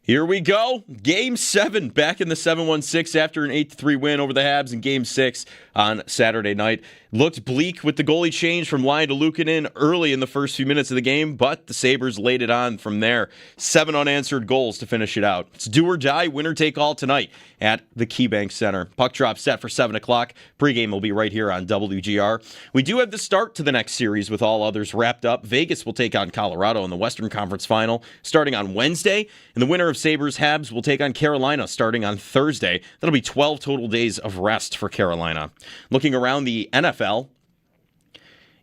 Here we go. Game 7 back in the 7-1-6 after an 8-3 win over the Habs in Game 6 on Saturday night. Looked bleak with the goalie change from Lyon to Luukkonen early in the first few minutes of the game, but the Sabres laid it on from there. 7 unanswered goals to finish it out. It's do or die, winner take all tonight at the KeyBank Center. Puck drop set for 7 o'clock. Pregame will be right here on WGR. We do have the start to the next series with all others wrapped up. Vegas will take on Colorado in the Western Conference Final starting on Wednesday, and the winner of Sabres Habs will take on Carolina starting on Thursday. That'll be 12 total days of rest for Carolina. Looking around the NFL,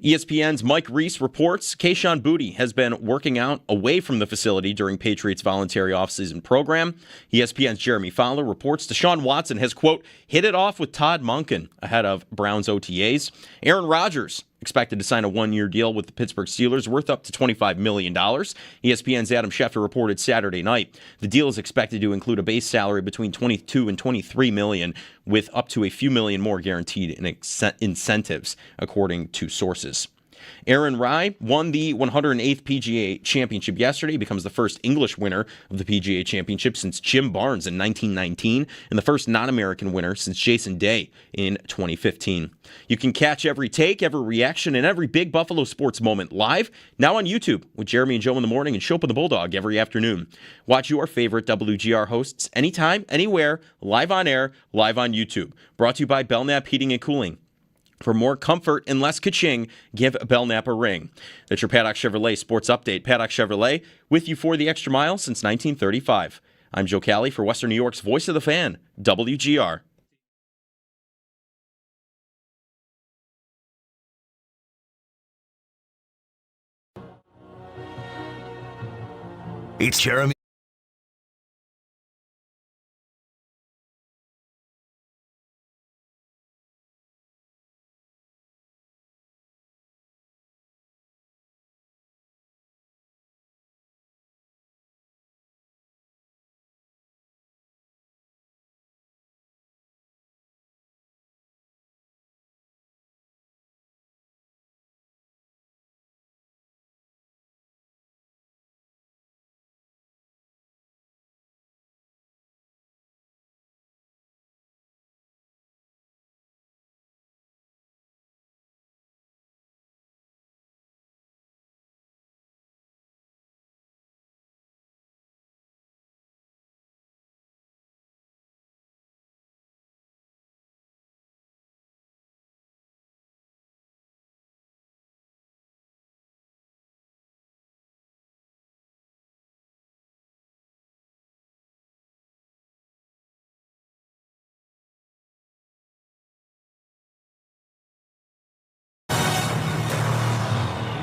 ESPN's Mike Reese reports Kayshon Boutte has been working out away from the facility during Patriots' voluntary offseason program. ESPN's Jeremy Fowler reports Deshaun Watson has, quote, hit it off with Todd Monken ahead of Browns OTAs. Aaron Rodgers expected to sign a one-year deal with the Pittsburgh Steelers worth up to $25 million. ESPN's Adam Schefter reported Saturday night. The deal is expected to include a base salary between $22 and $23 million, with up to a few million more guaranteed in incentives, according to sources. Aaron Rai won the 108th PGA Championship yesterday. He becomes the first English winner of the PGA Championship since Jim Barnes in 1919 and the first non-American winner since Jason Day in 2015. You can catch every take, every reaction, and every big Buffalo sports moment live now on YouTube with Jeremy and Joe in the morning and Shope and the Bulldog every afternoon. Watch your favorite WGR hosts anytime, anywhere, live on air, live on YouTube. Brought to you by Belknap Heating and Cooling. For more comfort and less ka-ching, give Belknap a ring. That's your Paddock Chevrolet Sports Update. Paddock Chevrolet, with you for the extra mile since 1935. I'm Joe Cali for Western New York's Voice of the Fan, WGR. It's Jeremy.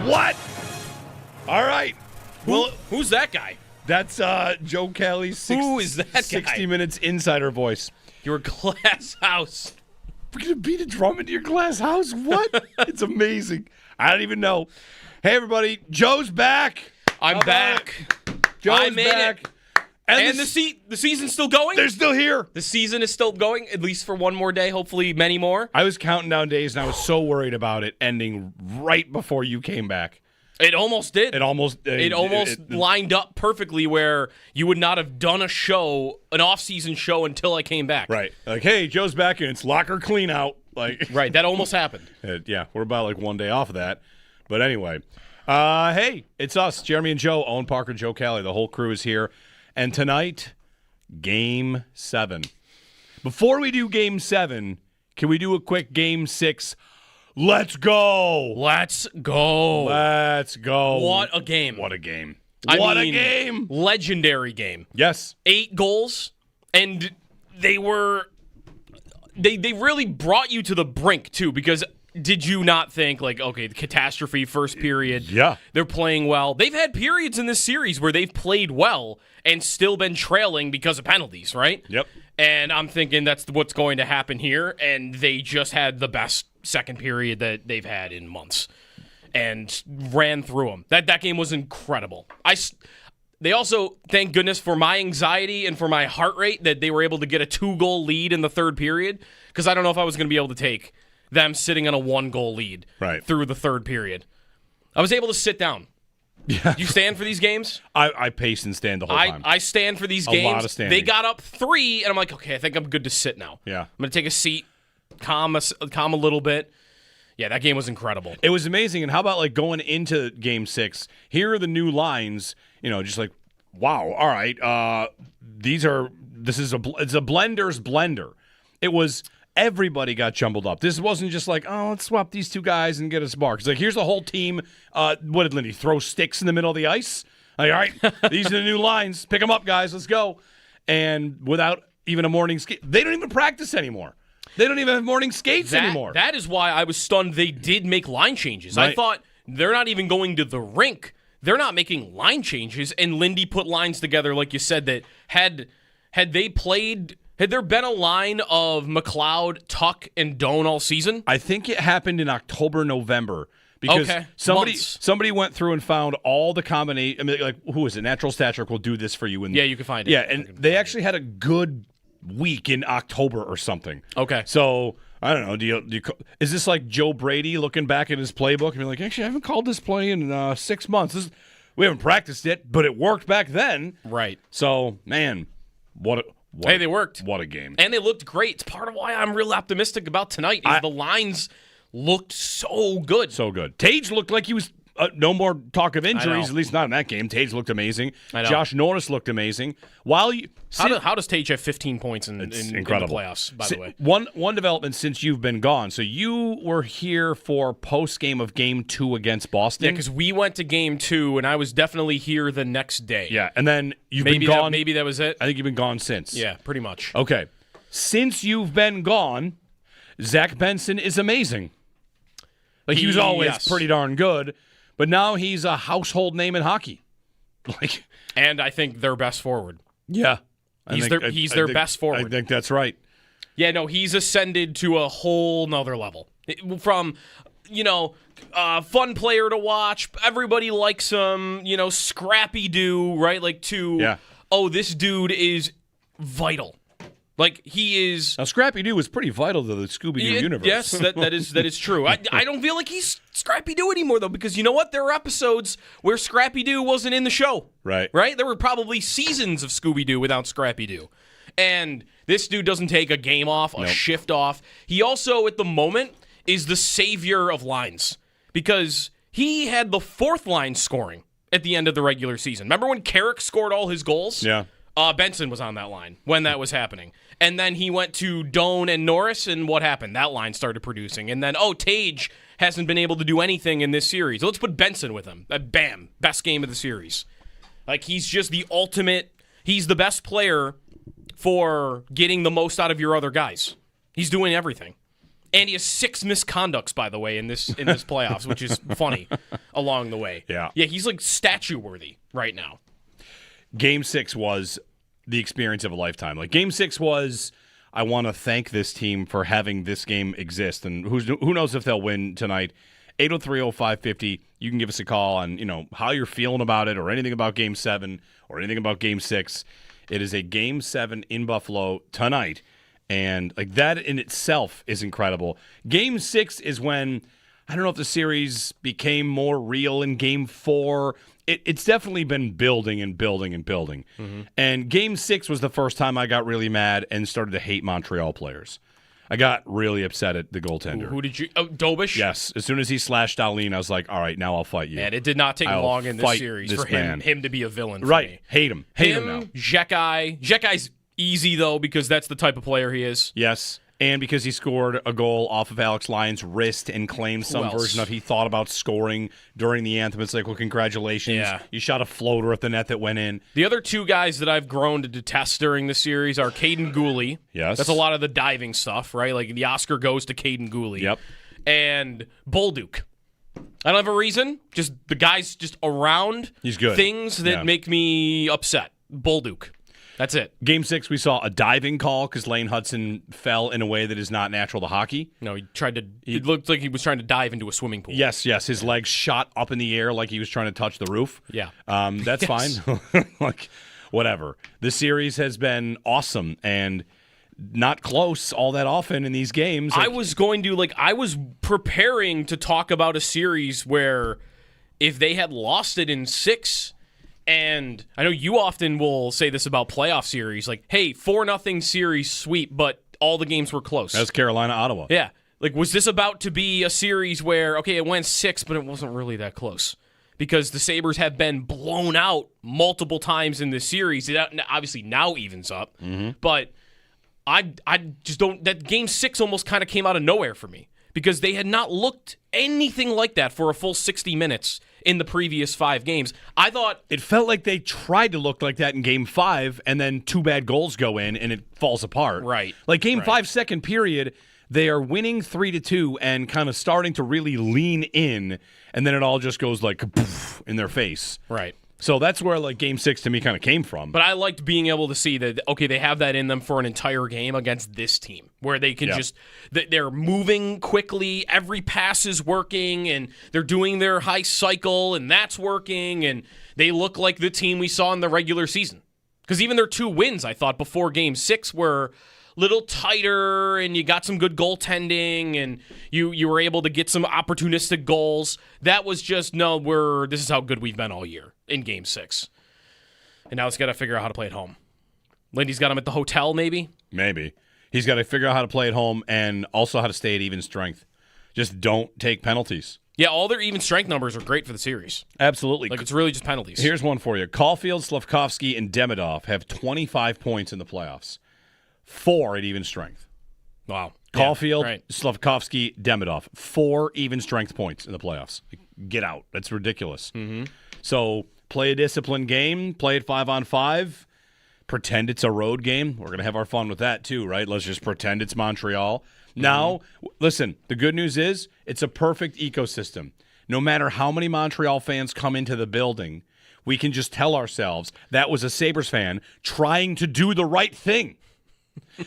What? All right. Well, Who's that guy? that's Joe Cali's Who is that guy? 60 Minutes insider voice. Your glass house. We're going to beat a drum into your glass house? What? It's amazing. I don't even know. Hey, everybody. Joe's back. I'm How about back. it? Joe's I made back. it. And the season's still going? They're still here. The season is still going, at least for one more day, hopefully many more. I was counting down days, and I was so worried about it ending right before you came back. It almost did. It almost lined up perfectly where you would not have done an off-season show until I came back. Right. Like, hey, Joe's back, and it's locker clean out. Like, Right, that almost happened. Yeah, we're about like one day off of that. But anyway, hey, it's us, Jeremy and Joe, Owen Parker, Joe Cali. The whole crew is here. And tonight, Game 7. Before we do Game 7, can we do a quick Game 6? Let's go. Let's go. Let's go. What a game. What a game. I What a mean, game. Legendary game. Yes. 8 goals, and they really brought you to the brink, too, because did you not think, like, okay, the catastrophe first period, Yeah. they're playing well. They've had periods in this series where they've played well and still been trailing because of penalties, right? Yep. And I'm thinking that's what's going to happen here, and they just had the best second period that they've had in months and ran through them. That game was incredible. They also, thank goodness for my anxiety and for my heart rate, that they were able to get a 2-goal lead in the third period, because I don't know if I was going to be able to take them sitting on a 1-goal lead Right. through the third period. I was able to sit down Yeah. You stand for these games? I pace and stand the whole time. I stand for these A games. lot of standing. They got up 3, and I'm like, okay, I think I'm good to sit now. Yeah. I'm going to take a seat, calm a little bit. Yeah, that game was incredible. It was amazing. And how about like going into Game 6? Here are the new lines. Just like, wow. All right. It's a blender's blender. It was everybody got jumbled up. This wasn't just like, oh, let's swap these two guys and get a spark. It's like, here's the whole team. What did Lindy throw sticks in the middle of the ice? Like, all right, these are the new lines. Pick them up, guys. Let's go. And without even a morning skate, they don't even practice anymore. They don't even have morning skates anymore. That is why I was stunned they did make line changes. Right. I thought they're not even going to the rink. They're not making line changes. And Lindy put lines together, like you said, that had they played, had there been a line of McLeod, Tuck, and Doan all season? I think it happened in October, November. Because Okay. somebody went through and found all the combination. I mean, like, who is it? Natural Stat Trick will do this for you. Yeah, you can find it. Yeah, and they actually had a good week in October or something. Okay. So I don't know. Is this like Joe Brady looking back at his playbook and be like, actually, I haven't called this play in 6 months. We haven't practiced it, but it worked back then. Right. So man, Hey, they worked. What a game. And they looked great. It's part of why I'm real optimistic about tonight. The lines looked so good. So good. Tage looked like he was no more talk of injuries, know. at least not in that game. Tage looked amazing. I know. Josh Norris looked amazing. How does Tage have 15 points in the playoffs, by the way? One development since you've been gone. So you were here for post-game of Game 2 against Boston? Yeah, because we went to Game 2, and I was definitely here the next day. Yeah, and then you've been gone. Maybe that was it? I think you've been gone since. Yeah, pretty much. Okay. Since you've been gone, Zach Benson is amazing. Like, he was always pretty darn good, but now he's a household name in hockey. And I think their best forward. Yeah. He's their best forward. I think that's right. Yeah, no, he's ascended to a whole nother level. From, fun player to watch, everybody likes him, scrappy do, right? This dude is vital. Like, he is... Now, Scrappy-Doo was pretty vital to the Scooby-Doo universe. Yes, that is true. I don't feel like he's Scrappy-Doo anymore, though, because you know what? There were episodes where Scrappy-Doo wasn't in the show. Right. Right? There were probably seasons of Scooby-Doo without Scrappy-Doo. And this dude doesn't take a game off, a shift off. He also, at the moment, is the savior of lines, because he had the fourth line scoring at the end of the regular season. Remember when Carrick scored all his goals? Yeah. Benson was on that line when that was happening. And then he went to Doan and Norris, and what happened? That line started producing. And then, Tage hasn't been able to do anything in this series. Let's put Benson with him. Bam. Best game of the series. Like, he's just the ultimate. He's the best player for getting the most out of your other guys. He's doing everything. And he has 6 misconducts, by the way, in this playoffs, which is funny along the way. Yeah. Yeah, he's like statue-worthy right now. Game 6 was the experience of a lifetime. Like, Game 6 was, I want to thank this team for having this game exist. And who knows if they'll win tonight. 803-0550. You can give us a call on, how you're feeling about it, or anything about Game 7, or anything about Game 6. It is a Game 7 in Buffalo tonight. And like, that in itself is incredible. Game 6 is when, I don't know if the series became more real in Game 4. It's definitely been building and building and building. Mm-hmm. And Game 6 was the first time I got really mad and started to hate Montreal players. I got really upset at the goaltender. Who did you... Oh, Dobish? Yes. As soon as he slashed Dahlin, I was like, all right, now I'll fight you. And it did not take long in this series for him to be a villain for me. Hate him. Hate him now. Xhekaj easy, though, because that's the type of player he is. Yes. And because he scored a goal off of Alex Lyon's wrist and claimed some version of he thought about scoring during the anthem. It's like, well, congratulations. Yeah. You shot a floater at the net that went in. The other two guys that I've grown to detest during the series are Caden Goalie. Yes. That's a lot of the diving stuff, right? Like, the Oscar goes to Caden Goalie. Yep. And Bolduc. I don't have a reason. Just the guy's just around. He's good. Things that make me upset. Bolduc. That's it. Game 6, we saw a diving call because Lane Hudson fell in a way that is not natural to hockey. No, it looked like he was trying to dive into a swimming pool. Yes. His legs shot up in the air like he was trying to touch the roof. Yeah. That's fine. Like, whatever. The series has been awesome and not close all that often in these games. I was preparing to talk about a series where if they had lost it in 6, and I know you often will say this about playoff series, like, hey, 4-0 series sweep, but all the games were close. That's Carolina, Ottawa. Yeah. Like, was this about to be a series where, okay, it went 6, but it wasn't really that close? Because the Sabres have been blown out multiple times in this series. It obviously now evens up. But I just don't... That Game 6 almost kind of came out of nowhere for me. Because they had not looked anything like that for a full 60 minutes in the previous 5 games. I thought... It felt like they tried to look like that in Game 5, and then 2 bad goals go in, and it falls apart. Right. Like Game 5, second period... They are winning 3-2 and kind of starting to really lean in, and then it all just goes like poof in their face. Right. So that's where like Game 6 to me kind of came from. But I liked being able to see that, okay, they have that in them for an entire game against this team, where they can just, they're moving quickly, every pass is working, and they're doing their high cycle, and that's working, and they look like the team we saw in the regular season. Because even their 2 wins, I thought, before Game 6 were little tighter, and you got some good goaltending, and you were able to get some opportunistic goals. That was just, this is how good we've been all year in Game 6. And now it's got to figure out how to play at home. Lindy's got him at the hotel, maybe? Maybe. He's got to figure out how to play at home and also how to stay at even strength. Just don't take penalties. Yeah, all their even strength numbers are great for the series. Absolutely. Like, it's really just penalties. Here's one for you. Caulfield, Slavkovsky, and Demidov have 25 points in the playoffs. 4 at even strength. Wow. Caulfield, yeah, right. Slavkovsky, Demidov. 4 even strength points in the playoffs. Get out. That's ridiculous. So play a disciplined game. Play it 5-on-5. Pretend it's a road game. We're going to have our fun with that too, right? Let's just pretend it's Montreal. Now, listen, the good news is it's a perfect ecosystem. No matter how many Montreal fans come into the building, we can just tell ourselves that was a Sabres fan trying to do the right thing.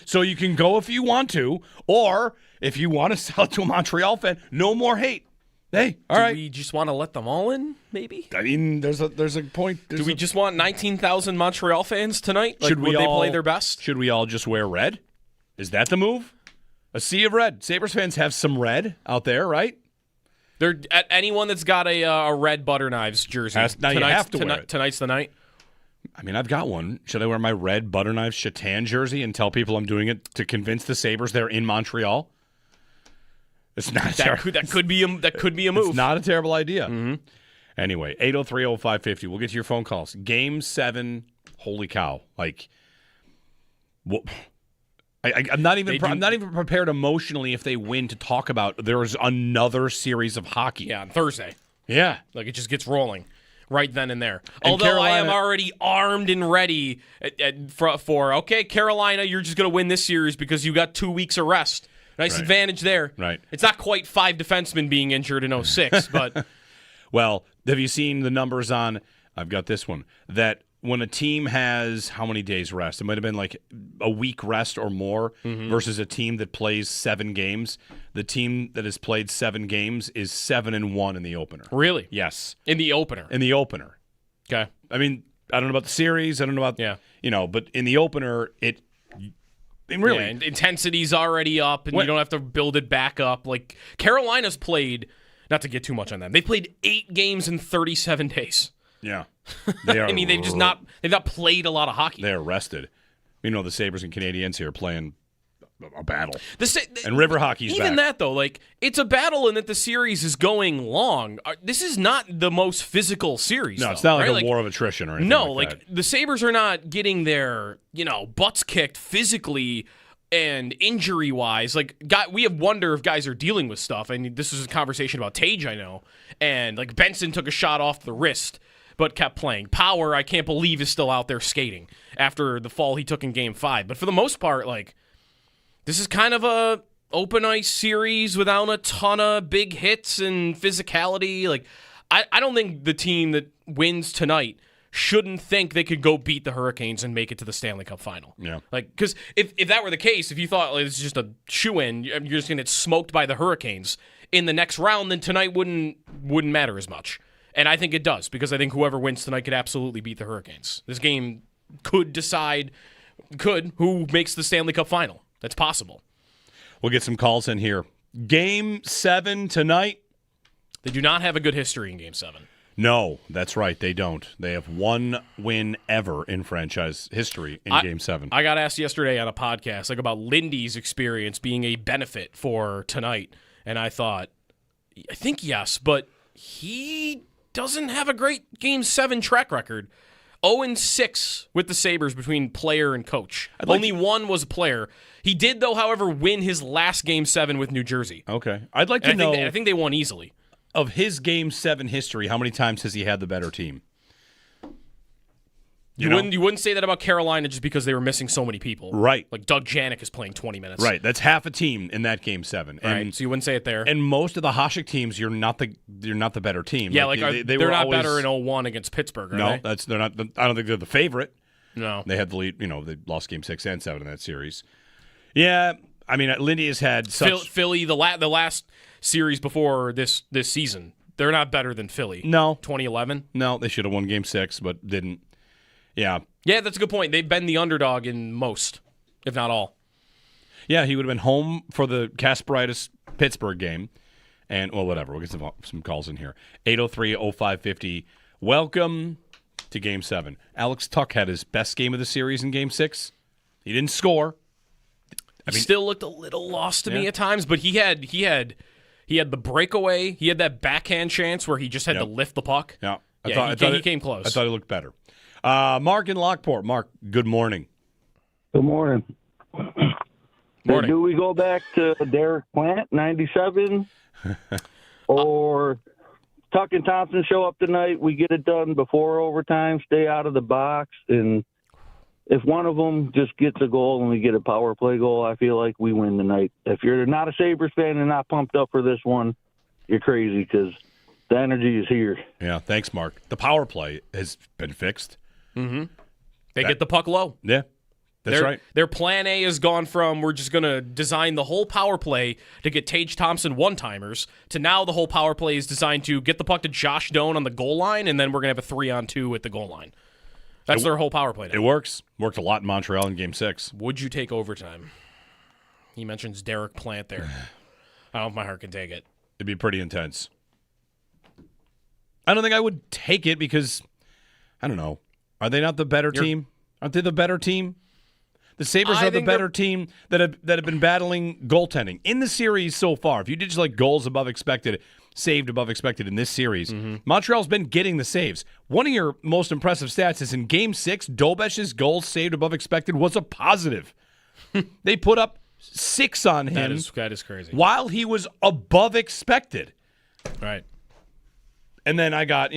So you can go if you want to, or if you want to sell it to a Montreal fan, no more hate. Hey, all right. Do we just want to let them all in, maybe? I mean, there's a point. Do we just want 19,000 Montreal fans tonight? Like, would they play their best? Should we all just wear red? Is that the move? A sea of red. Sabres fans have some red out there, right? They're at anyone that's got a red butter knives jersey. Now you have to wear it. Tonight's the night. I mean, I've got one. Should I wear my red butter knife Shatan jersey and tell people I'm doing it to convince the Sabres they're in Montreal? It's not that could be a move. It's not a terrible idea. Anyway, 803-0550. We'll get to your phone calls. Game 7. Holy cow! Like, what? I'm not even prepared emotionally if they win to talk about there's another series of hockey. Yeah, on Thursday. Yeah, like it just gets rolling right then and there. And although Carolina, I am already armed and ready for okay, Carolina, you're just going to win this series because you got 2 weeks of rest. Nice advantage there. Right. It's not quite 5 defensemen being injured in 06, but well, have you seen the numbers on? I've got this one that. When a team has how many days rest? It might have been like a week rest or more versus a team that plays 7 games. The team that has played 7 games is 7-1 in the opener. Really? Yes. In the opener? In the opener. Okay. I mean, I don't know about the series. I don't know about, but in the opener, intensity's already up, and you don't have to build it back up. Like, Carolina's played, not to get too much on them, they played 8 games in 37 days. Yeah. They are, I mean, they've not played a lot of hockey. They're rested. You know, the Sabres and Canadiens here playing a battle. And river hockey's even back. that, though, like, it's a battle in that the series is going long. This is not the most physical series, No, though, it's not like right? a war of attrition or anything like that. The Sabres are not getting their, butts kicked physically and injury-wise. Like, we have wonder if guys are dealing with stuff. And this is a conversation about Tage, I know. And, like, Benson took a shot off the wrist but kept playing. Power, I can't believe, is still out there skating after the fall he took in Game 5. But for the most part, like, this is kind of a open ice series without a ton of big hits and physicality. Like, I don't think the team that wins tonight shouldn't think they could go beat the Hurricanes and make it to the Stanley Cup final. Yeah. Like, because if that were the case, if you thought like, it's just a shoe-in, you're just going to get smoked by the Hurricanes in the next round, then tonight wouldn't matter as much. And I think it does, because I think whoever wins tonight could absolutely beat the Hurricanes. This game could decide who makes the Stanley Cup final. That's possible. We'll get some calls in here. Game 7 tonight. They do not have a good history in Game 7. No, that's right. They don't. They have one win ever in franchise history in Game 7. I got asked yesterday on a podcast about Lindy's experience being a benefit for tonight, and I think yes, but he doesn't have a great Game 7 track record. 0-6 with the Sabres between player and coach. Only one was a player. He did, though, however, win his last Game 7 with New Jersey. Okay. I'd like to know, I think they won easily. Of his Game 7 history, how many times has he had the better team? You wouldn't say that about Carolina just because they were missing so many people. Right. Like Doug Janik is playing 20 minutes. Right. That's half a team in that Game 7. And, right. So you wouldn't say it there. And most of the Hasek teams, you're not the better team. Yeah, they're not always better in 0-1 against Pittsburgh, are No, they? they're not. I don't think they're the favorite. No. They had the lead. They lost Game 6 and 7 in that series. Yeah, I mean, Lindy has had such Philly the last series before this season. They're not better than Philly. No. 2011? No, they should have won Game 6, but didn't. Yeah. Yeah, that's a good point. They've been the underdog in most, if not all. Yeah, he would have been home for the Kasparaitis-Pittsburgh game. And, well, whatever. We'll get some calls in here. 803-0550. Welcome to Game 7. Alex Tuch had his best game of the series in Game 6. He didn't score. He still looked a little lost to me at times, but he had the breakaway. He had that backhand chance where he just had to lift the puck. Yeah. He came close. I thought he looked better. Mark in Lockport. Mark, good morning. Good morning. Morning. Do we go back to Derek Plant, 97? Or Tuck and Thompson show up tonight, we get it done before overtime, stay out of the box, and if one of them just gets a goal and we get a power play goal, I feel like we win tonight. If you're not a Sabres fan and not pumped up for this one, you're crazy because the energy is here. Yeah, thanks, Mark. The power play has been fixed. Mm-hmm. They get the puck low. Yeah, that's right. Their plan A has gone from we're just going to design the whole power play to get Tage Thompson one-timers to now the whole power play is designed to get the puck to Josh Doan on the goal line, and then we're going to have a 3-on-2 at the goal line. That's their whole power play now. It works. Worked a lot in Montreal in Game 6. Would you take overtime? He mentions Derek Plant there. I don't know if my heart can take it. It'd be pretty intense. I don't think I would take it because, I don't know. Are they not the better team? Aren't they the better team? The Sabres are the better team that have been battling goaltending. In the series so far, if you did just like goals above expected, saved above expected in this series, Montreal's been getting the saves. One of your most impressive stats is in Game 6, Dobish's goals saved above expected was a positive. They put up 6 on him. That is crazy. While he was above expected. Right. And then I got,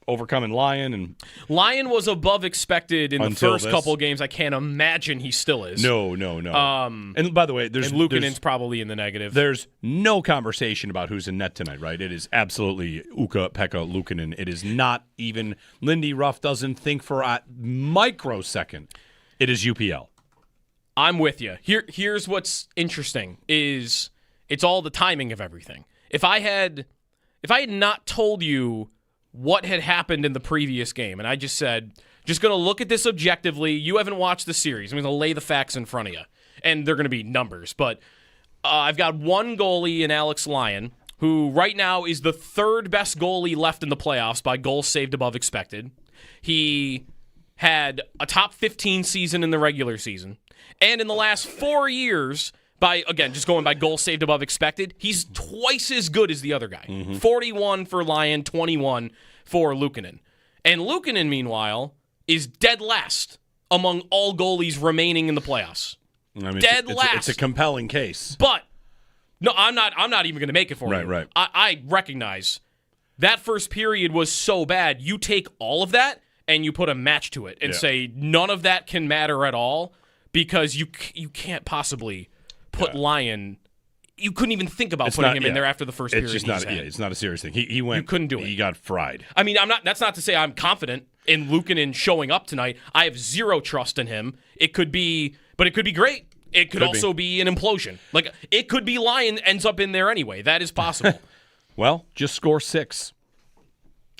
overcoming Lyon. Lyon was above expected in the first couple of games. I can't imagine he still is. No. And by the way, Luukkonen's probably in the negative. There's no conversation about who's in net tonight, right? It is absolutely Ukko-Pekka Luukkonen. It is not even Lindy Ruff doesn't think for a microsecond. It is UPL. I'm with you. Here's what's interesting is it's all the timing of everything. If I had not told you what had happened in the previous game, and I just said, just going to look at this objectively, you haven't watched the series. I'm going to lay the facts in front of you, and they're going to be numbers. But I've got one goalie in Alex Lyon, who right now is the third best goalie left in the playoffs by goals saved above expected. He had a top 15 season in the regular season. And in the last 4 years, just going by goals saved above expected, he's twice as good as the other guy. 41 for Lyon, 21 for Luukkonen. And Luukkonen, meanwhile, is dead last among all goalies remaining in the playoffs. I mean, dead last. It's a compelling case. But no, I'm not even going to make it for you. Right. I recognize that first period was so bad. You take all of that and you put a match to it and say none of that can matter at all because you can't possibly put Lyon. You couldn't even think about putting him in there after the first period. It's not a serious thing. He went. You couldn't do it. He got fried. I mean, that's not to say I'm confident in Luukkonen showing up tonight. I have zero trust in him. It could be great. It could also be an implosion. Like it could be Lyon ends up in there anyway. That is possible. Well, just score 6.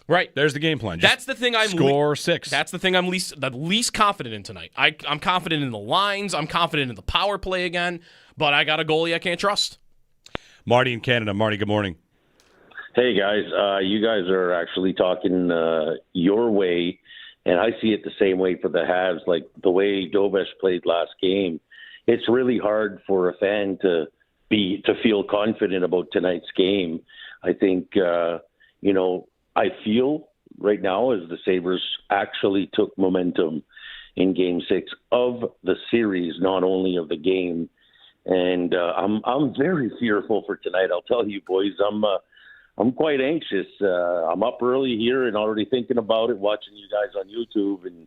Right. There's the game plan. That's the thing I'm score 6. That's the thing I'm the least confident in tonight. I'm confident in the lines. I'm confident in the power play again. But I got a goalie I can't trust. Marty in Canada. Marty, good morning. Hey, guys. You guys are actually talking your way, and I see it the same way for the Habs. Like the way Dobish played last game, it's really hard for a fan to feel confident about tonight's game. I think, I feel right now as the Sabres actually took momentum in Game 6 of the series, not only of the game. And I'm very fearful for tonight. I'll tell you, boys, I'm quite anxious. I'm up early here and already thinking about it, watching you guys on YouTube, and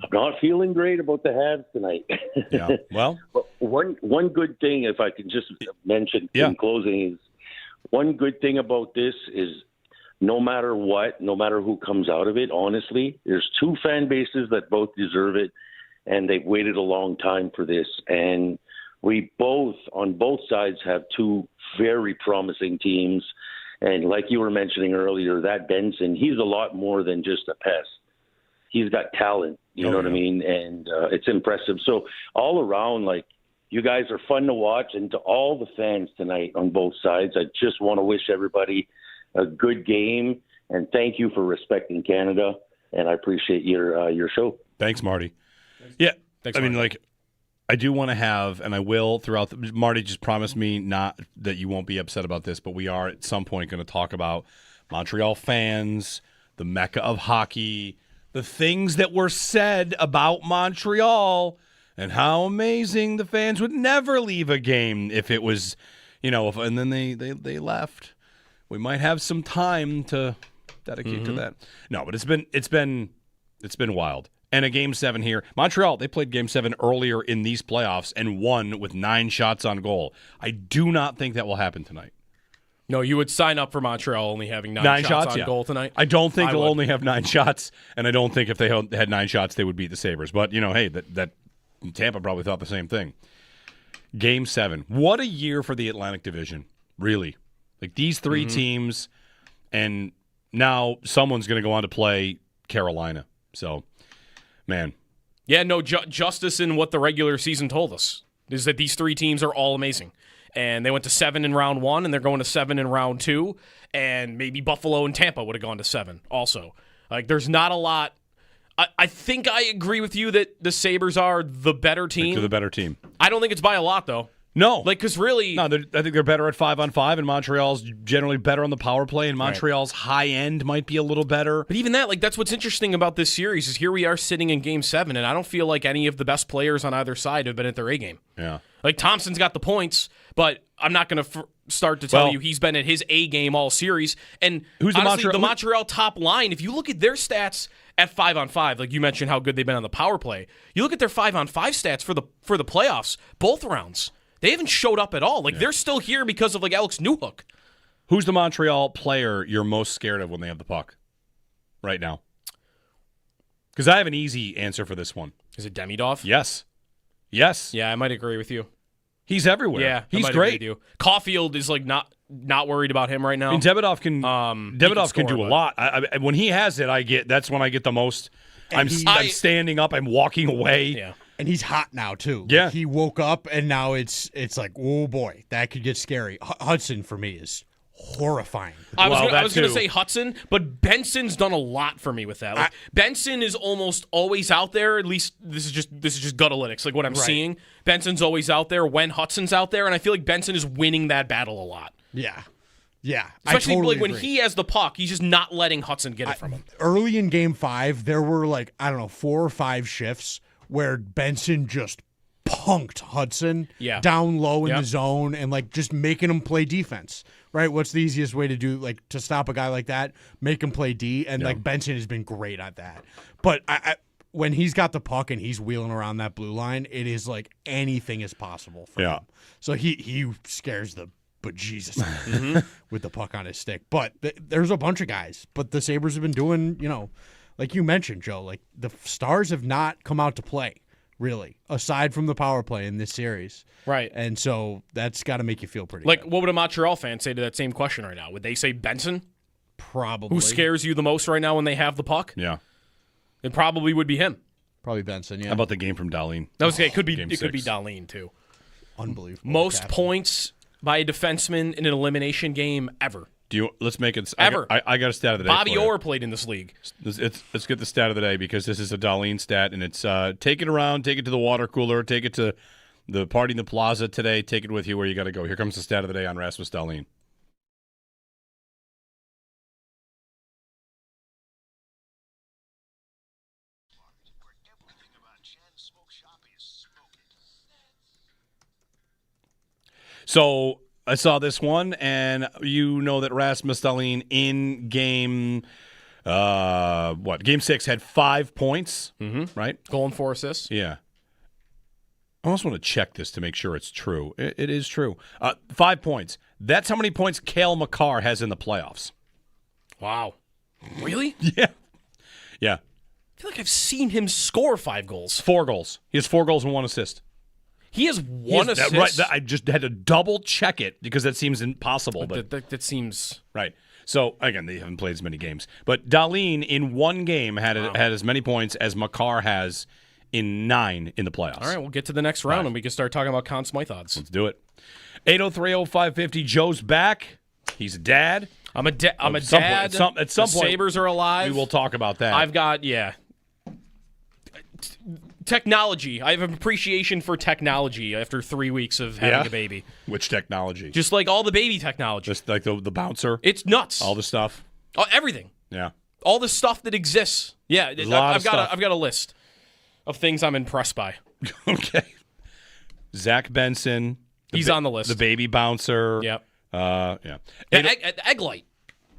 I'm not feeling great about the Habs tonight. Yeah. Well, but one good thing, if I can just mention in closing, is one good thing about this is no matter what, no matter who comes out of it, honestly, there's two fan bases that both deserve it, and they've waited a long time for this. And we both, on both sides, have two very promising teams. And like you were mentioning earlier, that Benson, he's a lot more than just a pest. He's got talent, you know what I mean? And it's impressive. So all around, like, you guys are fun to watch. And to all the fans tonight on both sides, I just want to wish everybody a good game. And thank you for respecting Canada. And I appreciate your show. Thanks, Marty. Yeah. Thanks, I mean, Marty. like, I do want to have, and I will throughout. Marty just promised me not that you won't be upset about this, but we are at some point going to talk about Montreal fans, the mecca of hockey, the things that were said about Montreal, and how amazing the fans would never leave a game if it was, and then they left. We might have some time to dedicate to that. No, but it's been wild. And a Game 7 here. Montreal, they played Game 7 earlier in these playoffs and won with 9 shots on goal. I do not think that will happen tonight. No, you would sign up for Montreal only having 9 shots on goal tonight? I don't think they'll only have 9 shots, and I don't think if they had 9 shots, they would beat the Sabres. But, hey, that Tampa probably thought the same thing. Game 7. What a year for the Atlantic Division, really. Like, these 3 teams, and now someone's going to go on to play Carolina. So, man. Yeah, no, justice in what the regular season told us is that these 3 teams are all amazing. And they went to 7 in round 1, and they're going to 7 in round 2, and maybe Buffalo and Tampa would have gone to 7 also. Like, there's not a lot. I think I agree with you that the Sabres are the better team. They're the better team. I don't think it's by a lot, though. No. Like, because really... No, I think they're better at 5-on-5, and Montreal's generally better on the power play, and Montreal's high end might be a little better. But even that, like, that's what's interesting about this series is here we are sitting in Game 7, and I don't feel like any of the best players on either side have been at their A game. Yeah. Like, Thompson's got the points, but I'm not going to start to tell you he's been at his A game all series. And who's honestly, the Montreal top line, if you look at their stats at 5-on-5, like you mentioned how good they've been on the power play, you look at their 5-on-5 stats for the playoffs, both rounds. They haven't showed up at all. Like, they're still here because of, like, Alex Newhook. Who's the Montreal player you're most scared of when they have the puck right now? Because I have an easy answer for this one. Is it Demidov? Yes. Yeah, I might agree with you. He's everywhere. Yeah, he's great. Caulfield is, like, not worried about him right now. I mean, Demidov can do a lot. When he has it, that's when I get the most. I'm standing up. I'm walking away. Yeah. And he's hot now, too. Yeah. Like, he woke up, and now it's like, oh, boy, that could get scary. Hudson, for me, is horrifying. I was going to say Hudson, but Benson's done a lot for me with that. Like, Benson is almost always out there. At least this is just gut analytics, like what I'm seeing. Benson's always out there when Hudson's out there, and I feel like Benson is winning that battle a lot. Yeah. Especially I totally when agree. he has the puck, he's just not letting Hudson get it from him. Early in Game 5, there were, 4 or 5 shifts where Benson just punked Hudson down low in the zone and just making him play defense, right? What's the easiest way to do, to stop a guy like that? Make him play D, and Benson has been great at that. But when he's got the puck and he's wheeling around that blue line, it is like anything is possible for him. So he scares the bejesus out of me with the puck on his stick. But there's a bunch of guys. But the Sabres have been doing, like you mentioned, Joe, the Stars have not come out to play, really, aside from the power play in this series. Right. And so that's got to make you feel pretty good. good. What would a Montreal fan say to that same question right now? Would they say Benson? Probably. Who scares you the most right now when they have the puck? Yeah. It probably would be him. Probably Benson, yeah. How about the game from Dahlin? It could be Dahlin, too. Unbelievable. Most points by a defenseman in an elimination game ever. Let's make it ever. I got a stat of the day. Bobby Orr played in this league. Let's get the stat of the day because this is a Dahlin stat, and it's take it around, take it to the water cooler, take it to the party in the plaza today. Take it with you where you got to go. Here comes the stat of the day on Rasmus Dahlin. So I saw this one, and you know that Rasmus Dahlin in game 6 had 5 points, right? Goal and 4 assists. Yeah. I almost want to check this to make sure it's true. It is true. 5 points. That's how many points Cale Makar has in the playoffs. Wow. Really? Yeah. Yeah. I feel like I've seen him score 5 goals. 4 goals. He has 4 goals and 1 assist. He has one assist. Right, I just had to double check it because that seems impossible. But that seems right. So again, they haven't played as many games. But Dahlin in one game had as many points as Makar has in 9 in the playoffs. All right, we'll get to the next round and we can start talking about Conn Smythe odds. Let's do it. 803-0550. Joe's back. He's a dad. I'm a dad. At some point, Sabres are alive. We will talk about that. I've got technology. I have an appreciation for technology after 3 weeks of having a baby. Which technology? Just like all the baby technology. Just like the bouncer? It's nuts. All the stuff? Everything. Yeah. All the stuff that exists. Yeah. I've got a list of things I'm impressed by. Okay. Zach Benson. He's on the list. The baby bouncer. Yep. Yeah. Egg light.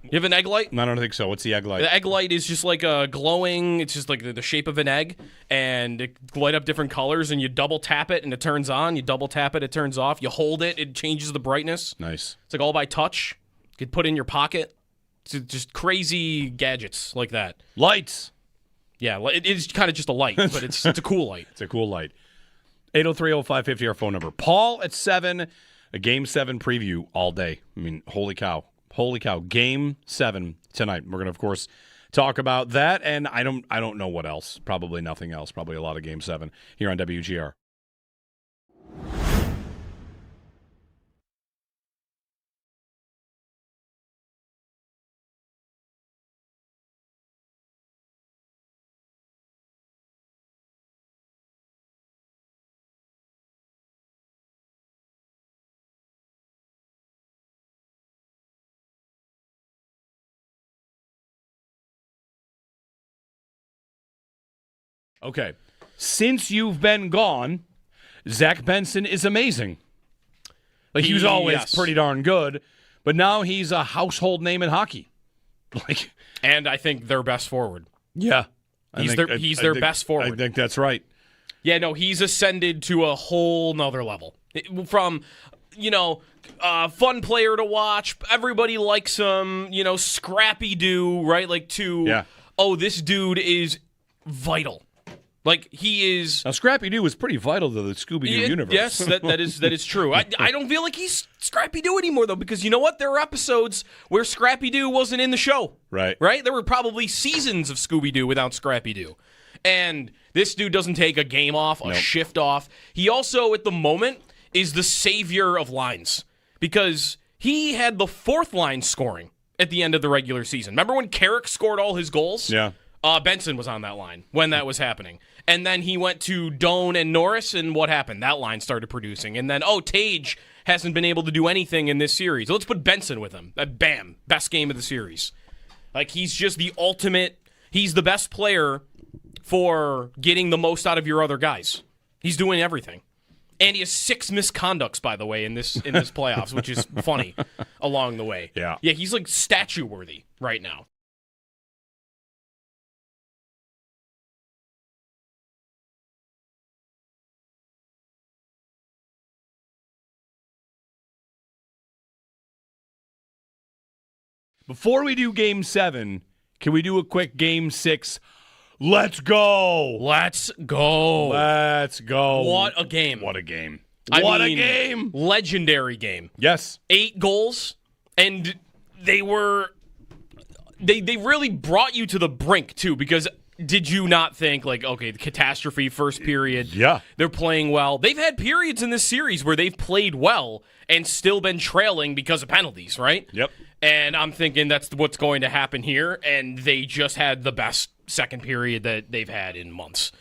You have an egg light? No, I don't think so. What's the egg light? The egg light is just like a glowing, it's just like the shape of an egg, and it light up different colors, and you double tap it, and it turns on. You double tap it, it turns off. You hold it, it changes the brightness. Nice. It's like all by touch. You could put it in your pocket. It's just crazy gadgets like that. Lights. Yeah, it is kind of just a light, but it's a cool light. It's a cool light. 803-0550, our phone number. Paul at 7, a Game 7 preview all day. I mean, holy cow. Holy cow. Game 7 tonight. We're going to, of course, talk about that, and I don't know what else. Probably nothing else. Probably a lot of Game 7 here on WGR. Okay. Since you've been gone, Zach Benson is amazing. Like he was always pretty darn good, but now he's a household name in hockey. And I think their best forward. Yeah. He's their best forward. I think that's right. Yeah, no, he's ascended to a whole nother level. From, fun player to watch, everybody likes him, scrappy-do, right? This dude is vital. Like, he is... Now, Scrappy-Doo was pretty vital to the Scooby-Doo universe. Yes, that is true. I don't feel like he's Scrappy-Doo anymore, though, because you know what? There were episodes where Scrappy-Doo wasn't in the show. Right. Right? There were probably seasons of Scooby-Doo without Scrappy-Doo. And this dude doesn't take a game off, a shift off. He also, at the moment, is the savior of lines, because he had the 4th line scoring at the end of the regular season. Remember when Carrick scored all his goals? Yeah. Benson was on that line when that was happening. And then he went to Doan and Norris, and what happened? That line started producing. And then, Tage hasn't been able to do anything in this series. Let's put Benson with him. Bam. Best game of the series. Like, he's just the ultimate. He's the best player for getting the most out of your other guys. He's doing everything. And he has 6 misconducts, by the way, in this playoffs, which is funny along the way. Yeah. Yeah, he's like statue-worthy right now. Before we do Game 7, can we do a quick Game 6? Let's go! Let's go! Let's go! What a game! What a game! A game! Legendary game. Yes. 8 goals, and they really brought you to the brink too, because did you not think, like, okay, the catastrophe first period, Yeah. they're playing well. They've had periods in this series where they've played well and still been trailing because of penalties, right? Yep. And I'm thinking that's what's going to happen here, and they just had the best second period that they've had in months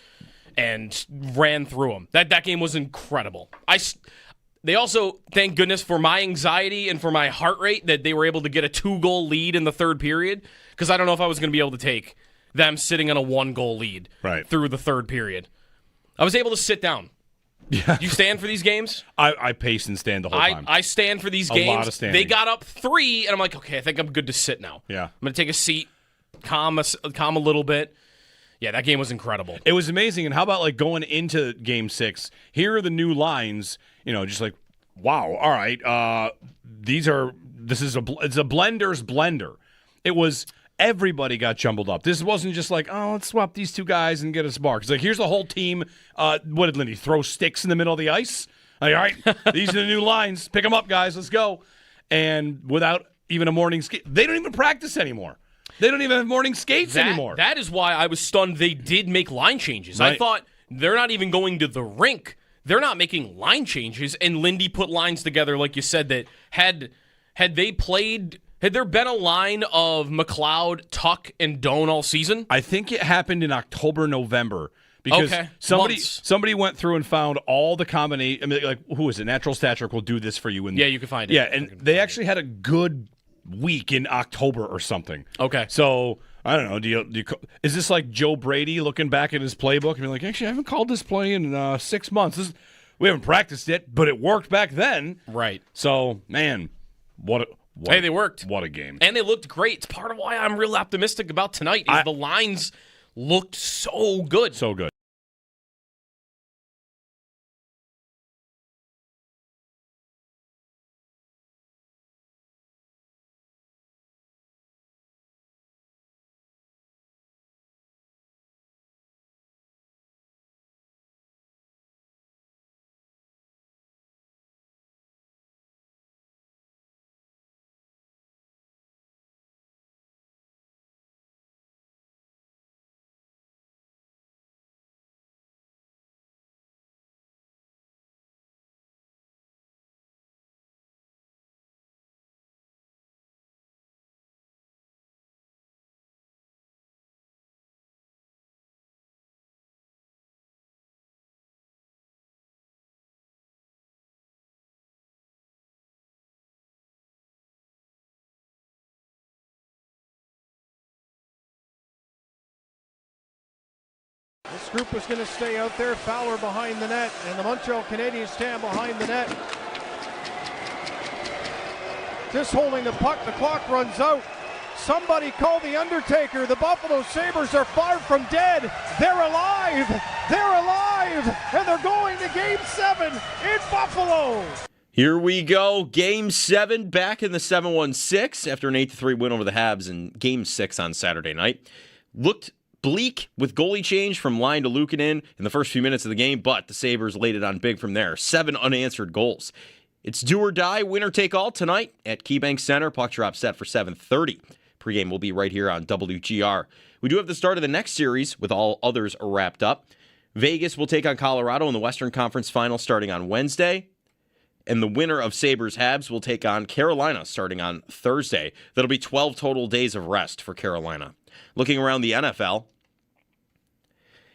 and ran through them. That game was incredible. They also, thank goodness for my anxiety and for my heart rate, that they were able to get a 2-goal lead in the third period, because I don't know if I was going to be able to take them sitting on a 1-goal lead through the third period. I was able to sit down. Yeah. Do you stand for these games? I pace and stand the whole time. I stand for these games. A lot of standing. They got up 3, and I'm like, okay, I think I'm good to sit now. Yeah. I'm going to take a seat, calm a little bit. Yeah, that game was incredible. It was amazing. And how about like going into Game 6? Here are the new lines. Just like, wow. All right. It's a blender's blender. It was everybody got jumbled up. This wasn't just like, oh, let's swap these two guys and get a spark. It's like, here's the whole team. What did Lindy throw sticks in the middle of the ice? Like, all right, these are the new lines. Pick them up, guys. Let's go. And without even a morning skate, they don't even practice anymore. They don't even have morning skates anymore. That is why I was stunned they did make line changes. Right. I thought they're not even going to the rink. They're not making line changes, and Lindy put lines together, like you said, that had they played, had there been a line of McLeod, Tuck, and Doan all season? I think it happened in October, November. Because Okay. somebody went through and found all the combination. I mean, like, who is it? Natural Stat Trick will do this for you. Yeah, you can find it. Yeah, and they actually had a good week in October or something. Okay. So I don't know. Do you is this like Joe Brady looking back at his playbook and being like, actually, I haven't called this play in 6 months. We haven't practiced it, but it worked back then. Right. So man, they worked. What a game. And they looked great. It's part of why I'm real optimistic about tonight. Is the lines looked so good. So good. This group is going to stay out there. Fowler behind the net, and the Montreal Canadiens stand behind the net. Just holding the puck. The clock runs out. Somebody call the Undertaker. The Buffalo Sabres are far from dead. They're alive. They're alive. And they're going to Game 7 in Buffalo. Here we go. Game 7 back in the 7-1-6 after an 8-3 win over the Habs in Game 6 on Saturday night. Looked bleak with goalie change from Line to Luukkonen in the first few minutes of the game, but the Sabres laid it on big from there. 7 unanswered goals. It's do or die, winner take all tonight at KeyBank Center. Puck drop set for 7:30. Pregame will be right here on WGR. We do have the start of the next series with all others wrapped up. Vegas will take on Colorado in the Western Conference Final starting on Wednesday. And the winner of Sabres-Habs will take on Carolina starting on Thursday. That'll be 12 total days of rest for Carolina. Looking around the NFL,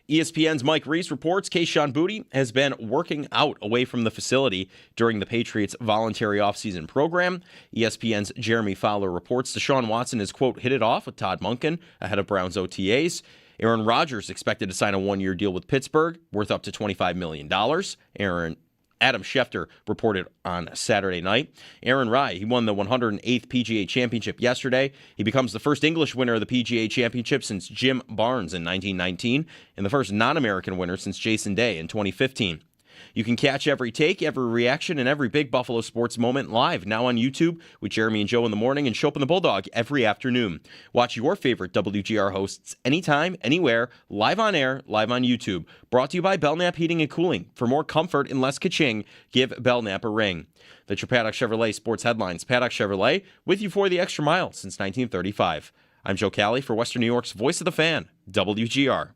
ESPN's Mike Reese reports Kayshon Boutte has been working out away from the facility during the Patriots' voluntary offseason program. ESPN's Jeremy Fowler reports Deshaun Watson has, quote, hit it off with Todd Monken ahead of Browns OTAs. Aaron Rodgers expected to sign a one-year deal with Pittsburgh worth up to $25 million. Adam Schefter reported on Saturday night. Aaron Rai, he won the 108th PGA Championship yesterday. He becomes the first English winner of the PGA Championship since Jim Barnes in 1919 and the first non-American winner since Jason Day in 2015. You can catch every take, every reaction, and every big Buffalo sports moment live now on YouTube with Jeremy and Joe in the morning and Shope and the Bulldog every afternoon. Watch your favorite WGR hosts anytime, anywhere, live on air, live on YouTube. Brought to you by Belknap Heating and Cooling. For more comfort and less ka-ching, give Belknap a ring. That's your Paddock Chevrolet sports headlines. Paddock Chevrolet, with you for the extra mile since 1935. I'm Joe Cali for Western New York's Voice of the Fan, WGR.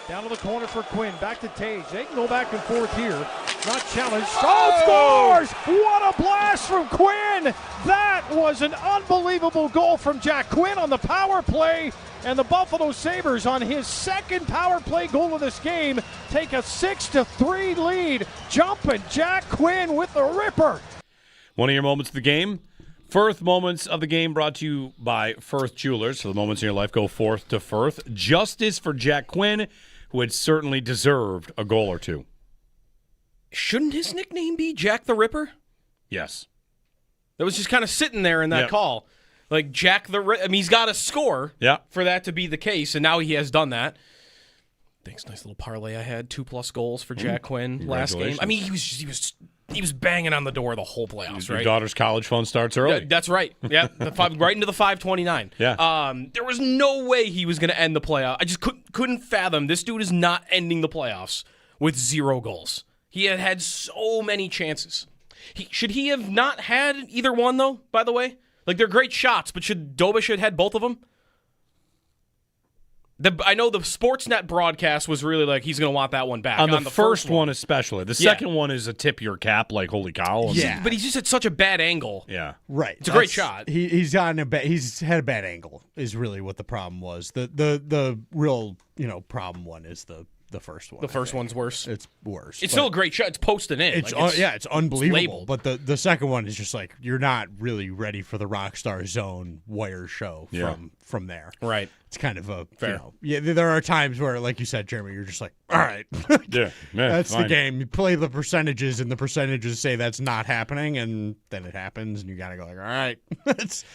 Down to the corner for Quinn. Back to Tage. They can go back and forth here. Not challenged. Oh, scores! What a blast from Quinn! That was an unbelievable goal from Jack Quinn on the power play. And the Buffalo Sabres, on his second power play goal of this game, take a 6-3 lead. Jumping Jack Quinn with the ripper. One of your moments of the game. Firth moments of the game brought to you by Firth Jewelers. So the moments in your life go forth to Firth. Justice for Jack Quinn, who had certainly deserved a goal or two. Shouldn't his nickname be Jack the Ripper? Yes. That was just kind of sitting there in that call. Like Jack the Ripper. I mean, he's got to score for that to be the case, and now he has done that. Thanks, nice little parlay I had. 2+ goals for Jack Quinn last game. I mean, he was banging on the door the whole playoffs, right? Your daughter's college fund starts early. That's right. Yeah, right into the 529. Yeah. There was no way he was going to end the playoff. I just couldn't fathom this dude is not ending the playoffs with 0 goals. He had so many chances. Should he have not had either one though? By the way, like they're great shots, but should Dobish have had both of them? I know the Sportsnet broadcast was really like he's going to want that one back. On the first one especially. The second one is a tip your cap, like holy cow. Yeah, but he's just at such a bad angle. Yeah, right. It's a great shot. He's had a bad angle. Is really what the problem was. The real problem one is the first one. The first one's worse. It's worse. It's still a great shot. It's posted in. It's unbelievable. But the second one is just like you're not really ready for the Rockstar Zone wire show from there. Right. It's kind of a fair. There are times where, like you said, Jeremy, you're just like, all right, that's fine. The game. You play the percentages, and the percentages say that's not happening, and then it happens, and you gotta go like, all right, that's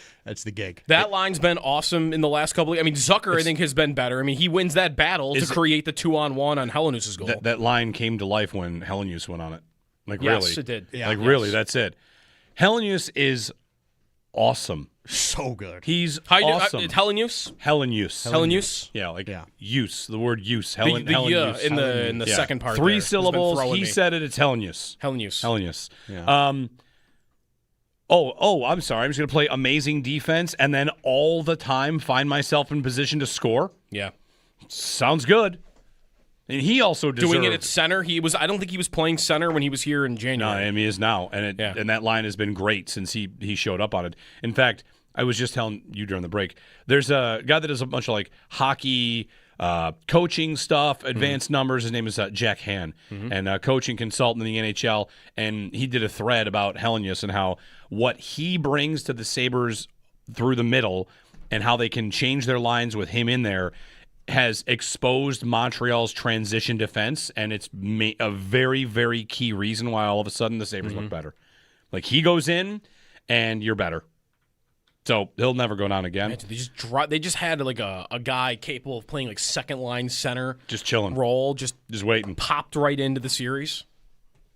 the gig. That line's been awesome in the last couple. I mean, Zucker I think has been better. I mean, he wins that battle to create the 2-on-1 on Helenius' goal. That line came to life when Helenius went on it. Like yes, really, it did. Yeah, really, that's it. Helenius is awesome. So good. He's awesome. Helenius? Helenius. Yeah, use. The word use. Helenius. In the second part. 3 syllables. He said it. It's Helenius. Helenius. Yeah. I'm sorry. I'm just going to play amazing defense and then all the time find myself in position to score. Yeah. Sounds good. And he also deserved... Doing it at center. I don't think he was playing center when he was here in January. No, and he is now. And that line has been great since he showed up on it. In fact, I was just telling you during the break, there's a guy that does a bunch of like hockey coaching stuff, advanced numbers. His name is Jack Han, and coaching consultant in the NHL. And he did a thread about Helenius and how what he brings to the Sabres through the middle and how they can change their lines with him in there has exposed Montreal's transition defense, and it's a very, very key reason why all of a sudden the Sabres look better. Like, he goes in, and you're better. So he'll never go down again. They just had like a guy capable of playing like second line center, just chilling role, just waiting, popped right into the series.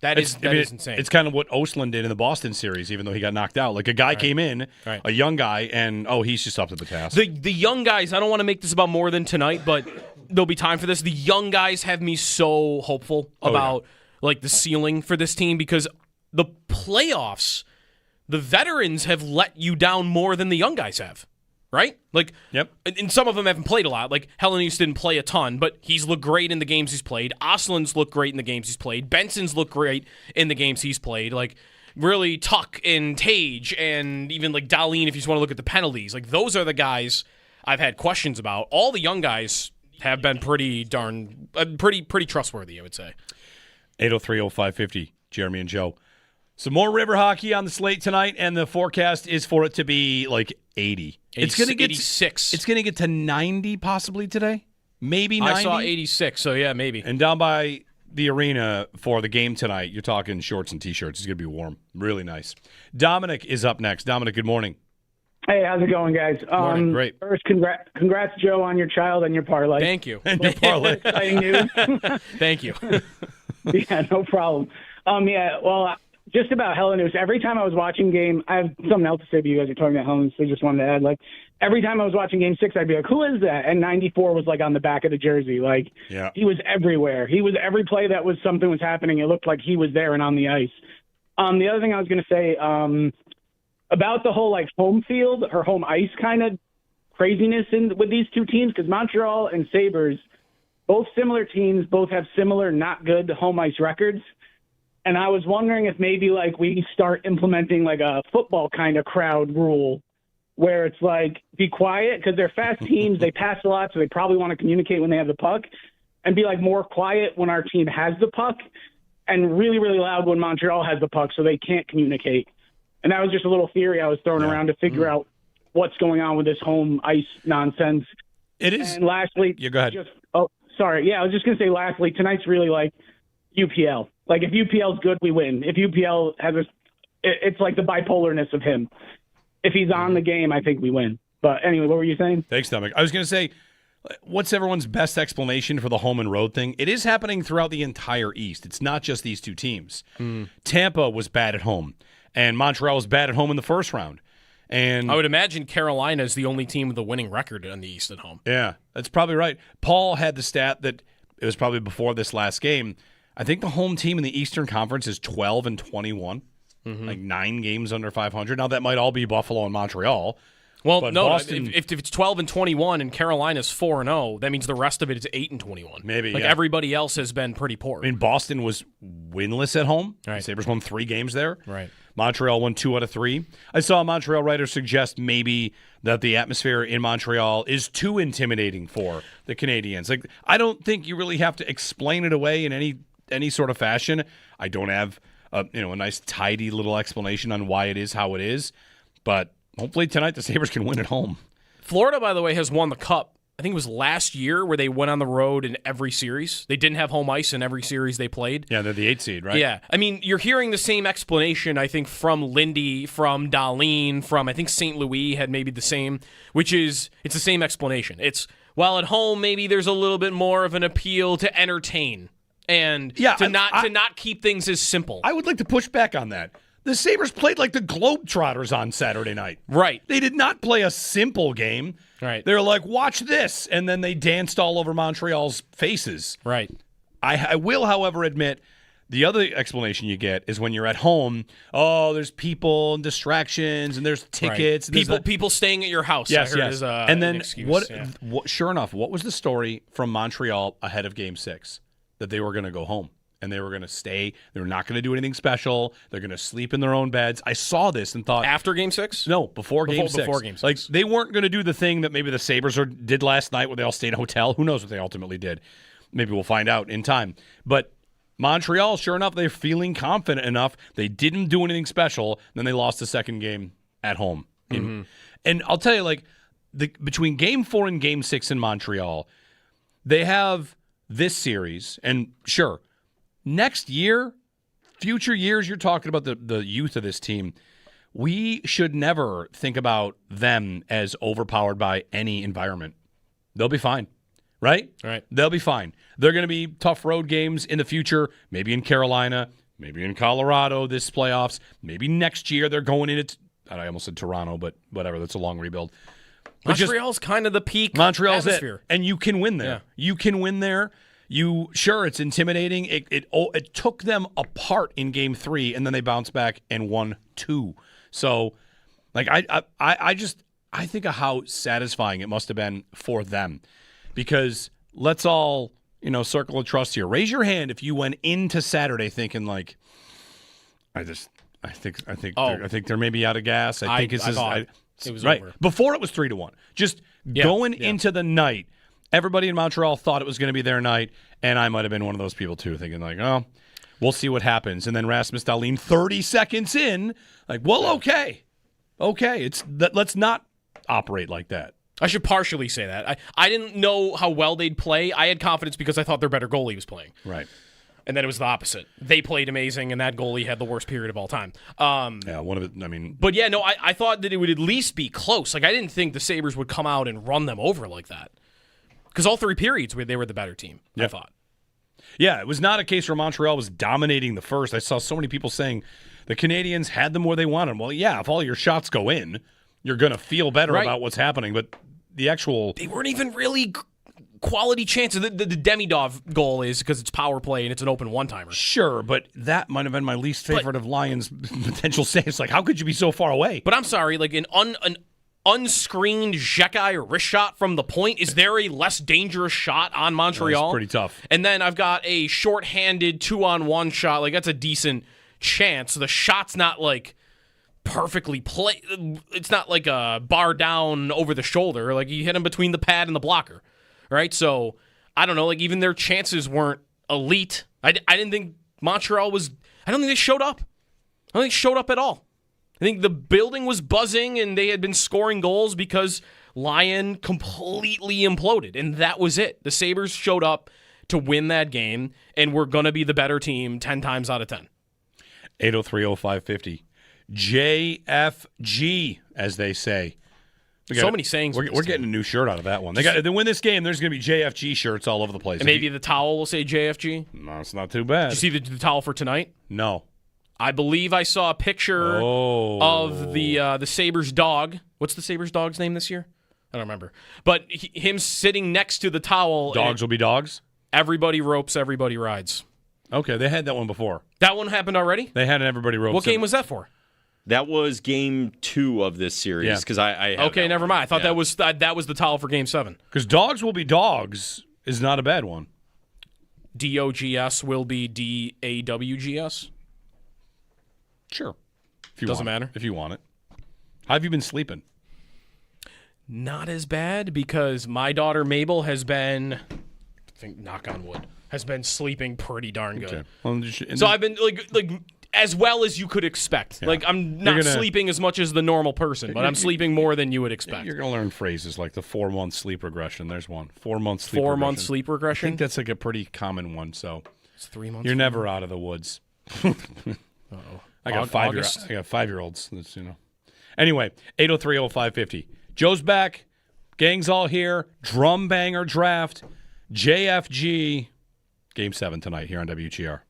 That is insane. It's kind of what Ostlund did in the Boston series, even though he got knocked out. Like a guy came in, a young guy, and he's just up to the task. The young guys. I don't want to make this about more than tonight, but there'll be time for this. The young guys have me so hopeful about like the ceiling for this team because the playoffs. The veterans have let you down more than the young guys have, right? Like, and some of them haven't played a lot. Like, Helenius didn't play a ton, but he's looked great in the games he's played. Ostlund's looked great in the games he's played. Benson's looked great in the games he's played. Like, really, Tuck and Tage and even, like, Dahlin, if you just want to look at the penalties. Like, those are the guys I've had questions about. All the young guys have been pretty trustworthy, I would say. 803-0550, Jeremy and Joe. Some more river hockey on the slate tonight, and the forecast is for it to be like 80. It's going to get 86. It's going to get to 90 possibly today. Maybe 90. I saw 86, so yeah, maybe. And down by the arena for the game tonight, you're talking shorts and T-shirts. It's going to be warm. Really nice. Dominic is up next. Dominic, good morning. Hey, how's it going, guys? Morning. Great. First, congrats, Joe, on your child and your parlay. Thank you. And your parlay. Exciting news. Thank you. Yeah, no problem. Just about Helenius. Every time I was watching game, I have something else to say, but you guys are talking about Helenius, so I just wanted to add, every time I was watching Game 6, I'd be like, who is that? And 94 was, on the back of the jersey. He was everywhere. He was every play that something was happening, it looked like he was there and on the ice. The other thing I was going to say about the whole, home field or home ice kind of craziness with these two teams, because Montreal and Sabres, both similar teams, both have similar not good home ice records. And I was wondering if maybe we start implementing a football kind of crowd rule where it's be quiet because they're fast teams. They pass a lot, so they probably want to communicate when they have the puck, and be more quiet when our team has the puck and really, really loud when Montreal has the puck so they can't communicate. And that was just a little theory I was throwing around to figure out what's going on with this home ice nonsense. It is. And lastly, go ahead. I was just going to say lastly, tonight's really UPL. If UPL's good, we win. If UPL has it's the bipolarness of him. If he's on the game, I think we win. But anyway, what were you saying? Thanks, Dominic. I was going to say, what's everyone's best explanation for the home and road thing? It is happening throughout the entire East. It's not just these two teams. Tampa was bad at home, and Montreal was bad at home in the first round. And I would imagine Carolina is the only team with a winning record on the East at home. Yeah, that's probably right. Paul had the stat that it was probably before this last game. I think the home team in the Eastern Conference is 12-21, 9 games under 500. Now, that might all be Buffalo and Montreal. Well, no, Boston, if it's 12-21 and Carolina's 4-0, that means the rest of it is 8-21. Maybe, everybody else has been pretty poor. I mean, Boston was winless at home. Right. Sabres won 3 games there. Right. Montreal won 2 out of 3. I saw a Montreal writer suggest maybe that the atmosphere in Montreal is too intimidating for the Canadians. I don't think you really have to explain it away in any sort of fashion. I don't have a nice tidy little explanation on why it is how it is, but hopefully tonight the Sabres can win at home. Florida, by the way, has won the Cup. I think it was last year where they went on the road in every series. They didn't have home ice in every series they played. Yeah, they're the 8 seed, right? Yeah. I mean, you're hearing the same explanation, I think, from Lindy, from Dahlin, from I think St. Louis had maybe the same, which is it's the same explanation. It's, while at home maybe there's a little bit more of an appeal to entertain and to not keep things as simple. I would like to push back on that. The Sabres played like the Globetrotters on Saturday night. Right. They did not play a simple game. Right. They were like, watch this, and then they danced all over Montreal's faces. Right. I will, however, admit the other explanation you get is when you're at home, there's people and distractions and there's tickets. Right. And people staying at your house. Yes, I heard yes. is, and then an excuse. What? Sure enough, what was the story from Montreal ahead of Game 6? That they were going to go home. And they were going to stay. They were not going to do anything special. They're going to sleep in their own beds. I saw this and thought... After Game 6? No, before Game 6. Before Game 6. They weren't going to do the thing that maybe the Sabres did last night where they all stayed in a hotel. Who knows what they ultimately did. Maybe we'll find out in time. But Montreal, sure enough, they're feeling confident enough. They didn't do anything special. Then they lost the second game at home. And I'll tell you, between Game 4 and Game 6 in Montreal, they have this series. And sure... Next year, future years, you're talking about the youth of this team. We should never think about them as overpowered by any environment. They'll be fine, right? Right. They'll be fine. They're going to be tough road games in the future, maybe in Carolina, maybe in Colorado this playoffs, maybe next year they're going into I almost said Toronto, but whatever, that's a long rebuild. But Montreal's kind of the peak Montreal's atmosphere. And you can win there. Yeah. You can win there. Sure, it's intimidating. It took them apart in Game 3, and then they bounced back and won 2. So, I think of how satisfying it must have been for them, because let's all circle of trust here. Raise your hand if you went into Saturday thinking I think they're maybe out of gas. I think it was right over. Before it was 3-1. Just going into the night. Everybody in Montreal thought it was going to be their night, and I might have been one of those people too, thinking we'll see what happens. And then Rasmus Dahlin, 30 seconds in, okay, let's not operate like that. I should partially say that. I didn't know how well they'd play. I had confidence because I thought their better goalie was playing. Right. And then it was the opposite. They played amazing, and that goalie had the worst period of all time. One of it, But yeah, no, I thought that it would at least be close. I didn't think the Sabres would come out and run them over like that. Because all 3 periods, they were the better team, I thought. Yeah, it was not a case where Montreal was dominating the first. I saw so many people saying the Canadiens had them where they wanted them. Well, yeah, if all your shots go in, you're going to feel better about what's happening. But the actual... They weren't even really quality chances. The Demidov goal is because it's power play and it's an open one-timer. Sure, but that might have been my least favorite of Lions' potential saves. Like, how could you be so far away? But I'm sorry, like an unscreened Xhekaj wrist shot from the point, is there a less dangerous shot on Montreal? That's pretty tough. And then I've got a shorthanded 2-on-1 shot. Like, that's a decent chance. The shot's not like perfectly played. It's not like a bar down over the shoulder. Like, you hit him between the pad and the blocker. Right? So, I don't know. Like, even their chances weren't elite. I didn't think Montreal was... I don't think they showed up. I don't think they showed up at all. I think the building was buzzing and they had been scoring goals because Lyon completely imploded. And that was it. The Sabres showed up to win that game and we're going to be the better team 10 times out of 10. 803-0550. JFG, as they say. So many sayings. We're getting a new shirt out of that one. They win this game, there's going to be JFG shirts all over the place. And maybe the towel will say JFG? No, it's not too bad. Did you see the towel for tonight? No. I believe I saw a picture of the Sabres dog. What's the Sabres dog's name this year? I don't remember. But him sitting next to the towel. Dogs will be dogs? Everybody ropes, everybody rides. Okay, they had that one before. That one happened already? They had an everybody ropes. What game was that for? That was game 2 of this series because I okay, never mind. I thought that was the towel for game 7. Because dogs will be dogs is not a bad one. DOGS will be DAWGS. Sure. Doesn't matter if you want it. How have you been sleeping? Not as bad because my daughter Mabel has been, I think, knock on wood, has been sleeping pretty darn good. Okay. Well, so I've been like as well as you could expect. Yeah. Like, I'm not sleeping as much as the normal person, but I'm sleeping more than you would expect. You're going to learn phrases like the 4-month sleep regression. There's one. 4-month sleep regression. 4-month sleep regression? I think that's like a pretty common one. So it's 3 months. You're never out of the woods. Uh-oh. I got 5-year-olds. That's, Anyway, 803-0550. Joe's back. Gang's all here. Drum banger draft. JFG. Game 7 tonight here on WGR.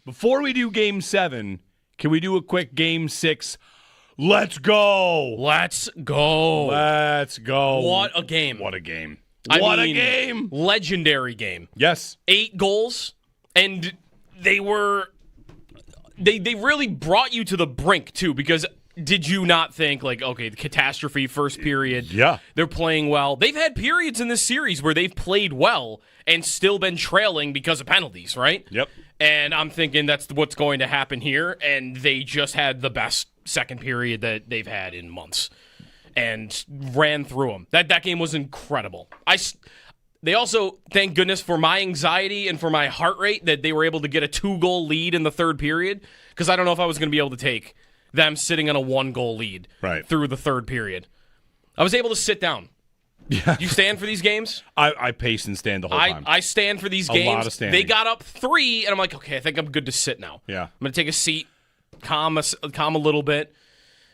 Before we do Game 7, can we do a quick Game 6? Let's go! Let's go! Let's go! What a game! What a game! What a game! Legendary game. Yes. 8 goals, and they really brought you to the brink, too, because did you not think, like, okay, the catastrophe first period, yeah, they're playing well. They've had periods in this series where they've played well and still been trailing because of penalties, right? Yep. And I'm thinking that's what's going to happen here, and they just had the best second period that they've had in months and ran through them. That game was incredible. They also, thank goodness for my anxiety and for my heart rate, that they were able to get a 2-goal lead in the third period, because I don't know if I was going to be able to take them sitting on a 1-goal lead through the third period. I was able to sit down. Yeah. You stand for these games? I pace and stand the whole time. I stand for these games. A lot of standing. They got up 3, and I'm like, okay, I think I'm good to sit now. Yeah. I'm going to take a seat, calm a little bit.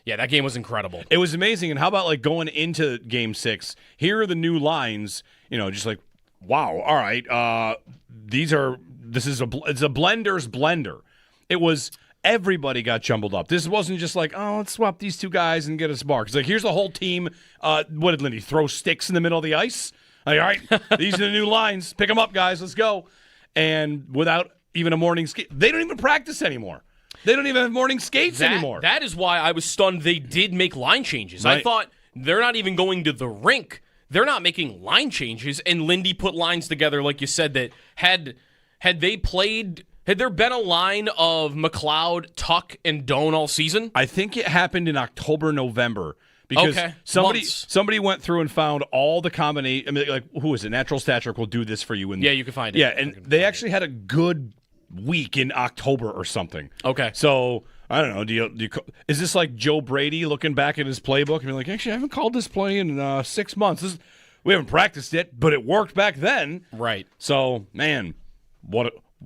Yeah, that game was incredible. It was amazing. And how about, like, going into Game 6, here are the new lines, just like, wow, all right, it's a blender's blender. It was... Everybody got jumbled up. This wasn't just like, oh, let's swap these 2 guys and get a spark. It's like, here's the whole team. What did Lindy throw sticks in the middle of the ice? Like, all right, these are the new lines. Pick them up, guys. Let's go. And without even a morning skate, they don't even practice anymore. They don't even have morning skates anymore. That is why I was stunned they did make line changes. Right. I thought they're not even going to the rink. They're not making line changes. And Lindy put lines together, like you said, that had they played... Had there been a line of McLeod, Tuck, and Doan all season? I think it happened in October, November. Because somebody went through and found all the combination. I mean, like, who is it? Natural Stat Trick will do this for you. Yeah, you can find it. Yeah, and they actually had a good week in October or something. Okay. So, I don't know. Is this like Joe Brady looking back at his playbook and being like, actually, I haven't called this play in 6 months. We haven't practiced it, but it worked back then. Right. So, man,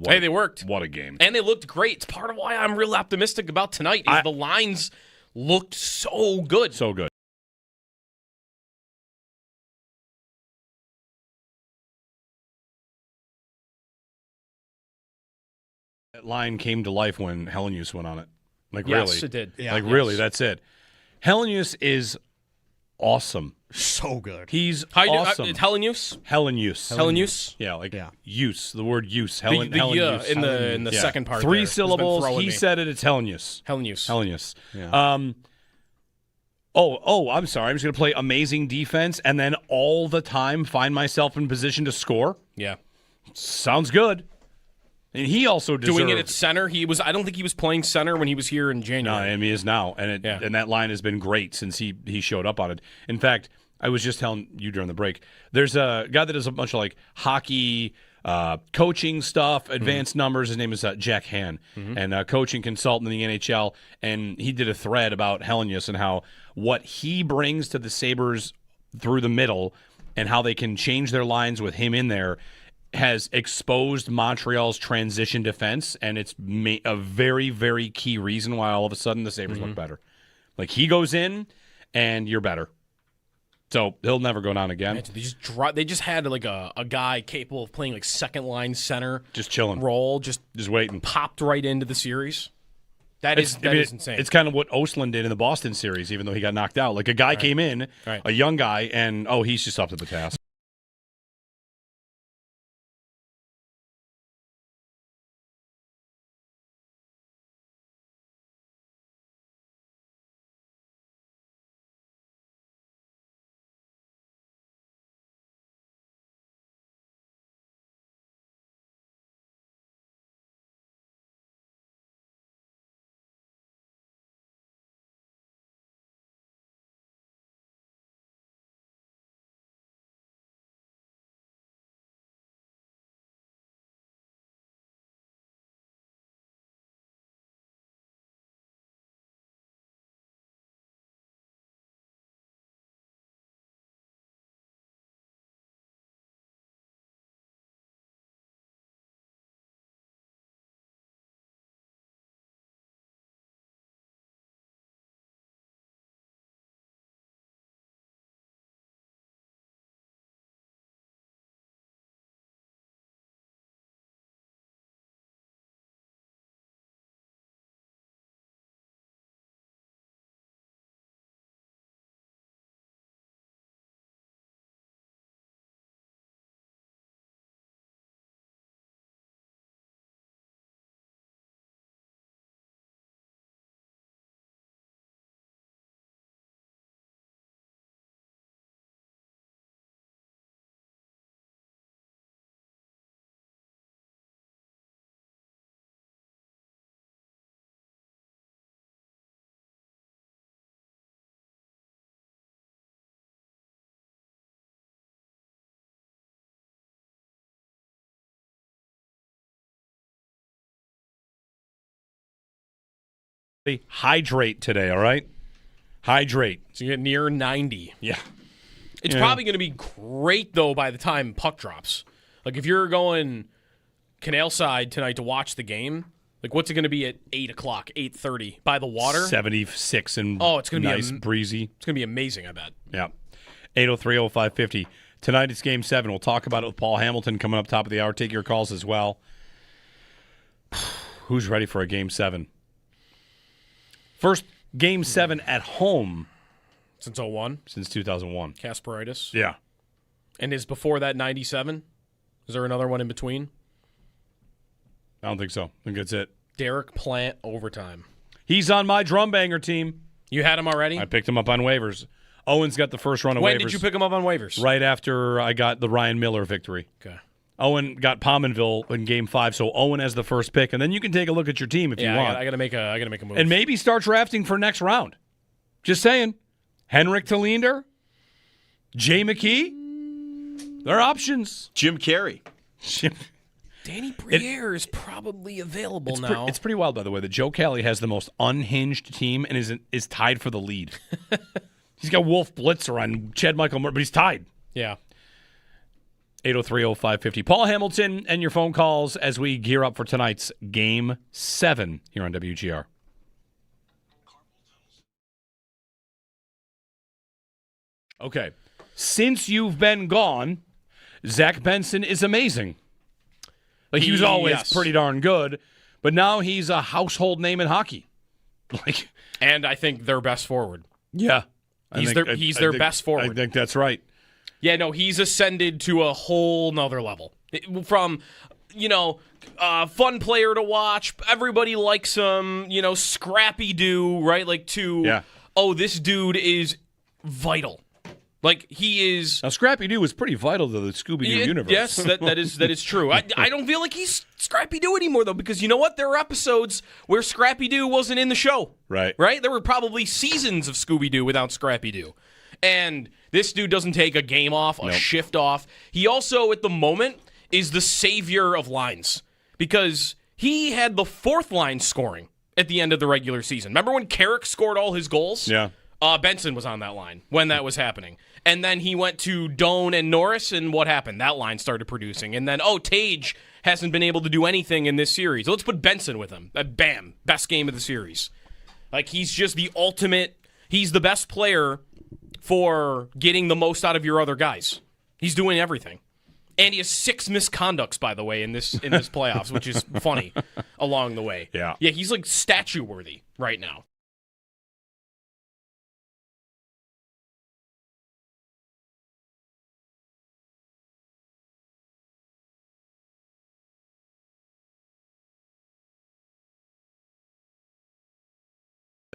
hey, they worked. What a game. And they looked great. It's part of why I'm real optimistic about tonight. The lines looked so good. So good. line came to life when Helenius went on it. Like, Yes, really. it did. Yeah. Like, really, that's it. Helenius is awesome. So good. He's How you awesome. do? Helenius? Helenius. Yeah, like use. The word use. Helenius. In the second part. 3 there has been syllables. throwing He me. said it. It's Helenius. Helenius. Helenius. I'm sorry. I'm just going to play amazing defense and then all the time find myself in position to score. Yeah. Sounds good. And he also deserved. Doing it at center. I don't think he was playing center when he was here in No, January. and he is now. And and that line has been great since he showed up on it. In fact, I was just telling you during the break, there's a guy that does a bunch of like hockey coaching stuff, advanced numbers. His name is Jack Han, and coaching consultant in the NHL. And he did a thread about Helenius and how what he brings to the Sabres through the middle and how they can change their lines with him in there has exposed Montreal's transition defense, and it's a very, very key reason why all of a sudden the Sabres look better. Like, he goes in, and you're better. So he'll never go down again. They just had like a guy capable of playing like second line center, Just chilling. role, just waiting. popped right into the series. That is insane. It's kind of what Ostlund did in the Boston series, even though he got knocked out. Like, a guy came in, a young guy, and, he's just up to the task. Hydrate today, all right? Hydrate. So you get near 90. Yeah. It's probably going to be great, though, by the time puck drops. Like, if you're going Canal Side tonight to watch the game, like, what's it going to be at 8 o'clock, 8:30 by the water? 76 and it's going to nice, be breezy. It's going to be amazing, I bet. Yeah. 803-0550. Tonight it's Game 7. We'll talk about it with Paul Hamilton coming up top of the hour. Take your calls as well. Who's ready for a Game 7? First Game 7 at home Since 01? since 2001. Kasperitis. Yeah. And is before that 97? Is there another one in between? I don't think so. I think that's it. Derek Plant overtime. He's on my drum banger team. You had him already? I picked him up on waivers. Owen's got the first run of waivers. When did you pick him up on waivers? Right after I got the Ryan Miller victory. Okay. Owen got Pominville in Game 5, so Owen has the first pick, and then you can take a look at your team if you want. I gotta make a move. And maybe start drafting for next round. Just saying. Henrik Tallinder, Jay McKee, there are options. Jim Carrey. Danny Briere is probably available now. It's pretty wild, by the way, that Joe Kelly has the most unhinged team and is tied for the lead. He's got Wolf Blitzer on Chad Michael Murray, but he's tied. Yeah. 803-0550. Paul Hamilton and your phone calls as we gear up for tonight's Game 7 here on WGR. Okay. Since you've been gone, Zach Benson is amazing. Like, he was always pretty darn good, But now he's a household name in hockey. And I think their best forward. Yeah. He's their best forward. I think that's right. Yeah, no, he's ascended to a whole nother level. From, fun player to watch, everybody likes him, scrappy-do, right? This dude is vital. He is. Now, Scrappy-Doo was pretty vital to the Scooby-Doo universe. Yes, that is true. I don't feel like he's Scrappy-Doo anymore, though, because you know what? There were episodes where Scrappy-Doo wasn't in the show. Right. Right? There were probably seasons of Scooby-Doo without Scrappy-Doo. And this dude doesn't take a game off, a shift off. He also, at the moment, is the savior of lines because he had the fourth line scoring at the end of the regular season. Remember when Carrick scored all his goals? Yeah. Benson was on that line when that was happening. And then he went to Doan and Norris, and what happened? That line started producing. And then, Tage hasn't been able to do anything in this series. Let's put Benson with him. Bam. Best game of the series. He's just the ultimate. He's the best player for getting the most out of your other guys. He's doing everything. And he has 6 misconducts, by the way, in this playoffs, which is funny along the way. Yeah. Yeah, he's statue-worthy right now.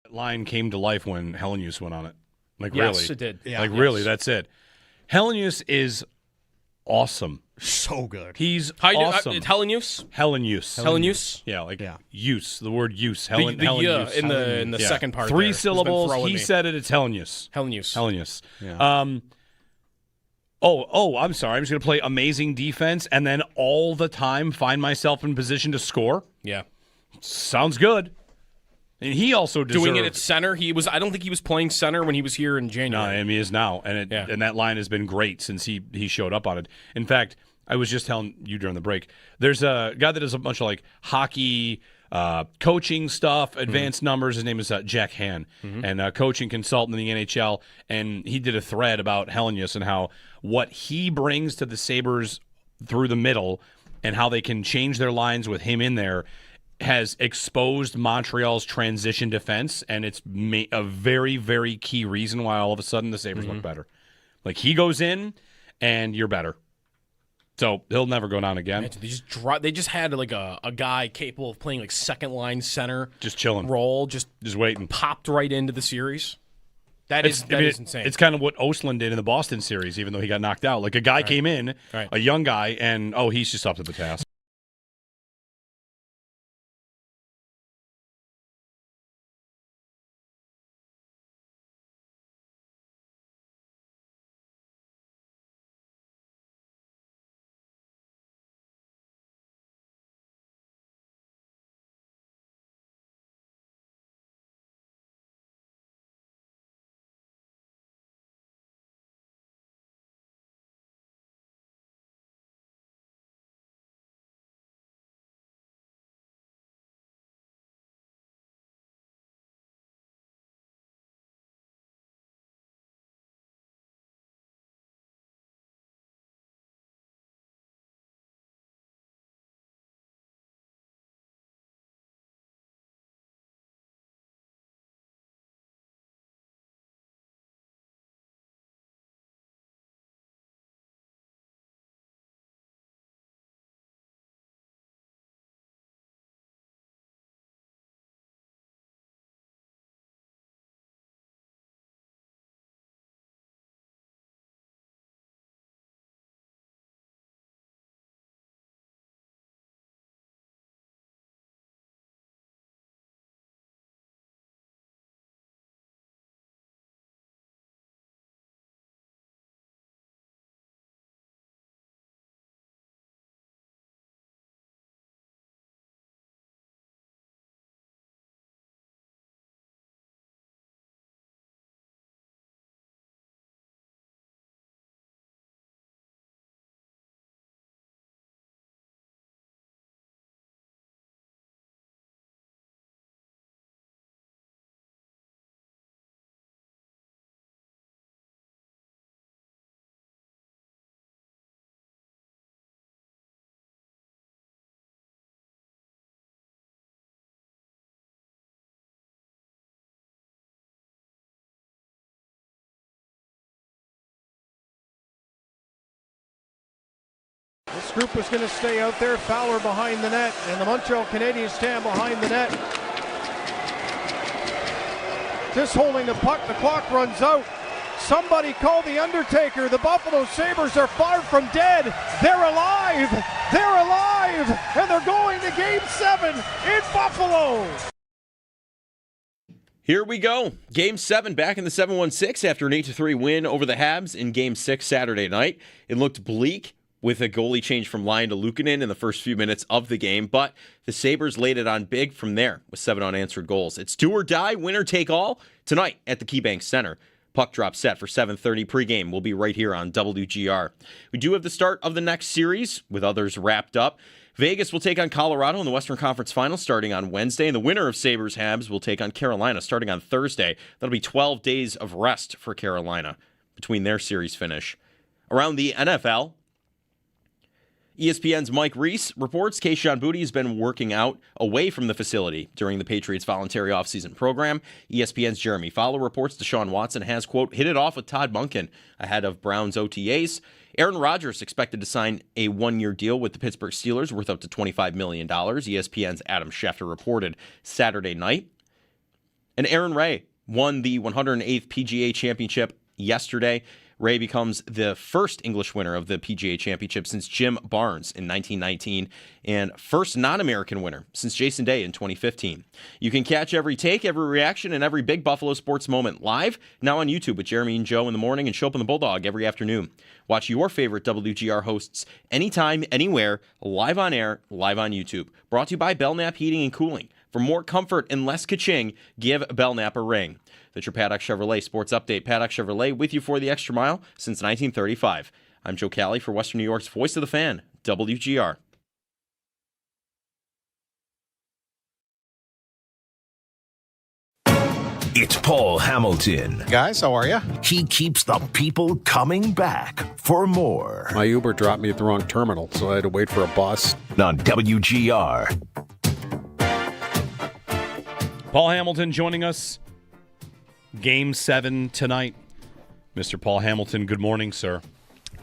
That line came to life when Helenius went on it. Yes, really. it did. Yeah. Really, that's it. Helenius is awesome. So good. He's awesome. Helenius? Helenius. Helenius? Use. The word use. The in the Yeah. second part 3 there. syllables. It's been He throwing me. said it. It's Helenius. Helenius. Yeah. I'm sorry. I'm just going to play amazing defense and then all the time find myself in position to score. Yeah. Sounds good. And he also deserved. Doing it at center. I don't think he was playing center when he was here in No, January. I mean, he is now. And and that line has been great since he showed up on it. In fact, I was just telling you during the break, there's a guy that does a bunch of hockey coaching stuff, advanced numbers. His name is Jack Han, and coaching consultant in the NHL. And he did a thread about Helenius and how what he brings to the Sabres through the middle and how they can change their lines with him in there has exposed Montreal's transition defense, and it's a very, very key reason why all of a sudden the Sabres look better. He goes in, and you're better. So he'll never go down again. They just had a guy capable of playing second line center, just chilling, role, just waiting, popped right into the series. That is insane. It's kind of what Ostlund did in the Boston series, even though he got knocked out. A guy came in, a young guy, and he's just up to the task. This group is going to stay out there. Fowler behind the net, and the Montreal Canadiens stand behind the net. Just holding the puck. The clock runs out. Somebody call the Undertaker. The Buffalo Sabres are far from dead. They're alive. They're alive. And they're going to Game 7 in Buffalo. Here we go. Game 7 back in the 7-1-6 after an 8-3 win over the Habs in Game 6 Saturday night. It looked bleak with a goalie change from Lyon to Luukkonen in the first few minutes of the game, but the Sabres laid it on big from there with 7 unanswered goals. It's do or die, winner take all, tonight at the KeyBank Center. Puck drop set for 7:30 pregame. We'll be right here on WGR. We do have the start of the next series with others wrapped up. Vegas will take on Colorado in the Western Conference Finals starting on Wednesday, and the winner of Sabres Habs will take on Carolina starting on Thursday. That'll be 12 days of rest for Carolina between their series finish. Around the NFL, ESPN's Mike Reese reports Kayshon Boutte has been working out away from the facility during the Patriots' voluntary offseason program. ESPN's Jeremy Fowler reports Deshaun Watson has, quote, hit it off with Todd Monken ahead of Browns OTAs. Aaron Rodgers expected to sign a one-year deal with the Pittsburgh Steelers worth up to $25 million, ESPN's Adam Schefter reported Saturday night. And Aaron Ray won the 108th PGA Championship yesterday. Ray becomes the first English winner of the PGA Championship since Jim Barnes in 1919 and first non-American winner since Jason Day in 2015. You can catch every take, every reaction, and every big Buffalo sports moment live now on YouTube with Jeremy and Joe in the morning and Show Up in the Bulldog every afternoon. Watch your favorite WGR hosts anytime, anywhere, live on air, live on YouTube. Brought to you by Belknap Heating and Cooling. For more comfort and less ka-ching, give Belknap a ring. That's your Paddock Chevrolet Sports Update. Paddock Chevrolet with you for the extra mile since 1935. I'm Joe Cali for Western New York's Voice of the Fan, WGR. It's Paul Hamilton. Guys, how are you? He keeps the people coming back for more. My Uber dropped me at the wrong terminal, so I had to wait for a bus. On WGR. Paul Hamilton joining us. Game 7 tonight. Mr. Paul Hamilton, good morning, sir.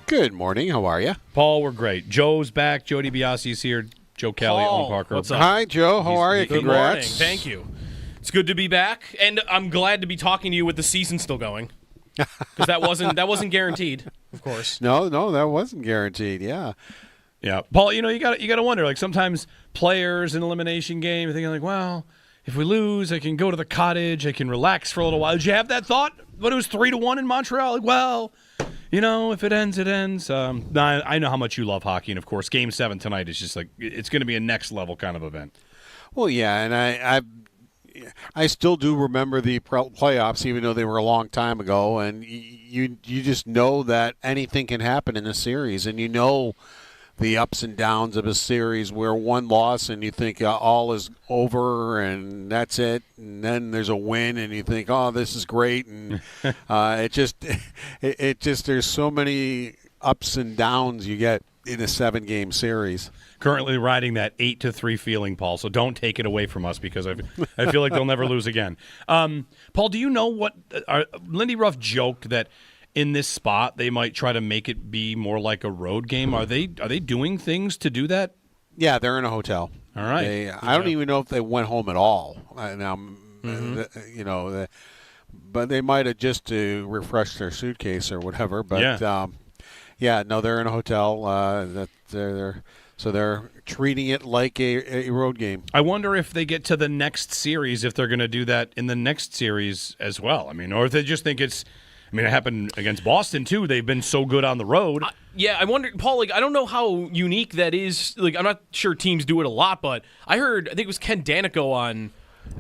Good morning. How are you? Paul, we're great. Joe's back. Jody Biasi's here. Joe Kelly, Owen Parker. What's up? Hi, Joe. How are you? Good Congrats. morning. Thank you. It's good to be back, and I'm glad to be talking to you with the season still going, because that wasn't guaranteed, of course. No, that wasn't guaranteed. Yeah. Yeah, Paul. You got to wonder. Like sometimes players in elimination game, you're thinking like, well, if we lose, I can go to the cottage. I can relax for a little while. Did you have that thought when it was 3-1 in Montreal? Like, well, if it ends, it ends. I know how much you love hockey, and of course, Game 7 tonight is just like it's going to be a next level kind of event. Well, yeah, and I still do remember the playoffs, even though they were a long time ago, and you just know that anything can happen in a series, and the ups and downs of a series where one loss and you think all is over and that's it, and then there's a win and you think, oh, this is great, and it just there's so many ups and downs you get in a 7-game series. Currently riding that 8-3 feeling, Paul, so don't take it away from us because I feel like they'll never lose again. Paul, do you know what Lindy Ruff joked that in this spot they might try to make it be more like a road game? Are they doing things to do that? Yeah, they're in a hotel. All right. I don't even know if they went home at all. Now, but they might have just to refresh their suitcase or whatever. But they're in a hotel. They're treating it like a road game. I wonder if they get to the next series, if they're going to do that in the next series as well. I mean, or if they just think it's. I mean, it happened against Boston, too. They've been so good on the road. I wonder, Paul, I don't know how unique that is. I'm not sure teams do it a lot, but I think it was Ken Danico on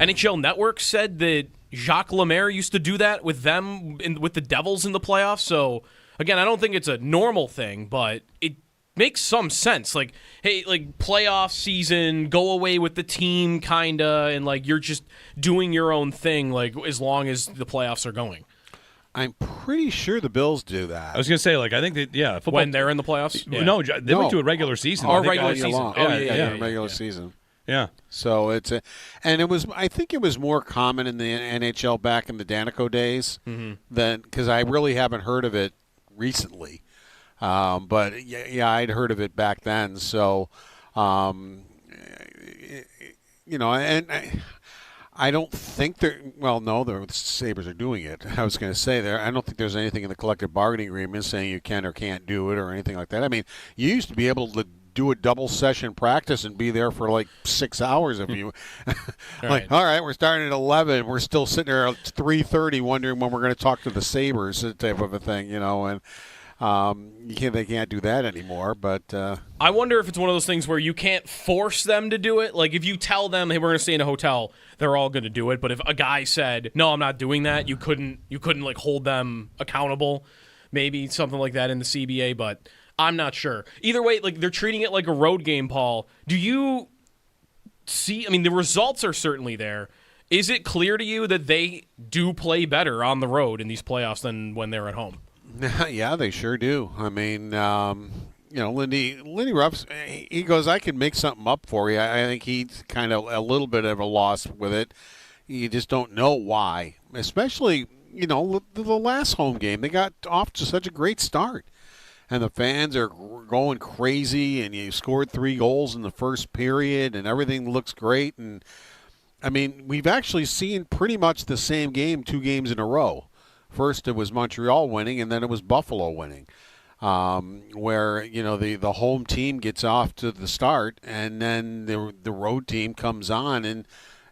NHL Network said that Jacques Lemaire used to do that with them, with the Devils in the playoffs. So, again, I don't think it's a normal thing, but it makes some sense. Playoff season, go away with the team, kind of, and, you're just doing your own thing, as long as the playoffs are going. I'm pretty sure the Bills do that. I was going to say, I think that, football. When they're in the playoffs? Yeah. No, they went to a regular season. Regular season. Regular season. Yeah. So I think it was more common in the NHL back in the Danico days than, because I really haven't heard of it recently. But yeah, I'd heard of it back then. So, and I don't think the Sabres are doing it. I was going to say I don't think there's anything in the collective bargaining agreement saying you can or can't do it or anything like that. I mean, you used to be able to do a double session practice and be there for like 6 hours if you like, all right, we're starting at 11. We're still sitting there at 3:30 wondering when we're going to talk to the Sabres type of a thing, and they can't do that anymore. But I wonder if it's one of those things where you can't force them to do it. Like if you tell them, hey, we're going to stay in a hotel, they're all going to do it. But if a guy said, no, I'm not doing that, you couldn't like hold them accountable. Maybe something like that in the CBA, but I'm not sure. Either way, like they're treating it like a road game, Paul. Do you see? I mean, the results are certainly there. Is it clear to you that they do play better on the road in these playoffs than when they're at home? Yeah, they sure do. I mean, Lindy Ruff, he goes, I can make something up for you. I think he's kind of a little bit of a loss with it. You just don't know why. Especially, the last home game, they got off to such a great start. And the fans are going crazy, and you scored 3 goals in the first period, and everything looks great. And, I mean, we've actually seen pretty much the same game 2 games in a row. First it was Montreal winning, and then it was Buffalo winning, where, the home team gets off to the start, and then the road team comes on, and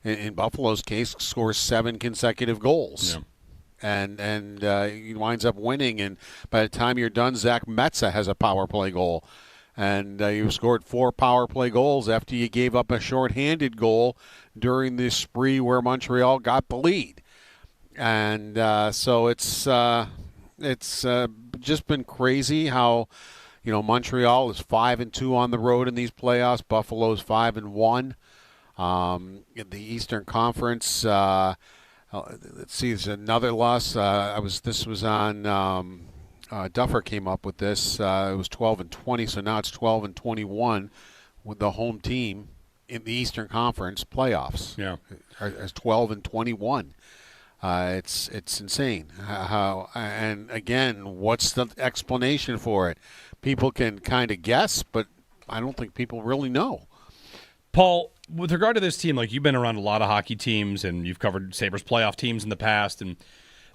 in Buffalo's case, scores 7 consecutive goals. Yeah. And he winds up winning, and by the time you're done, Zach Metza has a power play goal. And you scored 4 power play goals after you gave up a shorthanded goal during this spree where Montreal got the lead. And so it's just been crazy how, Montreal is 5-2 on the road in these playoffs. Buffalo's 5-1. In the Eastern Conference, let's see, there's another loss. This was on Duffer came up with this. It was 12-20, so now it's 12-21 with the home team in the Eastern Conference playoffs. Yeah, as 12-21. It's insane how, and again, what's the explanation for it? People can kind of guess, but I don't think people really know. Paul, with regard to this team, like you've been around a lot of hockey teams and you've covered Sabres playoff teams in the past, and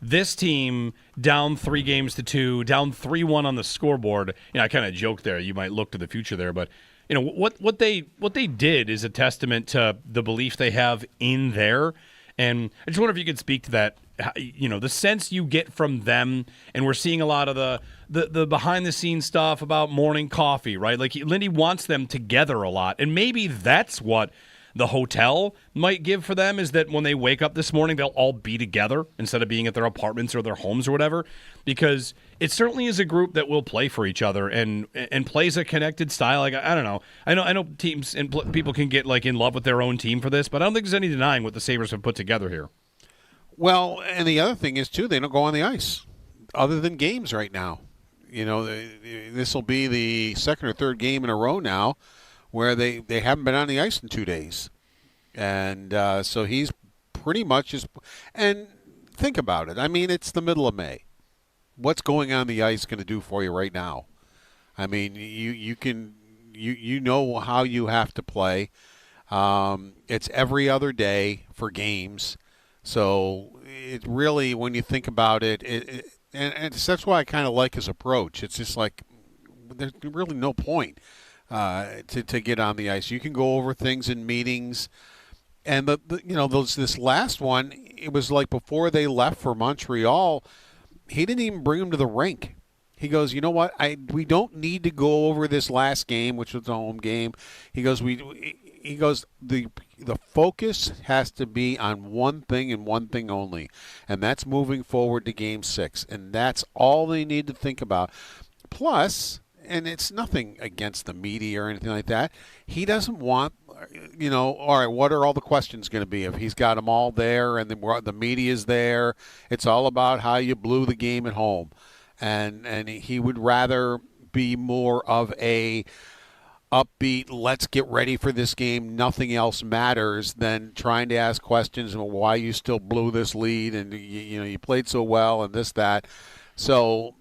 this team down 3-2, down 3-1 on the scoreboard. I kind of joked there. You might look to the future there, but what they did is a testament to the belief they have in there. And I just wonder if you could speak to that, the sense you get from them. And we're seeing a lot of the behind-the-scenes stuff about morning coffee, right? Like Lindy wants them together a lot. And maybe that's what the hotel might give for them, is that when they wake up this morning, they'll all be together instead of being at their apartments or their homes or whatever. Because it certainly is a group that will play for each other and plays a connected style. Like, I don't know. I know teams and people can get like in love with their own team for this, but I don't think there's any denying what the Sabres have put together here. Well, and the other thing is, too, they don't go on the ice other than games right now. This will be the second or third game in a row now where they haven't been on the ice in 2 days. And so he's pretty much just – and think about it. I mean, it's the middle of May. What's going on the ice going to do for you right now? I mean, you know how you have to play. It's every other day for games. So it really, when you think about it, and that's why I kind of like his approach. It's just like there's really no point to get on the ice. You can go over things in meetings, and this last one, it was like before they left for Montreal, he didn't even bring him to the rink. He goes, you know what? We don't need to go over this last game, which was a home game. He goes, the focus has to be on one thing and one thing only, and that's moving forward to Game 6, and that's all they need to think about. Plus, and it's nothing against the media or anything like that, he doesn't want, all right, what are all the questions going to be if he's got them all there and the media's there? It's all about how you blew the game at home. And he would rather be more of a upbeat, let's get ready for this game, nothing else matters, than trying to ask questions about why you still blew this lead and you played so well and this, that. So,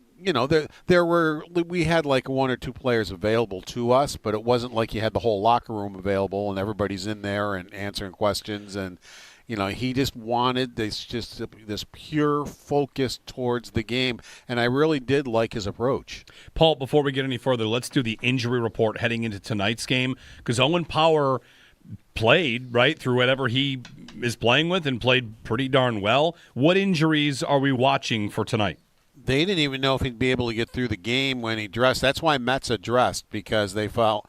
we had like one or two players available to us, but it wasn't like you had the whole locker room available and everybody's in there and answering questions. And he just wanted this pure focus towards the game, and I really did like his approach. Paul, before we get any further, let's do the injury report heading into tonight's game, because Owen Power played right through whatever he is playing with and played pretty darn well. What injuries are we watching for tonight? They didn't even know if he'd be able to get through the game when he dressed. That's why Metza dressed, because they felt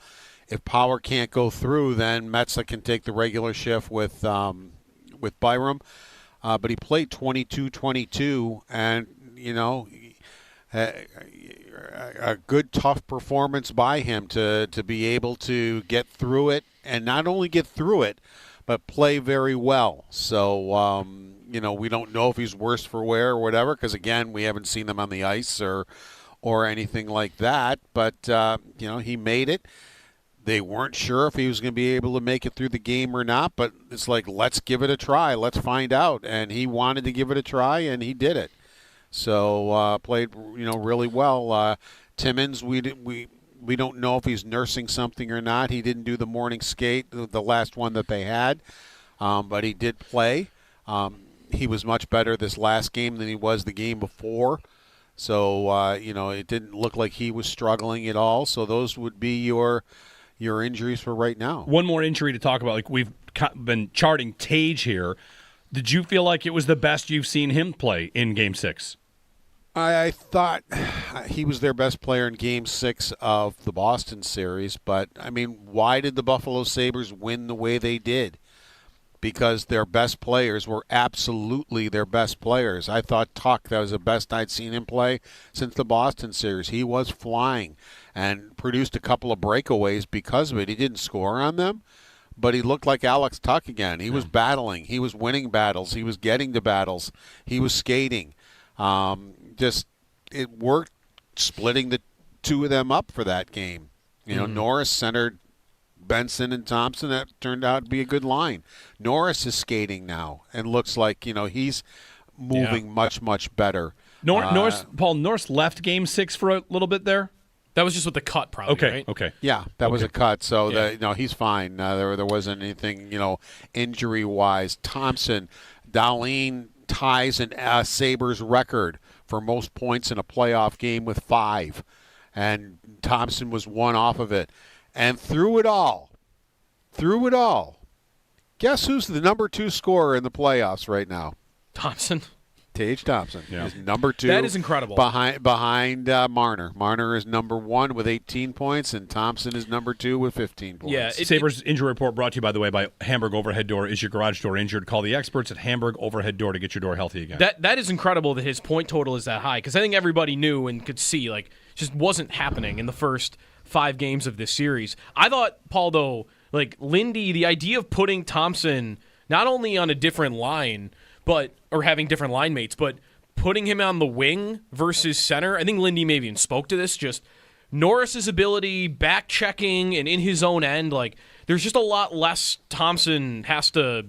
if Power can't go through, then Metza can take the regular shift with Byram. But he played 22-22, and, a good, tough performance by him to be able to get through it, and not only get through it, but play very well. So, we don't know if he's worse for wear or whatever, because, again, we haven't seen them on the ice or anything like that. But, he made it. They weren't sure if he was going to be able to make it through the game or not, but it's like, let's give it a try. Let's find out. And he wanted to give it a try, and he did it. So played, really well. Timmins, we don't know if he's nursing something or not. He didn't do the morning skate, the last one that they had, but he did play. He was much better this last game than he was the game before. So, it didn't look like he was struggling at all. So those would be your injuries for right now. One more injury to talk about. Like, we've been charting Tage here. Did you feel like it was the best you've seen him play in Game 6? I thought he was their best player in Game 6 of the Boston series. But, why did the Buffalo Sabres win the way they did? Because their best players were absolutely their best players. I thought Tuck, that was the best I'd seen him play since the Boston series. He was flying and produced a couple of breakaways because of it. He didn't score on them, but he looked like Alex Tuck again. He was battling. He was winning battles. He was getting to battles. He was skating. It worked, splitting the two of them up for that game. Norris centered Benson and Thompson. That turned out to be a good line. Norris is skating now and looks like, he's moving much, much better. Norris left Game 6 for a little bit there? That was just with the cut, probably, right? Okay. Yeah, that was a cut. So, he's fine. There wasn't anything, injury-wise. Thompson, Dahlin ties a Sabres record for most points in a playoff game with 5. And Thompson was one off of it. And through it all, guess who's the number 2 scorer in the playoffs right now? Thompson. Tage Thompson is number 2. That is incredible. Behind Marner. Marner is number 1 with 18 points, and Thompson is number 2 with 15 points. Yeah, Sabres injury report brought to you, by the way, by Hamburg Overhead Door. Is your garage door injured? Call the experts at Hamburg Overhead Door to get your door healthy again. That is incredible that his point total is that high, because I think everybody knew and could see, just wasn't happening in the first 5 games of this series. I thought, Paul, though, Lindy, the idea of putting Thompson not only on a different line, or having different line mates, but putting him on the wing versus center. I think Lindy maybe even spoke to this, just Norris's ability, back checking, and in his own end, there's just a lot less Thompson has to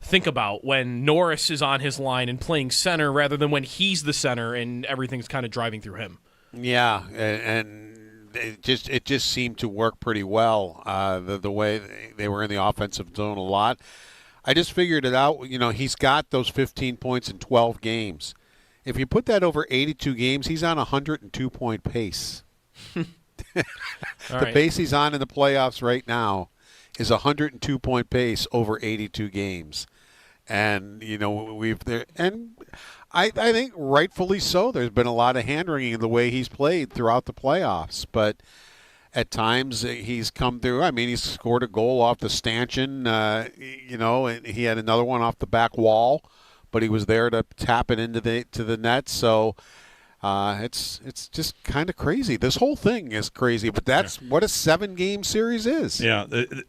think about when Norris is on his line and playing center rather than when he's the center and everything's kind of driving through him. Yeah, and it just seemed to work pretty well, the way they were in the offensive zone a lot. I just figured it out. He's got those 15 points in 12 games. If you put that over 82 games, he's on a 102-point pace. The pace he's on in the playoffs right now is a 102-point pace over 82 games. And, I think rightfully so. There's been a lot of hand-wringing in the way he's played throughout the playoffs. But at times he's come through. He's scored a goal off the stanchion, and he had another one off the back wall, but he was there to tap it into the net. So it's just kind of crazy. This whole thing is crazy, but that's what a 7-game series is. Yeah,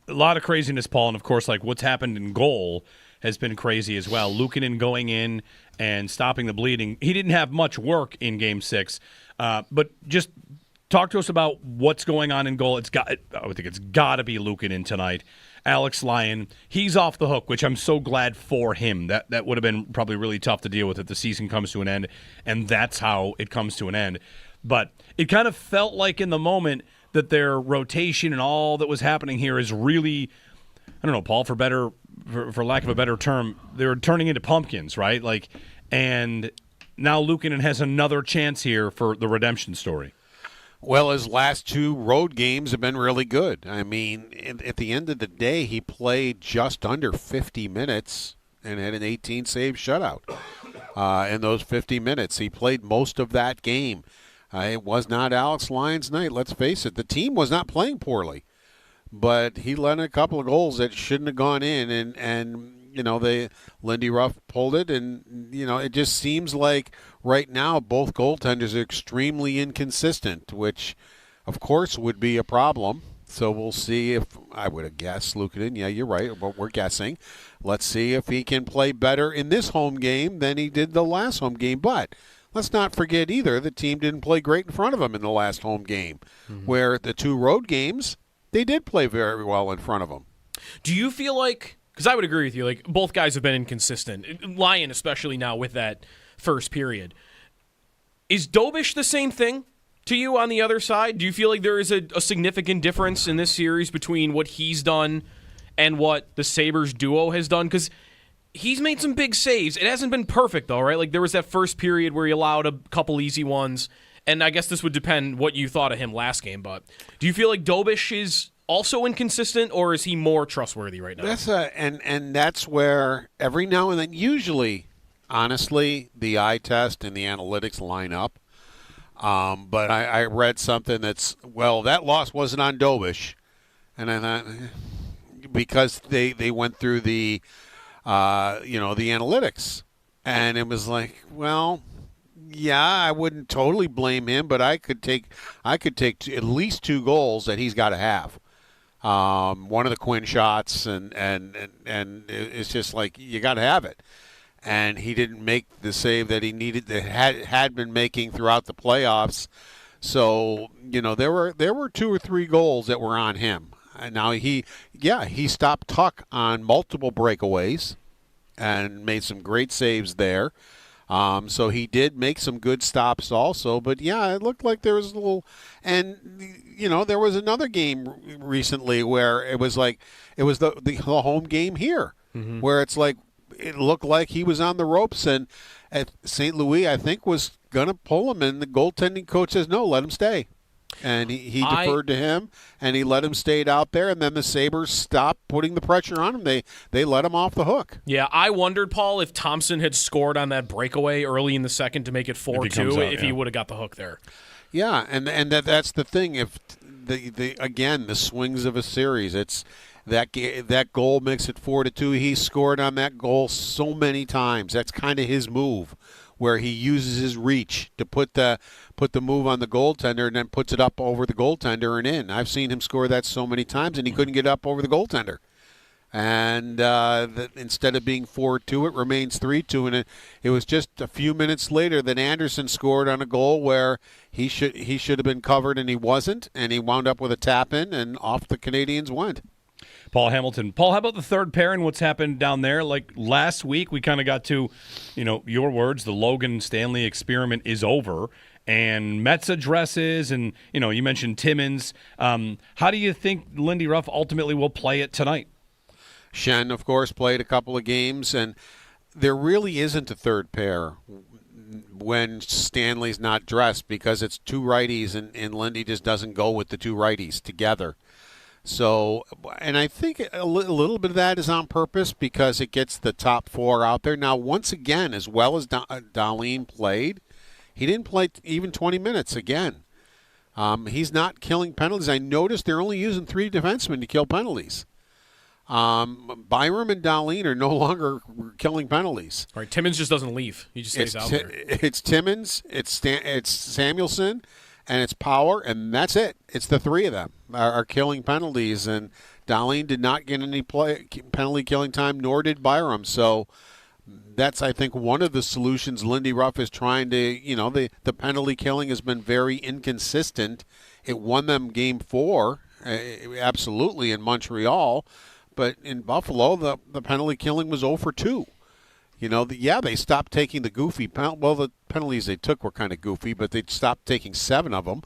a lot of craziness, Paul, and of course, what's happened in goal has been crazy as well. Luukkonen going in and stopping the bleeding. He didn't have much work in Game 6, but just talk to us about what's going on in goal. I would think it's got to be Luukkonen tonight. Alex Lyon, he's off the hook, which I'm so glad for him. That would have been probably really tough to deal with if the season comes to an end, and that's how it comes to an end. But it kind of felt like in the moment that their rotation and all that was happening here is really, I don't know, Paul, for lack of a better term, they were turning into pumpkins, right? Like, and now Luukkonen has another chance here for the redemption story. Well, his last 2 road games have been really good. I mean, at the end of the day, he played just under 50 minutes and had an 18-save shutout in those 50 minutes. He played most of that game. It was not Alex Lyon's night, let's face it. The team was not playing poorly, but he let in a couple of goals that shouldn't have gone in, and Lindy Ruff pulled it, and, it just seems like right now both goaltenders are extremely inconsistent, which, of course, would be a problem. So we'll see if, I would have guessed, Luukkonen, yeah, you're right, but we're guessing. Let's see if he can play better in this home game than he did the last home game, but let's not forget either, the team didn't play great in front of him in the last home game, where the 2 road games, they did play very well in front of him. Do you feel like, because I would agree with you, like both guys have been inconsistent, Lyon especially now with that first period. Is Dobish the same thing to you on the other side? Do you feel like there is a significant difference in this series between what he's done and what the Sabres duo has done? Because he's made some big saves. It hasn't been perfect, though, right? Like, there was that first period where he allowed a couple easy ones, and I guess this would depend what you thought of him last game, but do you feel like Dobish is also inconsistent, or is he more trustworthy right now? And that's where every now and then, usually, honestly, the eye test and the analytics line up. But I read something that's, that loss wasn't on Dobish, and I thought, because they went through the the analytics, and it was like, yeah, I wouldn't totally blame him, but I could take at least 2 goals that he's got to have. One of the Quinn shots, and it's just like, you got to have it. And he didn't make the save that he needed, that had been making throughout the playoffs. So, there were 2 or 3 goals that were on him. And now he stopped Tuck on multiple breakaways and made some great saves there. So he did make some good stops also. But, yeah, it looked like there was a little – and, there was another game recently where it was like – it was the home game here, where it's like it looked like he was on the ropes, and at St. Louis, I think, was going to pull him, and the goaltending coach says, no, let him stay. And he deferred to him, and he let him stay out there, and then the Sabres stopped putting the pressure on him. They let him off the hook. Yeah, I wondered, Paul, if Thompson had scored on that breakaway early in the second to make it 4-2, if he would have got the hook there. Yeah, and that's the thing. If the swings of a series, it's that goal makes it 4-2. He scored on that goal so many times. That's kind of his move, where he uses his reach to put the move on the goaltender and then puts it up over the goaltender and in. I've seen him score that so many times, and he couldn't get up over the goaltender. And instead of being 4-2, it remains 3-2. And it was just a few minutes later that Anderson scored on a goal where he should have been covered, and he wasn't, and he wound up with a tap-in, and off the Canadians went. Paul Hamilton. Paul, how about the third pair and what's happened down there? Like last week, we kind of got to, your words, the Logan Stanley experiment is over, and Mets addresses, and, you mentioned Timmins. How do you think Lindy Ruff ultimately will play it tonight? Shen, of course, played a couple of games, and there really isn't a third pair when Stanley's not dressed, because it's 2 righties, and Lindy just doesn't go with the 2 righties together. So, and I think a little bit of that is on purpose because it gets the top 4 out there. Now, once again, as well as Dahlin played, he didn't play even 20 minutes again. He's not killing penalties. I noticed they're only using 3 defensemen to kill penalties. Byram and Dahlin are no longer killing penalties. All right, Timmins just doesn't leave. He just stays out there. It's Timmins, it's Samuelson, and it's Power, and that's it. It's the 3 of them are killing penalties, and Dahlin did not get any penalty killing time, nor did Byram. So that's, I think, one of the solutions Lindy Ruff is trying to, the penalty killing has been very inconsistent. It won them Game 4, absolutely, in Montreal, but in Buffalo, the penalty killing was 0 for 2. They stopped taking the goofy the penalties they took were kind of goofy, but they stopped taking 7 of them.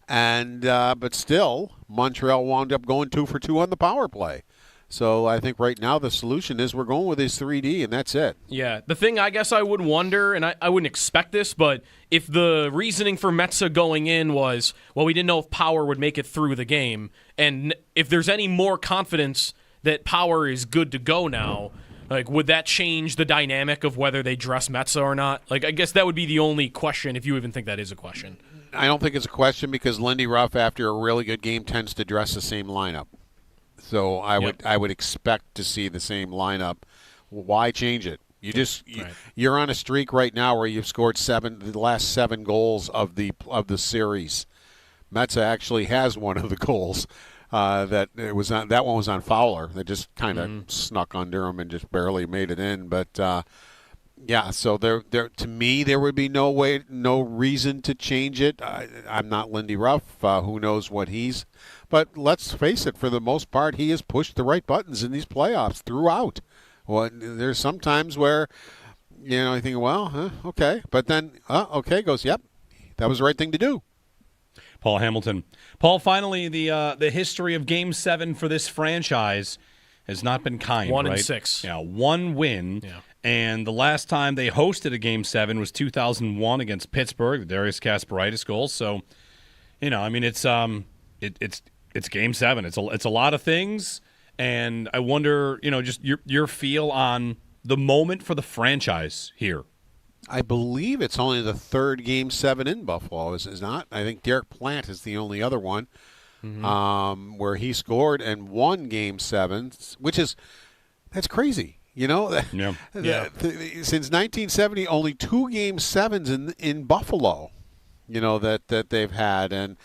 And but still, Montreal wound up going 2 for 2 on the power play. So I think right now the solution is we're going with his 3D, and that's it. Yeah. The thing I guess I would wonder, and I wouldn't expect this, but if the reasoning for Metsä going in was, well, we didn't know if Power would make it through the game, and if there's any more confidence that Power is good to go now, like, would that change the dynamic of whether they dress Metsä or not? Like, I guess that would be the only question, if you even think that is a question. I don't think it's a question because Lindy Ruff, after a really good game, tends to dress the same lineup. So I would expect to see the same lineup. Why change it? You're on a streak right now where you've scored the last 7 goals of the series. Metsä actually has one of the goals that one was on Fowler. That just kind of snuck under him and just barely made it in. But so there to me there would be no reason to change it. I'm not Lindy Ruff. Who knows what he's. But let's face it, for the most part, he has pushed the right buttons in these playoffs throughout. Well, there's some times where, you think, well, okay. But then, okay, goes, yep, that was the right thing to do. Paul Hamilton. Paul, finally, the history of Game 7 for this franchise has not been kind, 1-6. Yeah, 1 win. Yeah. And the last time they hosted a Game 7 was 2001 against Pittsburgh, the Darius Kasparaitis goal. So, it's Game 7. It's a lot of things, and I wonder, just your feel on the moment for the franchise here. I believe it's only the 3rd Game 7 in Buffalo, is it not? I think Derek Plant is the only other one where he scored and won Game 7, that's crazy. Yeah. Since 1970, only 2 Game 7s in Buffalo, that they've had, and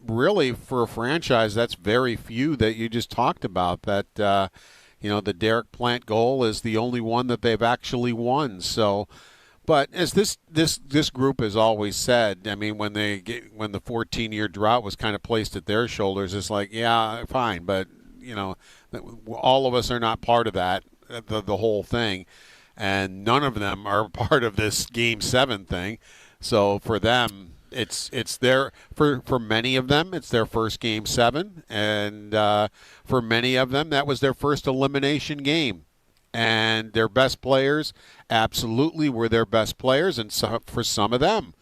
really, for a franchise, that's very few that you just talked about. That the Derek Plant goal is the only one that they've actually won. So, but as this group has always said, I mean, when the 14-year drought was kind of placed at their shoulders, it's like, yeah, fine, but all of us are not part of that, the whole thing, and none of them are part of this Game 7 thing. So for them, it's their for many of them it's their first Game 7, and for many of them that was their first elimination game, and their best players absolutely were their best players, and so for some of them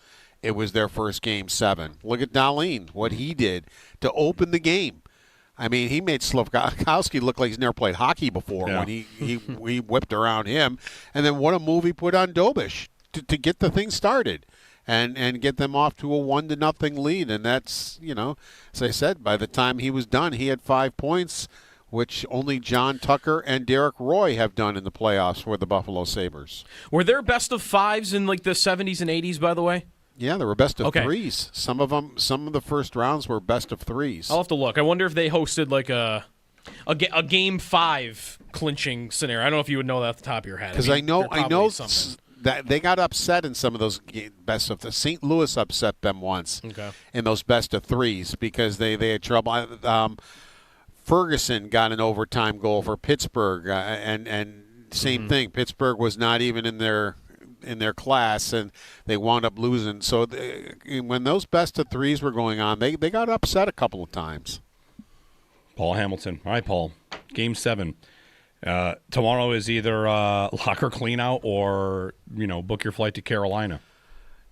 it was their first Game 7. Look at Dahlin, what he did to open the game. I mean, he made Slafkowski look like he's never played hockey before when he whipped around him, and then what a move he put on Dobish to get the thing started. And get them off to a 1-0 lead. And that's, as I said, by the time he was done, he had 5 points, which only John Tucker and Derek Roy have done in the playoffs for the Buffalo Sabres. Were there best of 5s in like the 70s and 80s, by the way? Yeah, there were best of 3s. Some of the first rounds were best of 3s. I'll have to look. I wonder if they hosted like a Game 5 clinching scenario. I don't know if you would know that off the top of your head. Because I know that they got upset in some of those best of. St. Louis upset them once in those best of 3s because they had trouble. Ferguson got an overtime goal for Pittsburgh, and same thing. Pittsburgh was not even in their class, and they wound up losing. So when those best of 3s were going on, they got upset a couple of times. Paul Hamilton. All right, Paul. Game 7. Tomorrow is either locker cleanout or book your flight to Carolina.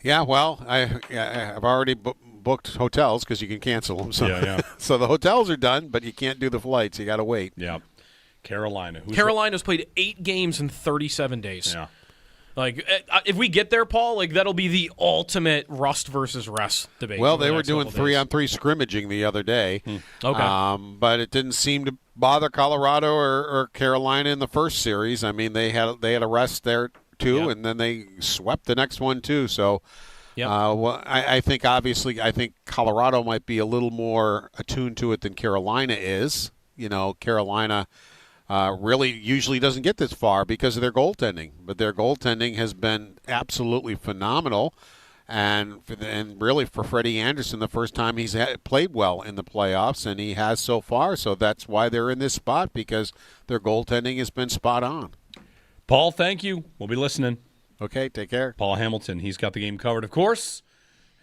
Yeah, well, I've already booked hotels because you can cancel them. So, yeah. So the hotels are done, but you can't do the flights. You got to wait. Yeah, Carolina. Carolina's played 8 games in 37 days. Yeah. Like, if we get there, Paul, like that'll be the ultimate rust versus rest debate. Well, they were doing 3-on-3 scrimmaging the other day. Okay. But it didn't seem to bother Colorado or Carolina in the first series. I mean, they had a rest there too, and then they swept the next one too. So, I think Colorado might be a little more attuned to it than Carolina is. Carolina really usually doesn't get this far because of their goaltending, but their goaltending has been absolutely phenomenal. And really for Freddie Anderson, the first time he's played well in the playoffs, and he has so far. So that's why they're in this spot, because their goaltending has been spot on. Paul, thank you. We'll be listening. Okay, take care. Paul Hamilton, he's got the game covered, of course.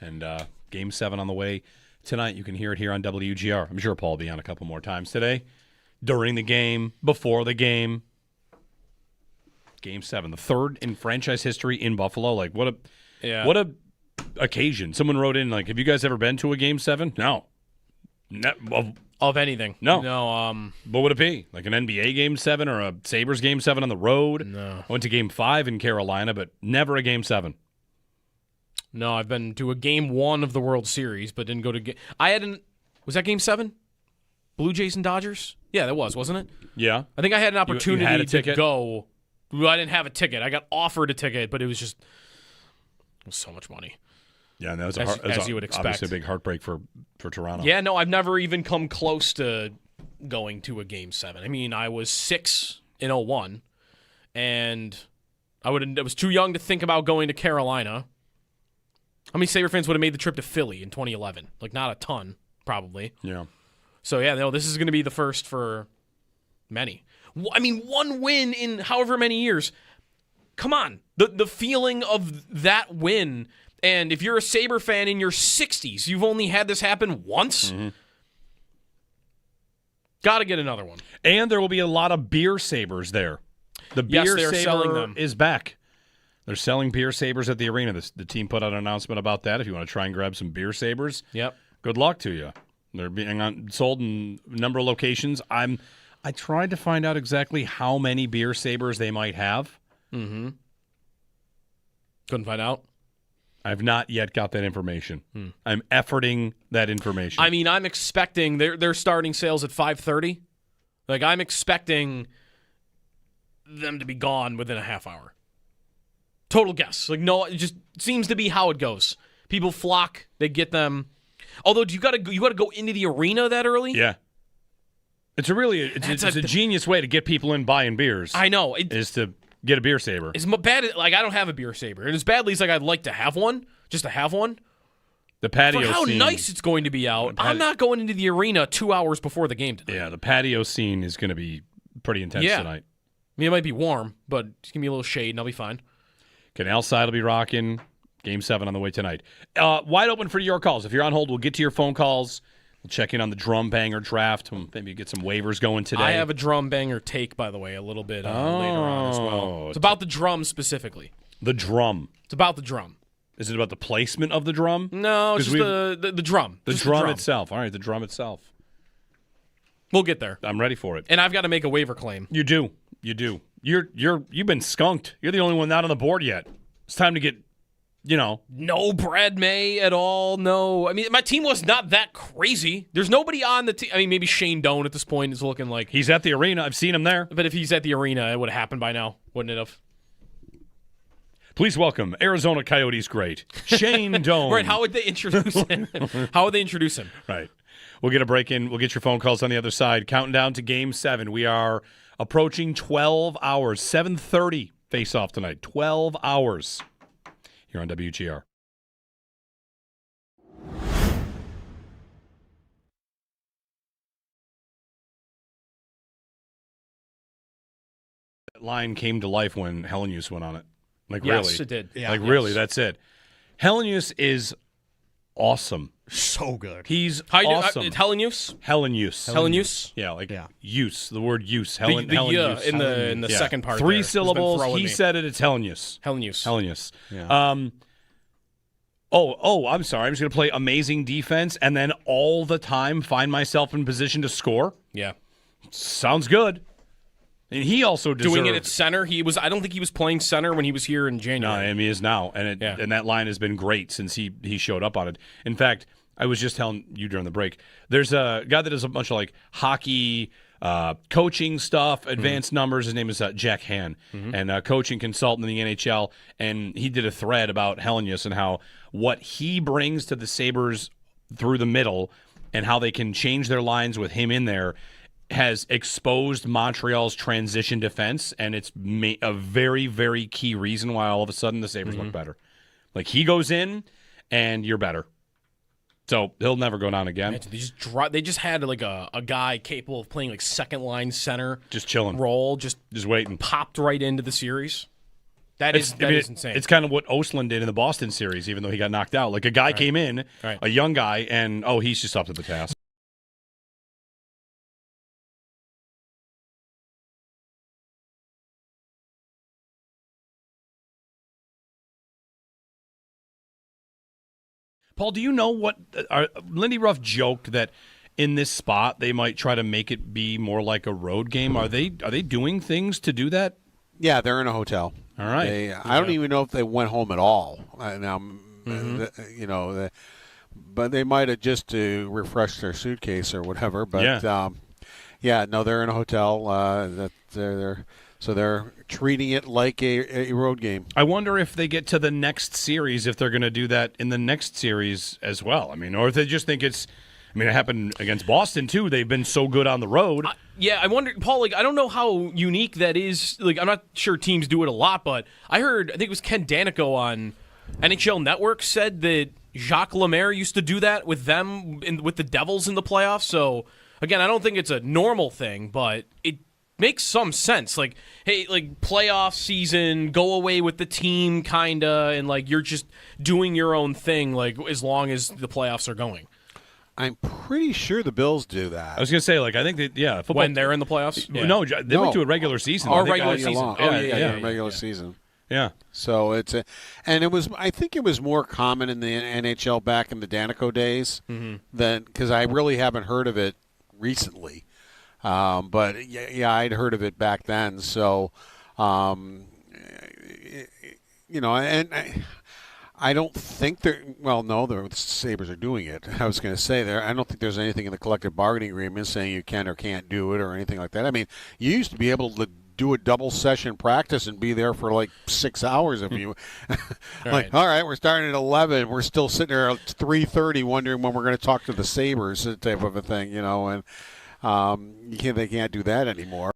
And Game 7 on the way tonight. You can hear it here on WGR. I'm sure Paul will be on a couple more times today. During the game, before the game. Game 7, the third in franchise history in Buffalo. Like, what a occasion. Someone wrote in, like, have you guys ever been to a Game 7? No. Of anything. No. No. What would it be? Like an NBA Game 7 or a Sabres Game 7 on the road? No. I went to Game 5 in Carolina, but never a Game 7. No, I've been to a Game 1 of the World Series, but didn't go to was that Game 7? Blue Jays and Dodgers? Yeah, that wasn't it? Yeah. I think I had an opportunity you had a to ticket? go. Well, I didn't have a ticket. I got offered a ticket, but it was so much money. Yeah, and that was as you would expect. Obviously a big heartbreak for Toronto. Yeah, no, I've never even come close to going to a Game 7. I mean, I was 6 in 01, and I was too young to think about going to Carolina. How many Sabre fans would have made the trip to Philly in 2011? Like, not a ton, probably. Yeah. So, yeah, no, this is going to be the first for many. I mean, one win in however many years. Come on. The feeling of that win, and if you're a Sabre fan in your 60s, you've only had this happen once? Mm-hmm. Got to get another one. And there will be a lot of beer Sabres there. The beer Sabre is back. They're selling beer Sabres at the arena. The team put out an announcement about that. If you want to try and grab some beer Sabres, good luck to you. They're being sold in a number of locations. I tried to find out exactly how many beer Sabres they might have. Mm-hmm. Couldn't find out. I've not yet got that information. I'm efforting that information. I mean, I'm expecting they're starting sales at 5:30. Like, I'm expecting them to be gone within a half hour. Total guess. Like, no, it just seems to be how it goes. People flock, they get them. Although, you got to go into the arena that early? Yeah. It's a genius way to get people in buying beers. I know. Is to get a beer Sabre. It's bad. Like, I don't have a beer Sabre. And as badly as I'd like to have one, just to have one. The patio For how scene, nice it's going to be out, I'm not going into the arena 2 hours before the game tonight. Yeah, the patio scene is going to be pretty intense tonight. I mean, it might be warm, but just give me a little shade and I'll be fine. Canal side will be rocking. Game 7 on the way tonight. Wide open for your calls. If you're on hold, we'll get to your phone calls. We'll check in on the drum banger draft. We'll maybe get some waivers going today. I have a drum banger take, by the way, a little bit later on as well. It's about the drum specifically. The drum. It's about the drum. Is it about the placement of the drum? No, it's just the drum. The drum itself. All right, the drum itself. We'll get there. I'm ready for it. And I've got to make a waiver claim. You do. You've been skunked. You're the only one not on the board yet. It's time to get, No Brad May at all. No. I mean, my team was not that crazy. There's nobody on the team. I mean, maybe Shane Doan at this point is looking like. He's at the arena. I've seen him there. But if he's at the arena, it would have happened by now, wouldn't it have? Please welcome Arizona Coyotes great, Shane Doan. Right, how would they introduce him? Right. We'll get a break in. We'll get your phone calls on the other side. Counting down to Game 7. We are approaching 12 hours. 7:30 face-off tonight. 12 hours here on WGR. That line came to life when Helenius went on it. Like, yes, really. It did. Yeah, really, that's it. Helenius is awesome. So good. He's awesome. Helenius? Helenius. Yeah, use. The word use. Helenius. In the second part. 3 syllables. He said it. It's Helenius. Helenius. Yeah. I'm sorry. I'm just going to play amazing defense and then all the time find myself in position to score. Yeah. Sounds good. And he also deserved. Doing it at center. I don't think he was playing center when he was here in January. No, and he is now. And that line has been great since he showed up on it. In fact, I was just telling you during the break, there's a guy that does a bunch of hockey coaching stuff, advanced numbers. His name is Jack Han, and coaching consultant in the NHL. And he did a thread about Helenius and how what he brings to the Sabres through the middle and how they can change their lines with him in there has exposed Montreal's transition defense, and it's a very, very key reason why all of a sudden the Sabres look better. Like, he goes in, and you're better. So he'll never go down again. Imagine they just had like a guy capable of playing like second line center, Just chilling. role, just waiting. popped right into the series. That is insane. It's kind of what Ostlund did in the Boston series, even though he got knocked out. Like a guy came in, a young guy, and he's just up to the task. Paul, do you know what Lindy Ruff joked that in this spot they might try to make it be more like a road game? Are they doing things to do that? Yeah, they're in a hotel. All right. I don't even know if they went home at all. Now, but they might have just to refresh their suitcase or whatever. But no, they're in a hotel. They're treating it like a road game. I wonder if they get to the next series, if they're going to do that in the next series as well. I mean, or if they just think it's. I mean, it happened against Boston too. They've been so good on the road. I wonder, Paul. Like, I don't know how unique that is. Like, I'm not sure teams do it a lot, but I think it was Ken Danico on NHL Network said that Jacques Lemaire used to do that with them with the Devils in the playoffs. So again, I don't think it's a normal thing, but it makes some sense. Like, hey, like playoff season, go away with the team, kinda, and like you're just doing your own thing, like as long as the playoffs are going. I'm pretty sure the Bills do that. I was going to say, like, I think that, football. When they're in the playoffs? Yeah. No, they went to a regular season. Regular season. Regular season. Yeah. So I think it was more common in the NHL back in the Danico days than, because I really haven't heard of it recently. But I'd heard of it back then. So, I don't think the Sabres are doing it. I was going to say I don't think there's anything in the collective bargaining agreement saying you can or can't do it or anything like that. I mean, you used to be able to do a double session practice and be there for like 6 hours if you like, all right, we're starting at 11. We're still sitting there at 3:30 wondering when we're going to talk to the Sabres type of a thing, and they can't do that anymore.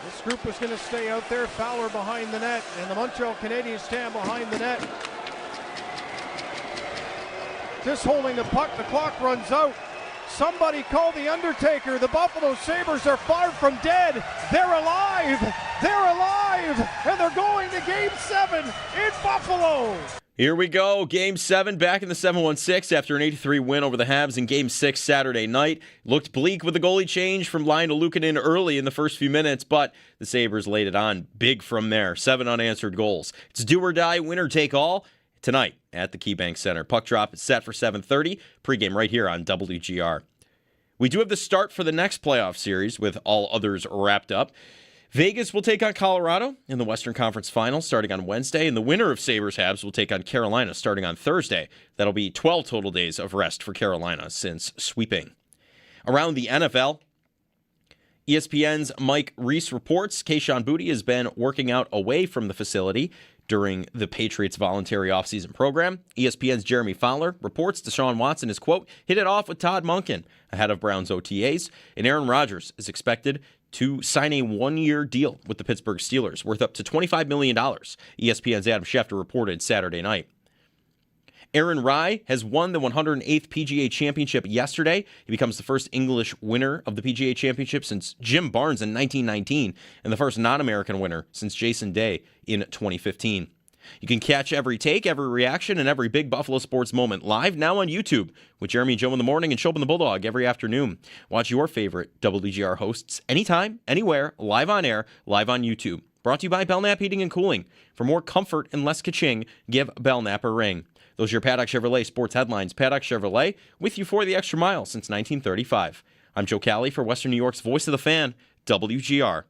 This group is going to stay out there. Fowler behind the net, and the Montreal Canadiens stand behind the net. Just holding the puck. The clock runs out. Somebody call the Undertaker. The Buffalo Sabres are far from dead. They're alive. They're alive. And they're going to Game 7 in Buffalo. Here we go. Game 7 back in the 7-1-6 after an 8-3 win over the Habs in Game 6 Saturday night. Looked bleak with the goalie change from Laine to Luukkonen early in the first few minutes, but the Sabres laid it on big from there. 7 unanswered goals. It's do or die, winner take all tonight at the KeyBank Center. Puck drop is set for 7:30. Pregame right here on WGR. We do have the start for the next playoff series with all others wrapped up. Vegas will take on Colorado in the Western Conference Finals starting on Wednesday, and the winner of Sabres-Habs will take on Carolina starting on Thursday. That'll be 12 total days of rest for Carolina since sweeping. Around the NFL, ESPN's Mike Reese reports Kayshon Boutte has been working out away from the facility during the Patriots' voluntary offseason program. ESPN's Jeremy Fowler reports Deshaun Watson is, quote, hit it off with Todd Monken ahead of Browns OTAs, and Aaron Rodgers is expected to sign a one-year deal with the Pittsburgh Steelers worth up to $25 million, ESPN's Adam Schefter reported Saturday night. Aaron Rai has won the 108th PGA Championship yesterday. He becomes the first English winner of the PGA Championship since Jim Barnes in 1919 and the first non-American winner since Jason Day in 2015. You can catch every take, every reaction, and every big Buffalo sports moment live now on YouTube with Jeremy and Joe in the morning and Show Up in the Bulldog every afternoon. Watch your favorite WGR hosts anytime, anywhere, live on air, live on YouTube. Brought to you by Belknap Heating and Cooling. For more comfort and less ka-ching, give Belknap a ring. Those are your Paddock Chevrolet sports headlines. Paddock Chevrolet, with you for the extra mile since 1935. I'm Joe Cali for Western New York's Voice of the Fan, WGR.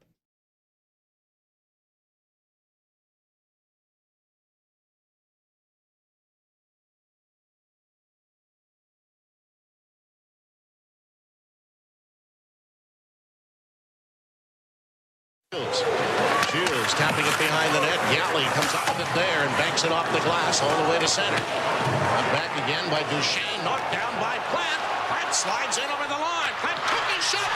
Shields tapping it behind the net. Yali comes out with it there and banks it off the glass all the way to center. Brought back again by Duchesne. Knocked down by Plant. Plant slides in over the line. Plant cooking shot.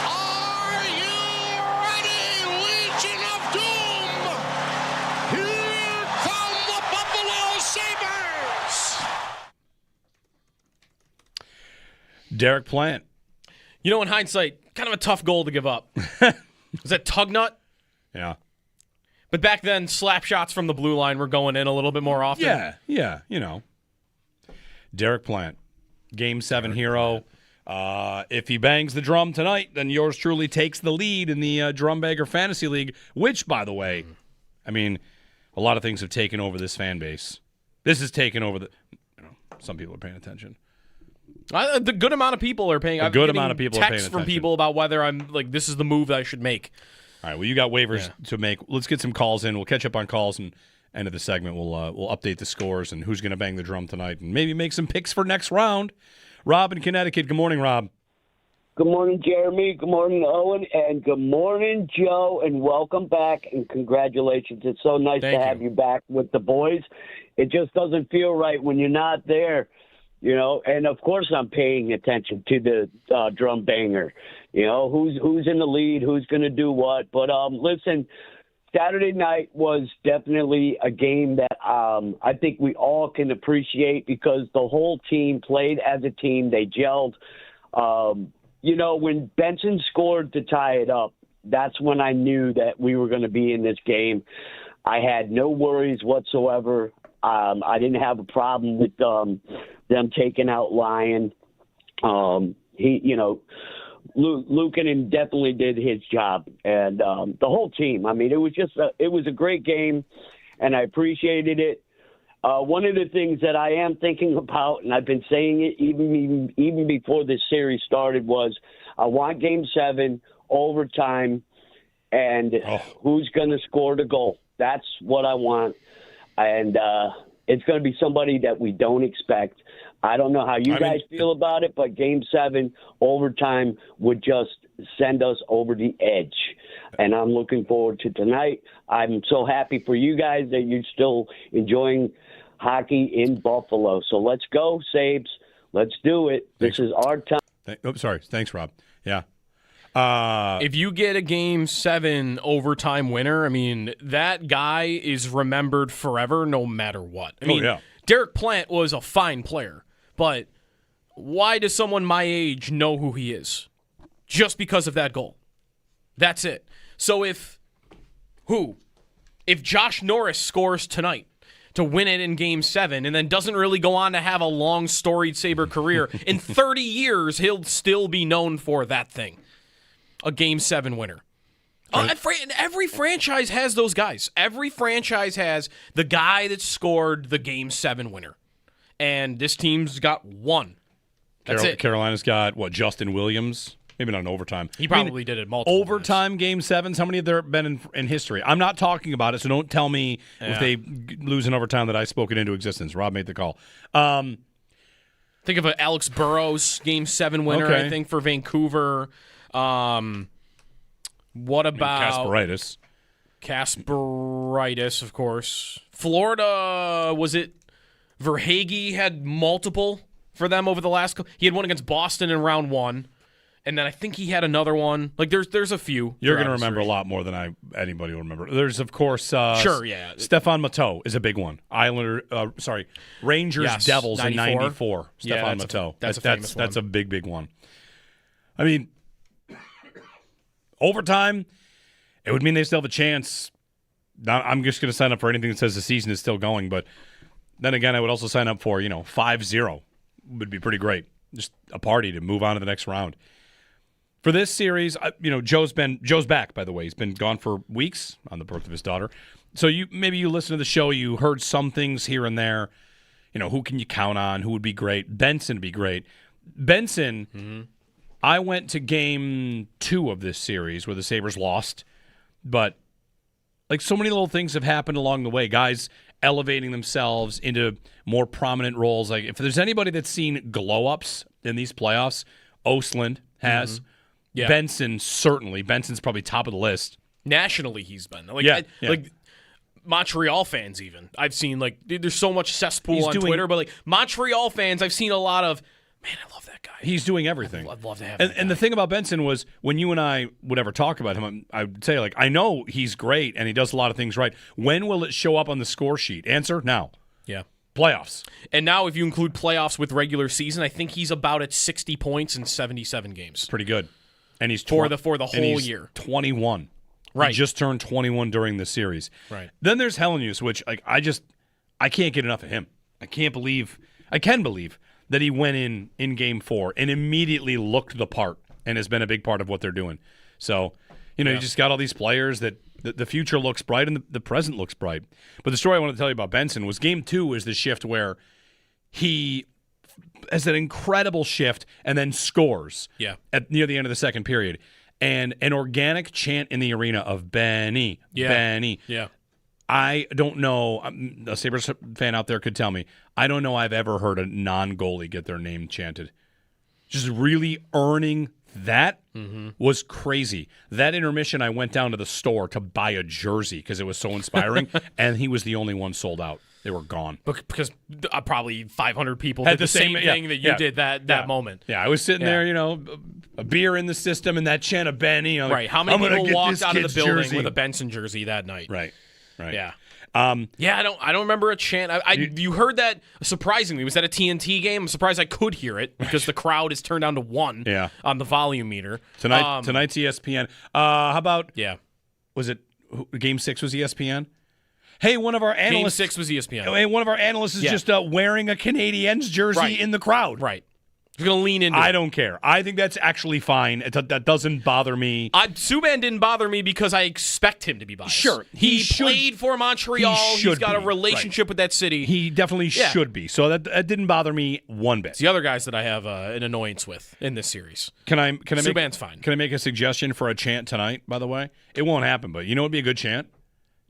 Are you ready, Legion of Doom? Here come the Buffalo Sabres. Derek Plant. You know, in hindsight, kind of a tough goal to give up. Was that Tugnut? Yeah. But back then, slap shots from the blue line were going in a little bit more often. Yeah, you know. Derek Plant, Game 7 hero. If he bangs the drum tonight, then yours truly takes the lead in the Drum Bagger Fantasy League, which, by the way, I mean, a lot of things have taken over this fan base. This has taken over some people are paying attention. The good amount of people are paying. A good amount of people are paying texts attention. from people about whether I'm like, this is the move that I should make. All right, well, you got waivers to make. Let's get some calls in. We'll catch up on calls and end of the segment. We'll update the scores and who's going to bang the drum tonight and maybe make some picks for next round. Rob in Connecticut. Good morning, Rob. Good morning, Jeremy. Good morning, Owen. And good morning, Joe. And welcome back and congratulations. It's so nice to have you back with the boys. It just doesn't feel right when you're not there. You know, and of course I'm paying attention to the drum banger. You know, who's in the lead, who's going to do what. But listen, Saturday night was definitely a game that I think we all can appreciate because the whole team played as a team. They gelled. You know, when Benson scored to tie it up, that's when I knew that we were going to be in this game. I had no worries whatsoever. I didn't have a problem with them taking out Lyon. Luukkonen definitely did his job, and the whole team. I mean, it was a great game, and I appreciated it. One of the things that I am thinking about, and I've been saying it even before this series started, was I want Game 7 overtime, and who's going to score the goal? That's what I want. And it's going to be somebody that we don't expect. I don't know how you guys feel about it, but Game 7 overtime would just send us over the edge. And I'm looking forward to tonight. I'm so happy for you guys that you're still enjoying hockey in Buffalo. So let's go, Sabres. Let's do it. This is our time. Sorry. Thanks, Rob. Yeah. If you get a Game 7 overtime winner, I mean, that guy is remembered forever no matter what. I mean, Derek Plant was a fine player, but why does someone my age know who he is? Just because of that goal. That's it. So if Josh Norris scores tonight to win it in Game 7 and then doesn't really go on to have a long, storied Sabre career, in 30 years, he'll still be known for that thing. A Game 7 winner. Every franchise has those guys. Every franchise has the guy that scored the Game 7 winner. And this team's got one. That's it. Carolina's got, Justin Williams? Maybe not in overtime. He probably did it multiple overtime times. Game 7s, how many have there been in history? I'm not talking about it, so don't tell me if they lose in overtime that I spoke it into existence. Rob made the call. Think of Alex Burrows Game 7 winner, I think, for Vancouver. What about Kasperitis, of course. Florida, was it Verhaeghe had multiple for them over the last he had one against Boston in round 1, and then I think he had another one. Like there's a few. You're going to remember a lot more than anybody will remember. There's of course Stefan Matteau is a big one. Rangers Devils 94. In 94. Stefan Matteau. That's a famous one. That's a big one. I mean, overtime, it would mean they still have a chance. I'm just going to sign up for anything that says the season is still going, but then again, I would also sign up for, 5-0 would be pretty great. Just a party to move on to the next round. For this series, Joe's back, by the way. He's been gone for weeks on the birth of his daughter. So maybe you listen to the show, you heard some things here and there. Who can you count on? Who would be great? Benson would be great. Benson, I went to Game 2 of this series where the Sabres lost, but so many little things have happened along the way. Guys elevating themselves into more prominent roles. Like if there's anybody that's seen glow-ups in these playoffs, Östlund has. Yeah. Benson, certainly. Benson's probably top of the list. Nationally, he's been. Like Montreal fans even. I've seen, there's so much cesspool on Twitter, but, Montreal fans, I've seen a lot of, man, I love that guy. He's doing everything. I'd love to have and the thing about Benson was, when you and I would ever talk about him, I would say, I know he's great and he does a lot of things right. When will it show up on the score sheet? Answer, now. Yeah. Playoffs. And now if you include playoffs with regular season, I think he's about at 60 points in 77 games. Pretty good. And he's for the whole year. 21. Right. He just turned 21 during the series. Right. Then there's Helenius, which I can't get enough of him. I can believe that he went in Game 4 and immediately looked the part and has been a big part of what they're doing. So, you just got all these players that the future looks bright and the present looks bright. But the story I wanted to tell you about Benson was Game 2 is the shift where he has that incredible shift and then scores near the end of the second period. And an organic chant in the arena of Benny, Benny. Yeah. I don't know. A Sabres fan out there could tell me. I don't know I've ever heard a non-goalie get their name chanted. Just really earning that was crazy. That intermission, I went down to the store to buy a jersey because it was so inspiring, and he was the only one sold out. They were gone. Because probably 500 people did the same thing that you did that moment. Yeah, I was sitting there, a beer in the system and that chant of Benny. Right. How many people walked out of the building with a Benson jersey that night? Right. Yeah. I don't remember a chant. You heard that surprisingly. Was that a TNT game? I'm surprised I could hear it because the crowd is turned down to 1 on the volume meter. Tonight's ESPN. How about was it Game 6 was ESPN? Hey, one of our analysts. Game 6 was ESPN. Hey, one of our analysts is just wearing a Canadiens jersey in the crowd. Right. He's going to lean into it. I don't care. I think that's actually fine. That doesn't bother me. Subban didn't bother me because I expect him to be biased. Sure. He played for Montreal. He's got a relationship with that city. He definitely should be. So that didn't bother me one bit. It's the other guys that I have an annoyance with in this series. Subban's fine. Can I make a suggestion for a chant tonight, by the way? It won't happen, but you know what would be a good chant?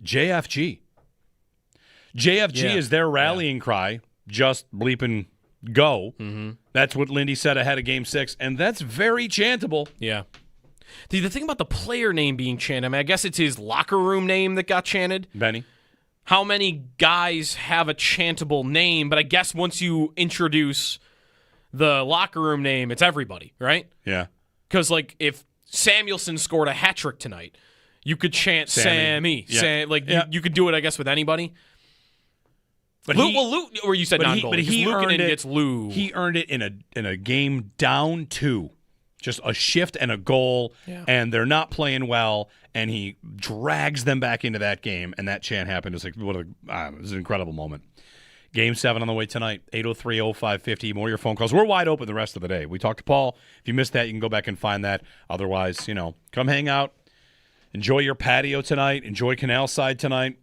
JFG. JFG is their rallying cry. Just bleeping go. Mm-hmm. That's what Lindy said ahead of Game 6, and that's very chantable. Yeah. The thing about the player name being chanted, I guess it's his locker room name that got chanted. Benny. How many guys have a chantable name? But I guess once you introduce the locker room name, it's everybody, right? Yeah. Because, like, if Samuelson scored a hat trick tonight, you could chant Sammy. Yeah. You could do it, I guess, with anybody. But Lou, or you said non-goalie. But he Luukkonen earned it. Gets Lou. He earned it in a game down 2. Just a shift and a goal, and they're not playing well, and he drags them back into that game, and that chant happened. It was it was an incredible moment. Game 7 on the way tonight, 803-0550. More of your phone calls. We're wide open the rest of the day. We talked to Paul. If you missed that, you can go back and find that. Otherwise, come hang out. Enjoy your patio tonight. Enjoy Canal Side tonight.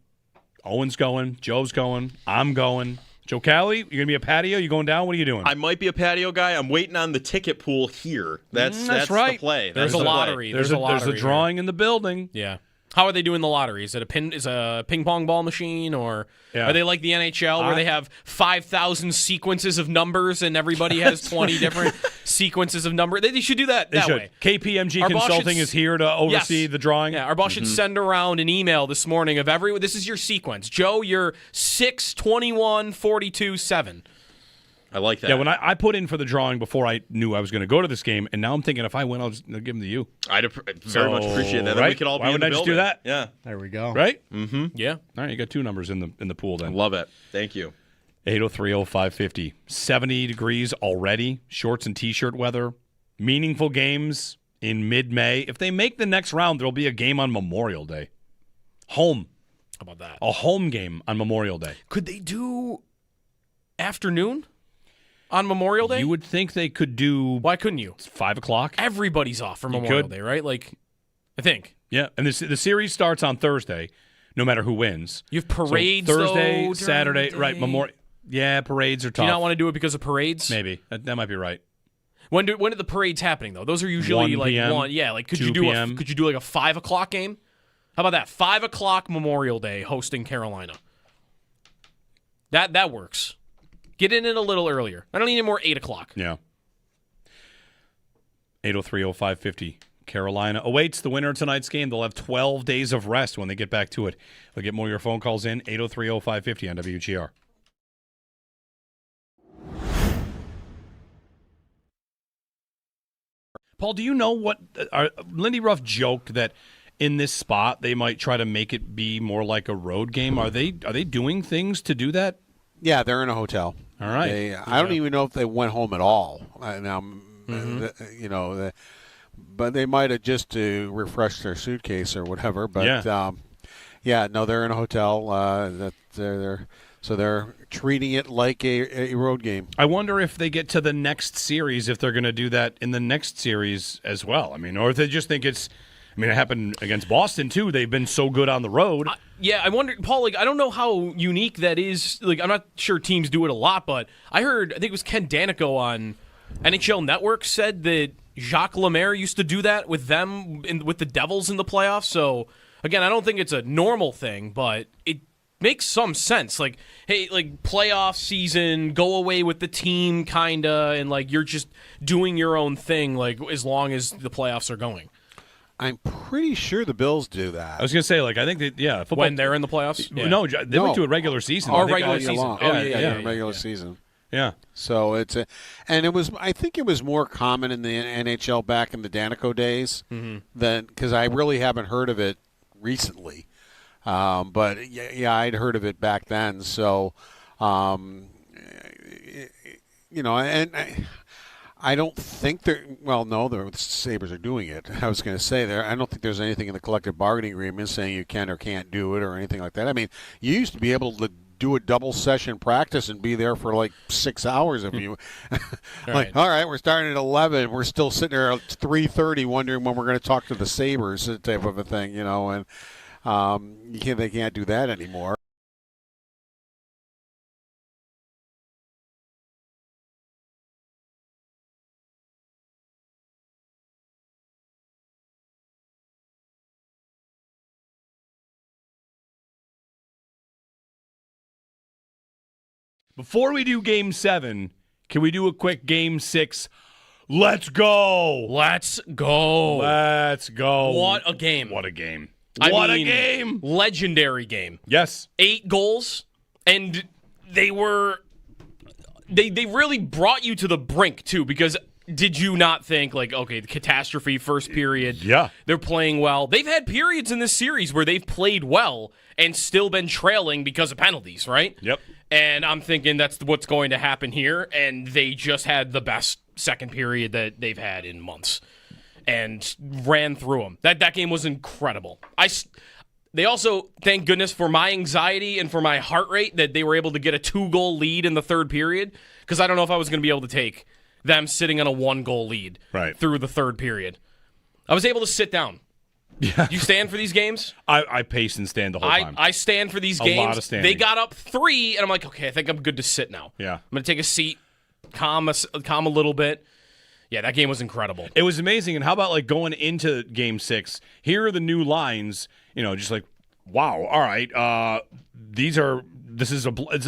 Owen's going. Joe's going. I'm going. Joe Cali, you're going to be a patio? You going down? What are you doing? I might be a patio guy. I'm waiting on the ticket pool here. That's right. The play. There's a lottery. There's a drawing in the building. Yeah. How are they doing the lottery? Is it a ping pong ball machine, or are they like the NHL where they have 5,000 sequences of numbers and everybody has 20 different sequences of numbers? They should do that way. KPMG Consulting is here to oversee the drawing. Yeah, our boss should send around an email this morning of this is your sequence. Joe, you're 6, 21, 42, 7. I like that. Yeah, when I put in for the drawing before I knew I was going to go to this game, and now I'm thinking if I win, I'll give them to you. I'd very much appreciate that. Then we could all be in the building. Why wouldn't I just do that? Yeah. There we go. Right? Mm-hmm. Yeah. All right, you got 2 numbers in the pool then. I love it. Thank you. 803-0550. 70 degrees already. Shorts and T-shirt weather. Meaningful games in mid-May. If they make the next round, there'll be a game on Memorial Day. Home. How about that? A home game on Memorial Day. Could they do afternoon on Memorial Day? You would think they could do. Why couldn't you? It's 5 o'clock. Everybody's off for Memorial Day, right? I think. Yeah, and the series starts on Thursday, no matter who wins. You have parades Thursday, though, Saturday, right? Yeah, parades are tough. Do you not want to do it because of parades? Maybe that might be right. When are the parades happening though? Those are usually 1 PM, 1. Yeah, could you 2 do PM. could you do a 5 o'clock game? How about that? 5 o'clock Memorial Day hosting Carolina. That works. Get in it a little earlier. I don't need any more 8 o'clock. Yeah. 803-0550. Carolina awaits the winner of tonight's game. They'll have 12 days of rest when they get back to it. They'll get more of your phone calls in. 803-0550 on WGR. Paul, do you know what Lindy Ruff joked that in this spot they might try to make it be more like a road game? Are they doing things to do that? Yeah, they're in a hotel. All right. I don't even know if they went home at all. But they might have just to refresh their suitcase or whatever. But they're in a hotel. They're treating it like a road game. I wonder if they get to the next series, if they're going to do that in the next series as well. I mean, or if they just think it happened against Boston, too. They've been so good on the road. I wonder, Paul, I don't know how unique that is. I'm not sure teams do it a lot, but I think it was Ken Danico on NHL Network said that Jacques Lemaire used to do that with them, with the Devils in the playoffs. So, again, I don't think it's a normal thing, but it makes some sense. Playoff season, go away with the team, kind of, and, you're just doing your own thing, as long as the playoffs are going. I'm pretty sure the Bills do that. I was going to say, I think that, football. When they're in the playoffs? Yeah. No, they went to a regular season. Regular season. Regular season. Yeah. So I think it was more common in the NHL back in the Danico days than, because I really haven't heard of it recently. But I'd heard of it back then. So, I don't think the Sabres are doing it. I was going to say I don't think there's anything in the collective bargaining agreement saying you can or can't do it or anything like that. I mean, you used to be able to do a double session practice and be there for 6 hours if you right. All right, we're starting at 11. We're still sitting there at 3:30 wondering when we're going to talk to the Sabres type of a thing, and they can't do that anymore. Before we do Game 7, can we do a quick Game 6? Let's go! Let's go! Let's go! What a game! What a game! A game! Legendary game. Yes. 8 goals, and they were they really brought you to the brink, too, because did you not think, like, okay, the catastrophe first period, they're playing well. They've had periods in this series where they've played well and still been trailing because of penalties, right? Yep. And I'm thinking that's what's going to happen here, and they just had the best second period that they've had in months and ran through them. That game was incredible. They also, thank goodness for my anxiety and for my heart rate, that they were able to get a 2-goal lead in the third period, because I don't know if I was going to be able to take them sitting on a 1-goal lead through the third period. I was able to sit down. Yeah. You stand for these games? I pace and stand the whole time. I stand for these games. A lot of standing. They got up 3, and I'm like, okay, I think I'm good to sit now. Yeah. I'm going to take a seat, calm a little bit. Yeah, that game was incredible. It was amazing. And how about, like, going into Game 6, here are the new lines, just like, wow, all right, it's a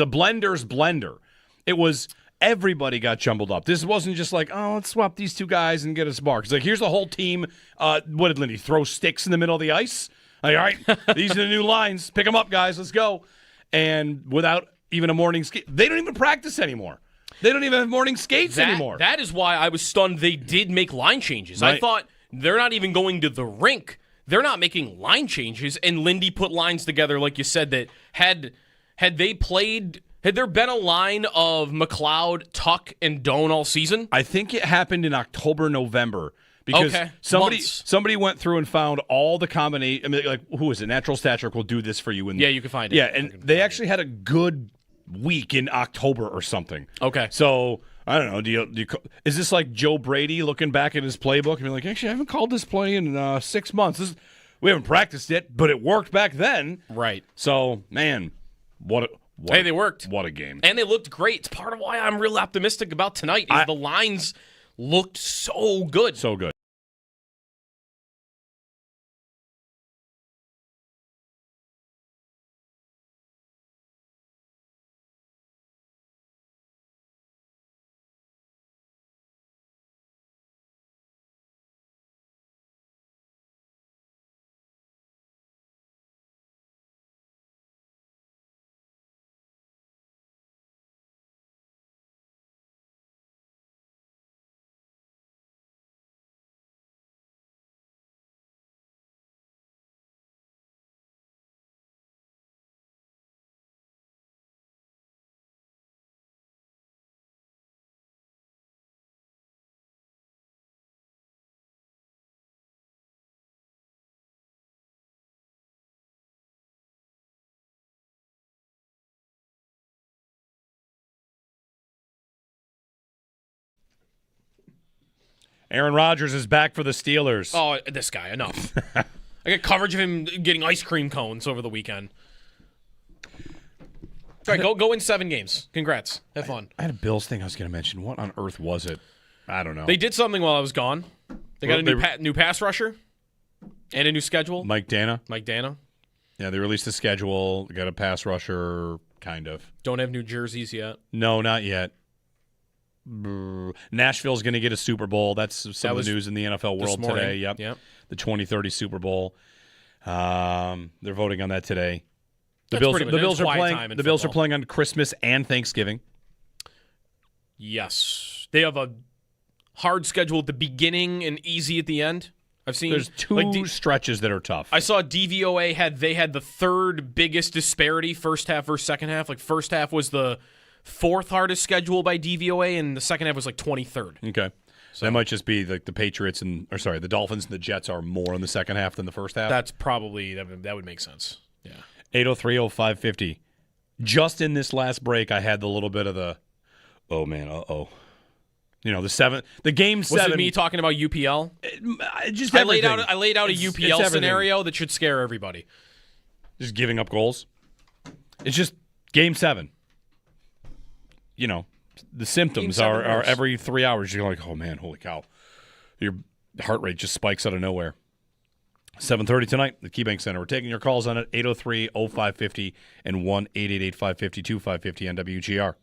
blender's blender. It was... Everybody got jumbled up. This wasn't just like, oh, let's swap these two guys and get a spark. It's like, here's the whole team. What did Lindy throw sticks in the middle of the ice? Like, all right, these are the new lines. Pick them up, guys. Let's go. And without even a morning skate, they don't even practice anymore. They don't even have morning skates anymore. That is why I was stunned they did make line changes. Right. I thought they're not even going to the rink. They're not making line changes. And Lindy put lines together, like you said, that had they played... Had there been a line of McLeod, Tuck, and Doan all season? I think it happened in October, November. Because somebody went through and found all the combination. I mean, like, who is it? Natural Stat Trick will do this for you. Yeah, you can find it. Yeah, and they actually had a good week in October or something. Okay. So, I don't know. Is this like Joe Brady looking back at his playbook and being like, actually, I haven't called this play in 6 months. We haven't practiced it, but it worked back then. Right. So, man, they worked. What a game. And they looked great. It's part of why I'm real optimistic about tonight. The lines looked so good. So good. Aaron Rodgers is back for the Steelers. Oh, this guy, enough. I got coverage of him getting ice cream cones over the weekend. All right, go win 7 games. Congrats. Have fun. I had a Bills thing I was going to mention. What on earth was it? I don't know. They did something while I was gone. They got a new pass rusher and a new schedule. Mike Dana. Yeah, they released the schedule. They got a pass rusher, kind of. Don't have new jerseys yet. No, not yet. Nashville's going to get a Super Bowl. That's some of the news in the NFL world today. Yep. The 2030 Super Bowl. They're voting on that today. The Bills are playing on Christmas and Thanksgiving. Yes. They have a hard schedule at the beginning and easy at the end. I've seen there's two stretches that are tough. I saw DVOA had the third biggest disparity first half versus second half. Like first half was the 4th hardest schedule by DVOA, and the second half was like 23rd. Okay. So that might just be like the Patriots the Dolphins and the Jets are more in the second half than the first half. That's probably that would make sense. Yeah. 803-0550. Just in this last break, I had the little bit of the, oh man, the game 7. Was it me talking about UPL? Just I laid out a UPL scenario that should scare everybody. Just giving up goals. It's just game 7. The symptoms are every 3 hours. You're like, oh man, holy cow. Your heart rate just spikes out of nowhere. 7:30 tonight, the KeyBank Center. We're taking your calls on it, 803-0550 and 1-888-552-550 on WGR.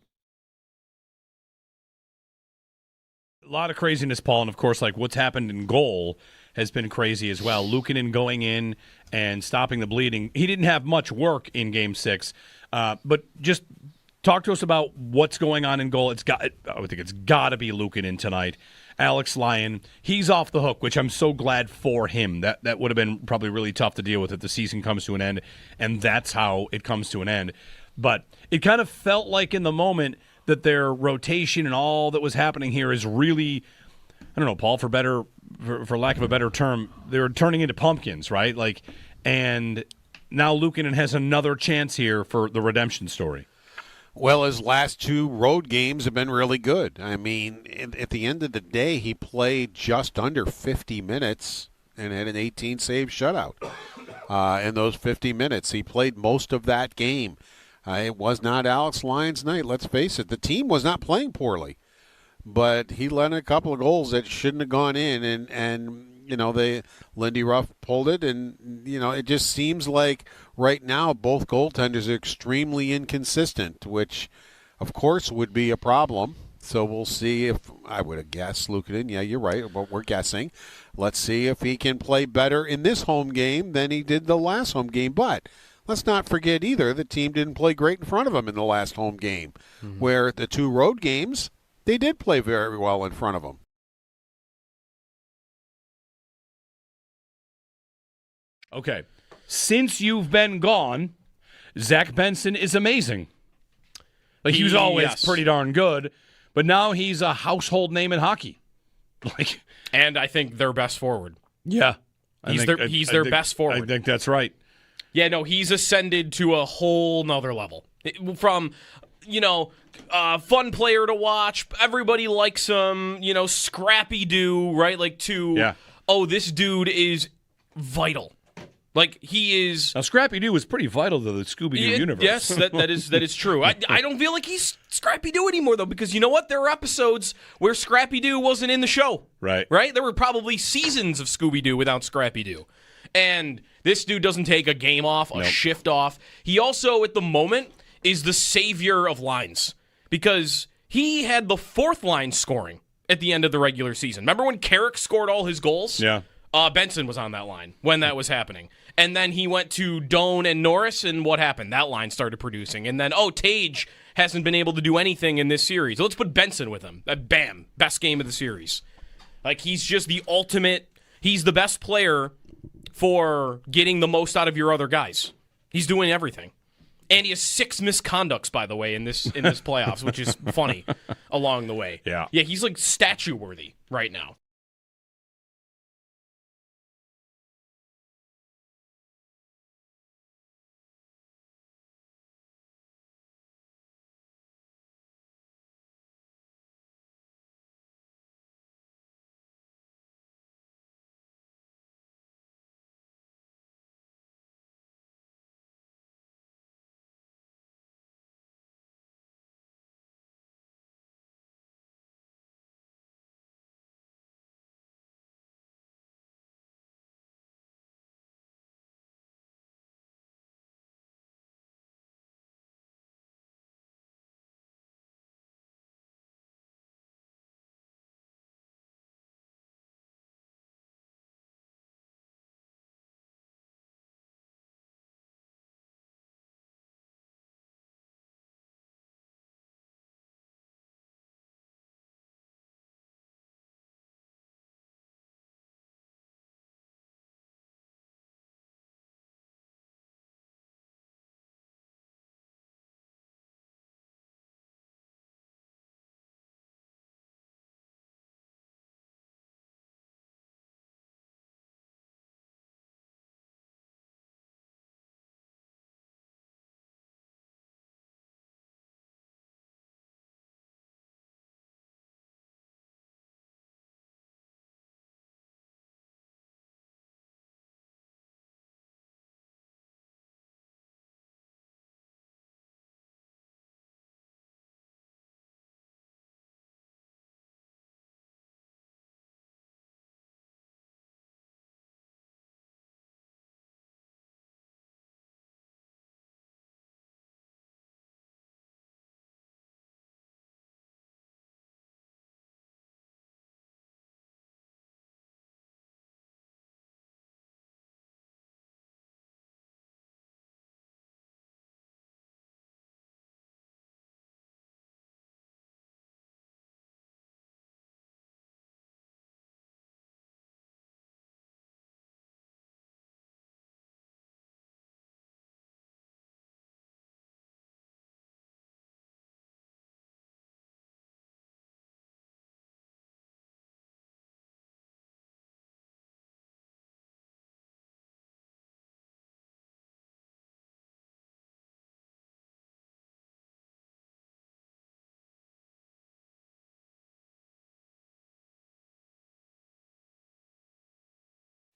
A lot of craziness, Paul, and of course, like what's happened in goal has been crazy as well. Luukkonen going in and stopping the bleeding. He didn't have much work in Game 6, but just talk to us about what's going on in goal. I think it's got to be Luukkonen tonight. Alex Lyon, he's off the hook, which I'm so glad for him. That would have been probably really tough to deal with if the season comes to an end, and that's how it comes to an end. But it kind of felt like in the moment that their rotation and all that was happening here is really, I don't know, Paul, for lack of a better term, they were turning into pumpkins, right? And now Luukkonen has another chance here for the redemption story. Well, his last 2 road games have been really good. I mean, at the end of the day, he played just under 50 minutes and had an 18-save shutout. In those 50 minutes, he played most of that game. It was not Alex Lyon's night, let's face it. The team was not playing poorly, but he let in a couple of goals that shouldn't have gone in, and Lindy Ruff pulled it, and it just seems like right now both goaltenders are extremely inconsistent, which of course would be a problem. So we'll see if, I would have guessed Luukkonen, yeah, you're right, but we're guessing. Let's see if he can play better in this home game than he did the last home game. But let's not forget either, the team didn't play great in front of him in the last home game, where the 2 road games, they did play very well in front of him. Okay. Since you've been gone, Zach Benson is amazing. He was always pretty darn good, but now he's a household name in hockey. And I think their best forward. Yeah. He's their best forward. I think that's right. Yeah, no, he's ascended to a whole nother level. From, fun player to watch, everybody likes him, scrappy-do, right? This dude is vital. He is. Now, Scrappy-Doo was pretty vital to the Scooby-Doo universe. Yes, that is true. I don't feel like he's Scrappy-Doo anymore, though, because you know what? There were episodes where Scrappy-Doo wasn't in the show. Right. Right? There were probably seasons of Scooby-Doo without Scrappy-Doo. And this dude doesn't take a game off, a shift off. He also, at the moment, is the savior of lines because he had the 4th line scoring at the end of the regular season. Remember when Carrick scored all his goals? Yeah. Benson was on that line when that was happening. And then he went to Doan and Norris, and what happened? That line started producing. And then, Tage hasn't been able to do anything in this series. Let's put Benson with him. Bam. Best game of the series. He's just the ultimate. He's the best player for getting the most out of your other guys. He's doing everything. And he has 6 misconducts, by the way, in this playoffs, which is funny along the way. Yeah. Yeah, he's statue-worthy right now.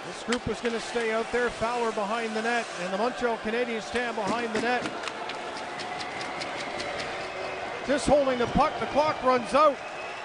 This group is going to stay out there. Fowler behind the net, and the Montreal Canadiens stand behind the net. Just holding the puck. The clock runs out.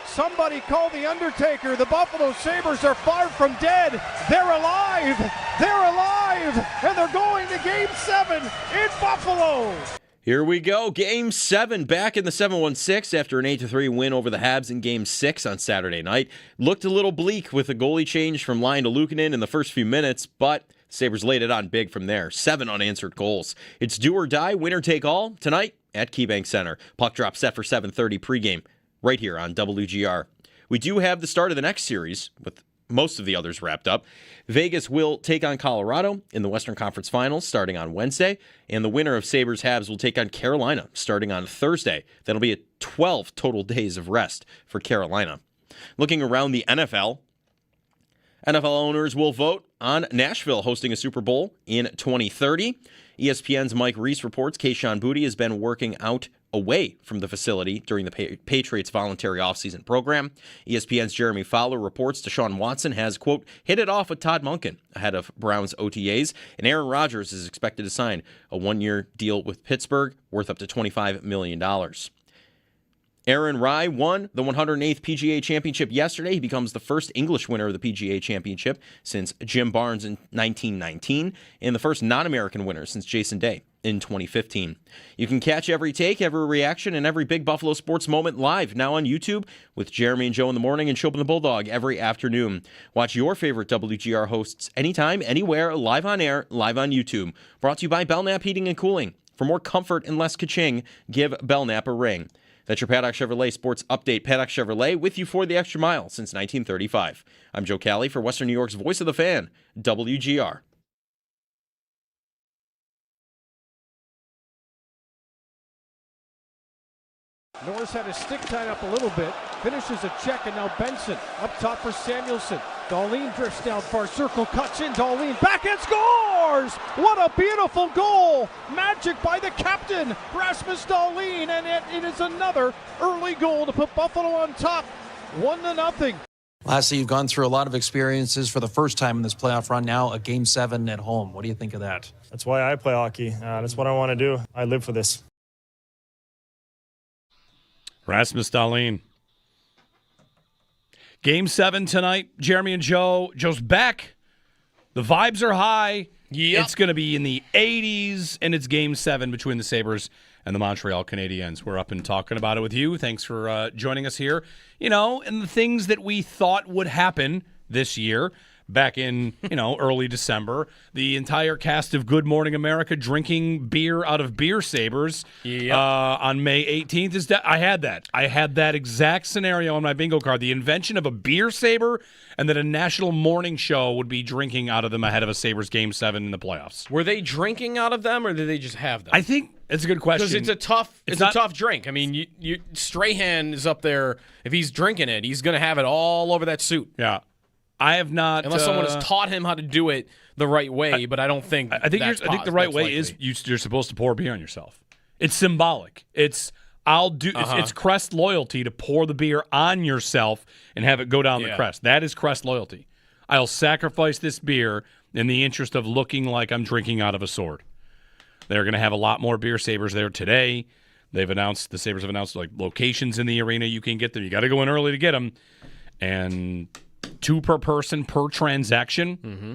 Somebody call the Undertaker. The Buffalo Sabres are far from dead. They're alive. They're alive. And they're going to Game 7 in Buffalo. Here we go. Game 7 back in the 7-1-6 after an 8-3 win over the Habs in Game 6 on Saturday night. Looked a little bleak with a goalie change from Line to Luukkonen in the first few minutes, but Sabres laid it on big from there. 7 unanswered goals. It's do or die, winner take all tonight at KeyBank Center. Puck drop set for 7:30 pregame right here on WGR. We do have the start of the next series with most of the others wrapped up. Vegas will take on Colorado in the Western Conference Finals starting on Wednesday, and the winner of Sabres Habs will take on Carolina starting on Thursday. That'll be 12 total days of rest for Carolina. Looking around the NFL owners will vote on Nashville hosting a Super Bowl in 2030. ESPN's Mike Reese reports Kayshon Boutte has been working out away from the facility during the Patriots' voluntary offseason program. ESPN's Jeremy Fowler reports Deshaun Watson has, quote, hit it off with Todd Monken ahead of Browns OTAs, and Aaron Rodgers is expected to sign a one-year deal with Pittsburgh worth up to $25 million. Aaron Rai won the 108th PGA Championship yesterday. He becomes the first English winner of the PGA Championship since Jim Barnes in 1919, and the first non-American winner since Jason Day in 2015. You can catch every take, every reaction, and every big Buffalo sports moment live now on YouTube with Jeremy and Joe in the morning and Chopin the Bulldog every afternoon. Watch your favorite WGR hosts anytime, anywhere, live on air, live on YouTube. Brought to you by Belknap Heating and Cooling. For more comfort and less ka-ching, give Belknap a ring. That's your Paddock Chevrolet Sports Update. Paddock Chevrolet with you for the extra mile since 1935. I'm Joe Cali for Western New York's Voice of the Fan, WGR. Norris had his stick tied up a little bit. Finishes a check, and now Benson up top for Samuelson. Dahlin drifts down far circle, cuts in. Dahlin back and scores! What a beautiful goal! Magic by the captain, Rasmus Dahlin, and it is another early goal to put Buffalo on top, 1-0. Lastly, you've gone through a lot of experiences for the first time in this playoff run. Now a Game 7 at home. What do you think of that? That's why I play hockey. That's what I want to do. I live for this. Rasmus Dahlin. Game 7 tonight. Jeremy and Joe. Joe's back. The vibes are high. Yep. It's going to be in the 80s, and it's Game 7 between the Sabres and the Montreal Canadiens. We're up and talking about it with you. Thanks for joining us here. You know, and the things that we thought would happen this year back in, early December. The entire cast of Good Morning America drinking beer out of beer sabers on May 18th. I had that. I had that exact scenario on my bingo card. The invention of a beer saber, and that a national morning show would be drinking out of them ahead of a Sabres Game 7 in the playoffs. Were they drinking out of them, or did they just have them? I think it's a good question. Because it's a tough drink. I mean, Strahan is up there. If he's drinking it, he's going to have it all over that suit. Yeah. I have not, unless someone has taught him how to do it the right way. But I don't think. I think the right way is you're supposed to pour beer on yourself. It's symbolic. It's crest loyalty to pour the beer on yourself and have it go down the crest. That is crest loyalty. I'll sacrifice this beer in the interest of looking like I'm drinking out of a sword. They're going to have a lot more beer sabers there today. The Sabres have announced like locations in the arena you can get there. You got to go in early to get them, and 2 per person per transaction. Mm-hmm.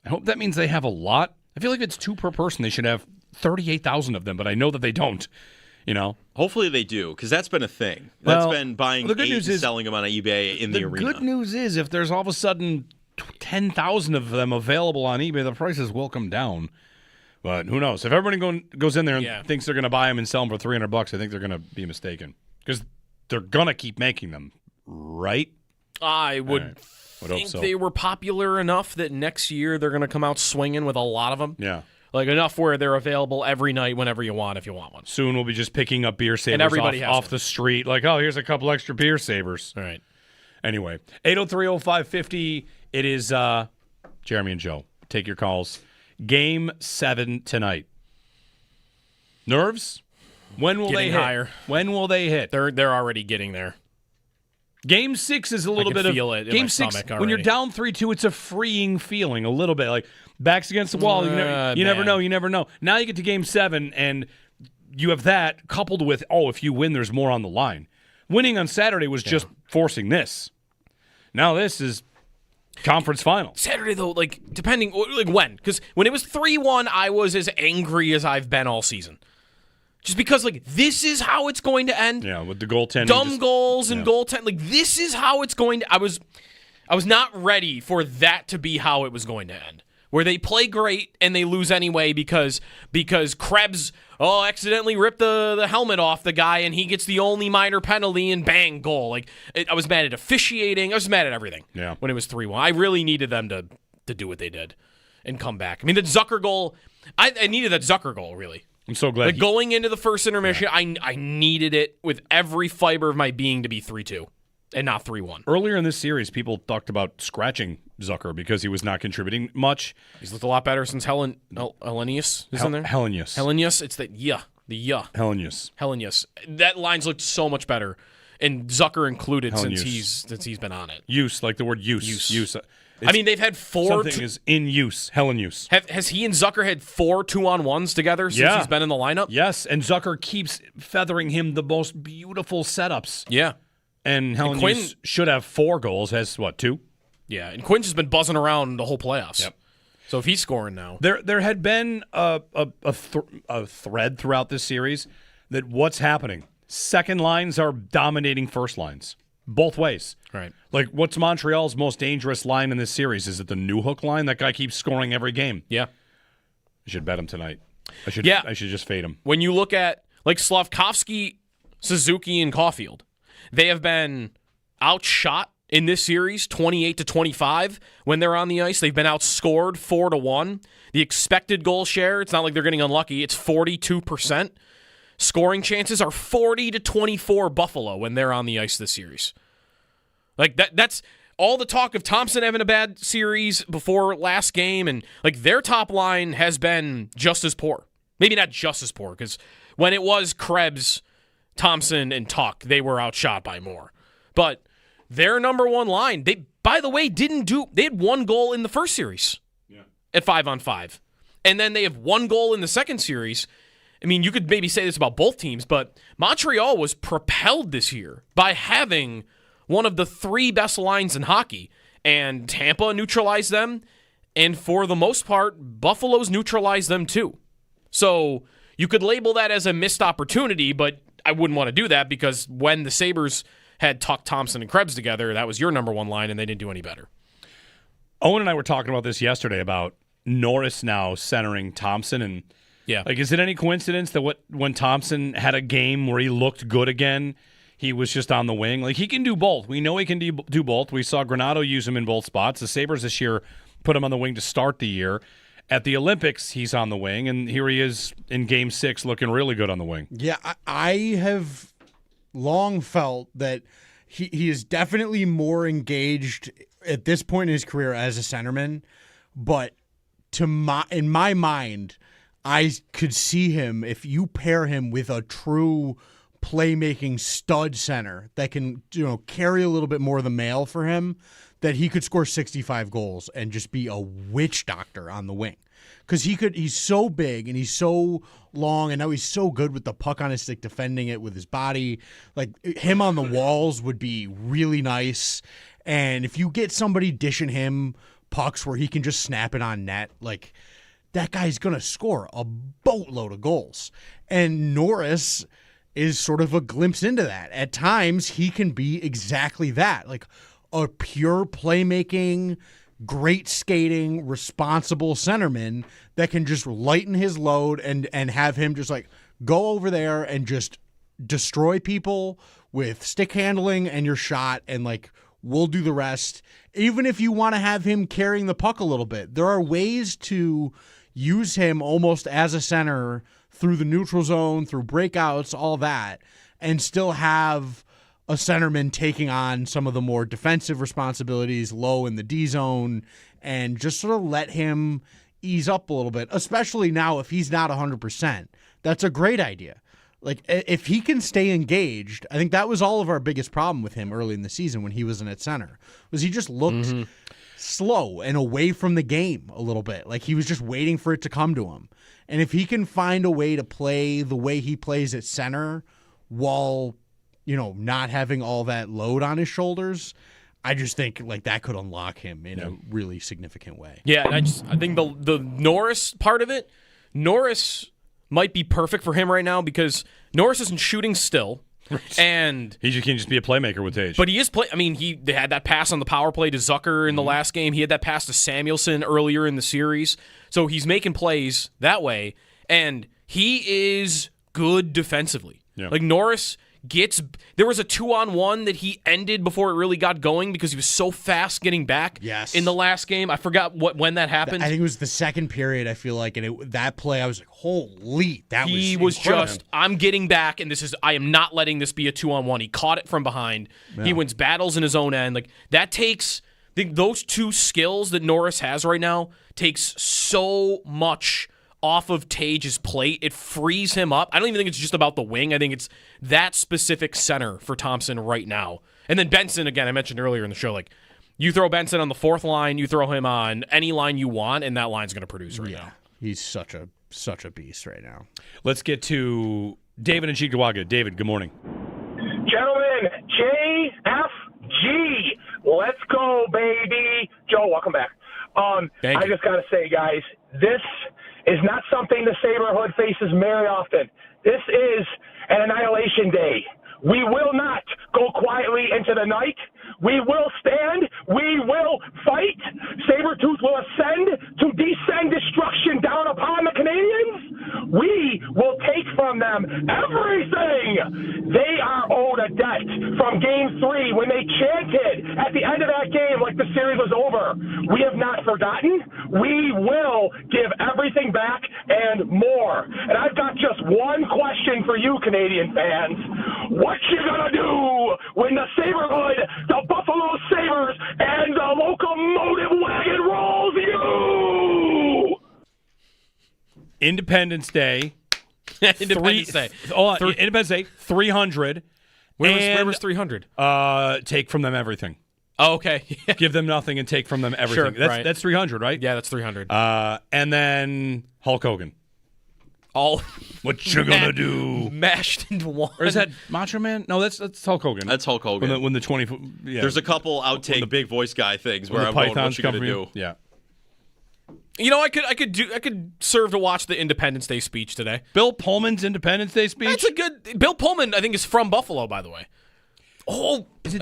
I hope that means they have a lot. I feel like if it's 2 per person, they should have 38,000 of them, but I know that they don't. Hopefully they do, because that's been a thing. That's been buying 8 and selling them on eBay in the arena. The good news is if there's all of a sudden 10,000 of them available on eBay, the prices will come down. But who knows? If everybody goes in there and thinks they're going to buy them and sell them for $300, I think they're going to be mistaken, because they're going to keep making them, right? I would think they were popular enough that next year they're going to come out swinging with a lot of them. Yeah. Like enough where they're available every night whenever you want, if you want one. Soon we'll be just picking up beer sabers off the street. Like, oh, here's a couple extra beer sabers. All right. Anyway, 803-0550. It is Jeremy and Joe. Take your calls. Game 7 tonight. Nerves? When will they hit? Higher. When will they hit? They're already getting there. Game 6 is a little bit of feel it in Game my 6. stomach When you're already. down 3-2, it's a freeing feeling a little bit. Like backs against the wall. You never know. You never know. Now you get to Game 7, and you have that coupled with, if you win, there's more on the line. Winning on Saturday was just forcing this. Now this is conference final. Saturday, though, depending, when? Because when it was 3-1, I was as angry as I've been all season. Just because, this is how it's going to end. Yeah, with the goaltending. Dumb goals and goaltending. This is how it's going to... I was not ready for that to be how it was going to end. Where they play great and they lose anyway because Krebs accidentally ripped the helmet off the guy and he gets the only minor penalty and bang, goal. I was mad at officiating. I was mad at everything when it was 3-1. I really needed them to do what they did and come back. I mean, the Zucker goal, I needed that Zucker goal, really. I'm so glad. Going into the first intermission, I needed it with every fiber of my being to be 3-2 and not 3-1. Earlier in this series, people talked about scratching Zucker because he was not contributing much. He's looked a lot better since Helenius is in there. Helenius. It's the Helenius. That line's looked so much better, and Zucker included since he's been on it. Use, like the word use. I mean, they've had 4... Something is in use. Helenius. Has he and Zucker had 4 2-on-1s together since he's been in the lineup? Yes, and Zucker keeps feathering him the most beautiful setups. Yeah. And Helenius Quinn should have 4 goals. Has, 2? Yeah, and Quinn's just been buzzing around the whole playoffs. Yep. So if he's scoring now. There had been a thread throughout this series that what's happening? Second lines are dominating first lines. Both ways. Right. What's Montreal's most dangerous line in this series? Is it the Newhook line? That guy keeps scoring every game. Yeah. I should bet him tonight. I should just fade him. When you look at, Slavkovsky, Suzuki, and Caulfield, they have been outshot in this series 28-25 when they're on the ice. They've been outscored 4-1. The expected goal share, it's not like they're getting unlucky, it's 42%. Scoring chances are 40-24 Buffalo when they're on the ice this series. That's all the talk of Thompson having a bad series before last game, and their top line has been just as poor. Maybe not just as poor, because when it was Krebs, Thompson, and Tuck, they were outshot by more. But their number one line, they, by the way, they had 1 goal in the first series at 5-on-5. And then they have 1 goal in the second series. I mean, you could maybe say this about both teams, but Montreal was propelled this year by having one of the 3 best lines in hockey. And Tampa neutralized them, and for the most part, Buffalo's neutralized them too. So you could label that as a missed opportunity, but I wouldn't want to do that because when the Sabres had Tuck, Thompson, and Krebs together, that was your number one line, and they didn't do any better. Owen and I were talking about this yesterday about Norris now centering Thompson, and is it any coincidence that when Thompson had a game where he looked good again, he was just on the wing? He can do both. We know he can do both. We saw Granato use him in both spots. The Sabres this year put him on the wing to start the year. At the Olympics, he's on the wing, and here he is in Game 6 looking really good on the wing. Yeah, I have long felt that he is definitely more engaged at this point in his career as a centerman, but in my mind, I could see him, if you pair him with a true playmaking stud center that can carry a little bit more of the mail for him, that he could score 65 goals and just be a witch doctor on the wing. Because he's so big and he's so long, and now he's so good with the puck on his stick, defending it with his body. Him on the walls would be really nice. And if you get somebody dishing him pucks where he can just snap it on net, that guy's going to score a boatload of goals. And Norris is sort of a glimpse into that. At times, he can be exactly that, a pure playmaking, great skating, responsible centerman that can just lighten his load and have him just go over there and just destroy people with stick handling and your shot, and we'll do the rest. Even if you want to have him carrying the puck a little bit, there are ways to use him almost as a center through the neutral zone, through breakouts, all that, and still have a centerman taking on some of the more defensive responsibilities low in the D zone, and just sort of let him ease up a little bit, especially now if he's not 100%. That's a great idea. Like, if he can stay engaged, I think that was all of our biggest problem with him early in the season when he wasn't at center, was he just looked slow and away from the game a little bit. Like, he was just waiting for it to come to him. And if he can find a way to play the way he plays at center while, not having all that load on his shoulders, I just think like that could unlock him in a really significant way. Yeah, and I think the Norris part of it, Norris might be perfect for him right now because Norris isn't shooting still. And he can just be a playmaker with Tage. But he is they had that pass on the power play to Zucker in the last game. He had that pass to Samuelson earlier in the series. So he's making plays that way, and he is good defensively. Yeah. Like Norris there was a 2-on-1 that he ended before it really got going because he was so fast getting back in the last game. I forgot when that happened. I think it was the second period, I feel like, and that play, I was like, holy, he was just, I'm getting back, and I am not letting this be a 2-on-1. He caught it from behind. Yeah. He wins battles in his own end. Like, that takes, those two skills that Norris has right now takes so much off of Tage's plate. It frees him up. I don't even think it's just about the wing. I think it's that specific center for Thompson right now. And then Benson, again, I mentioned earlier in the show, like, you throw Benson on the fourth line, you throw him on any line you want, and that line's going to produce right now. He's such a beast right now. Let's get to David and Cheektowaga. David, good morning. Gentlemen, JFG. Let's go, baby. Joe, welcome back. I just got to say, guys, this is not something the Saberhood faces very often. This is an annihilation day. We will not go quietly into the night. We will stand. We will fight. Sabretooth will ascend to descend destruction down upon the Canadians. We will take from them everything. They are owed a debt from Game 3 when they chanted at the end of that game like the series was over. We have not forgotten. We will give everything back and more. And I've got just one question for you, Canadian fans. What you gonna do when the Saberhood, the Buffalo Sabres, and the locomotive wagon rolls you? Independence Day. Independence Day. Independence Day, 300. Where was 300? Take from them everything. Oh, okay. Give them nothing and take from them everything. Sure, That's 300, right? Yeah, that's 300. And then Hulk Hogan. All what you gonna do? Mashed into one. Or is that Macho Man? No, that's Hulk Hogan. That's Hulk Hogan. When the 20. Yeah. There's a couple outtake the big voice guy things where the I'm going, what Pythons you gonna do? Yeah. I could serve to watch the Independence Day speech today. Bill Pullman's Independence Day speech. That's a good. Bill Pullman, I think, is from Buffalo, by the way. Oh, is it?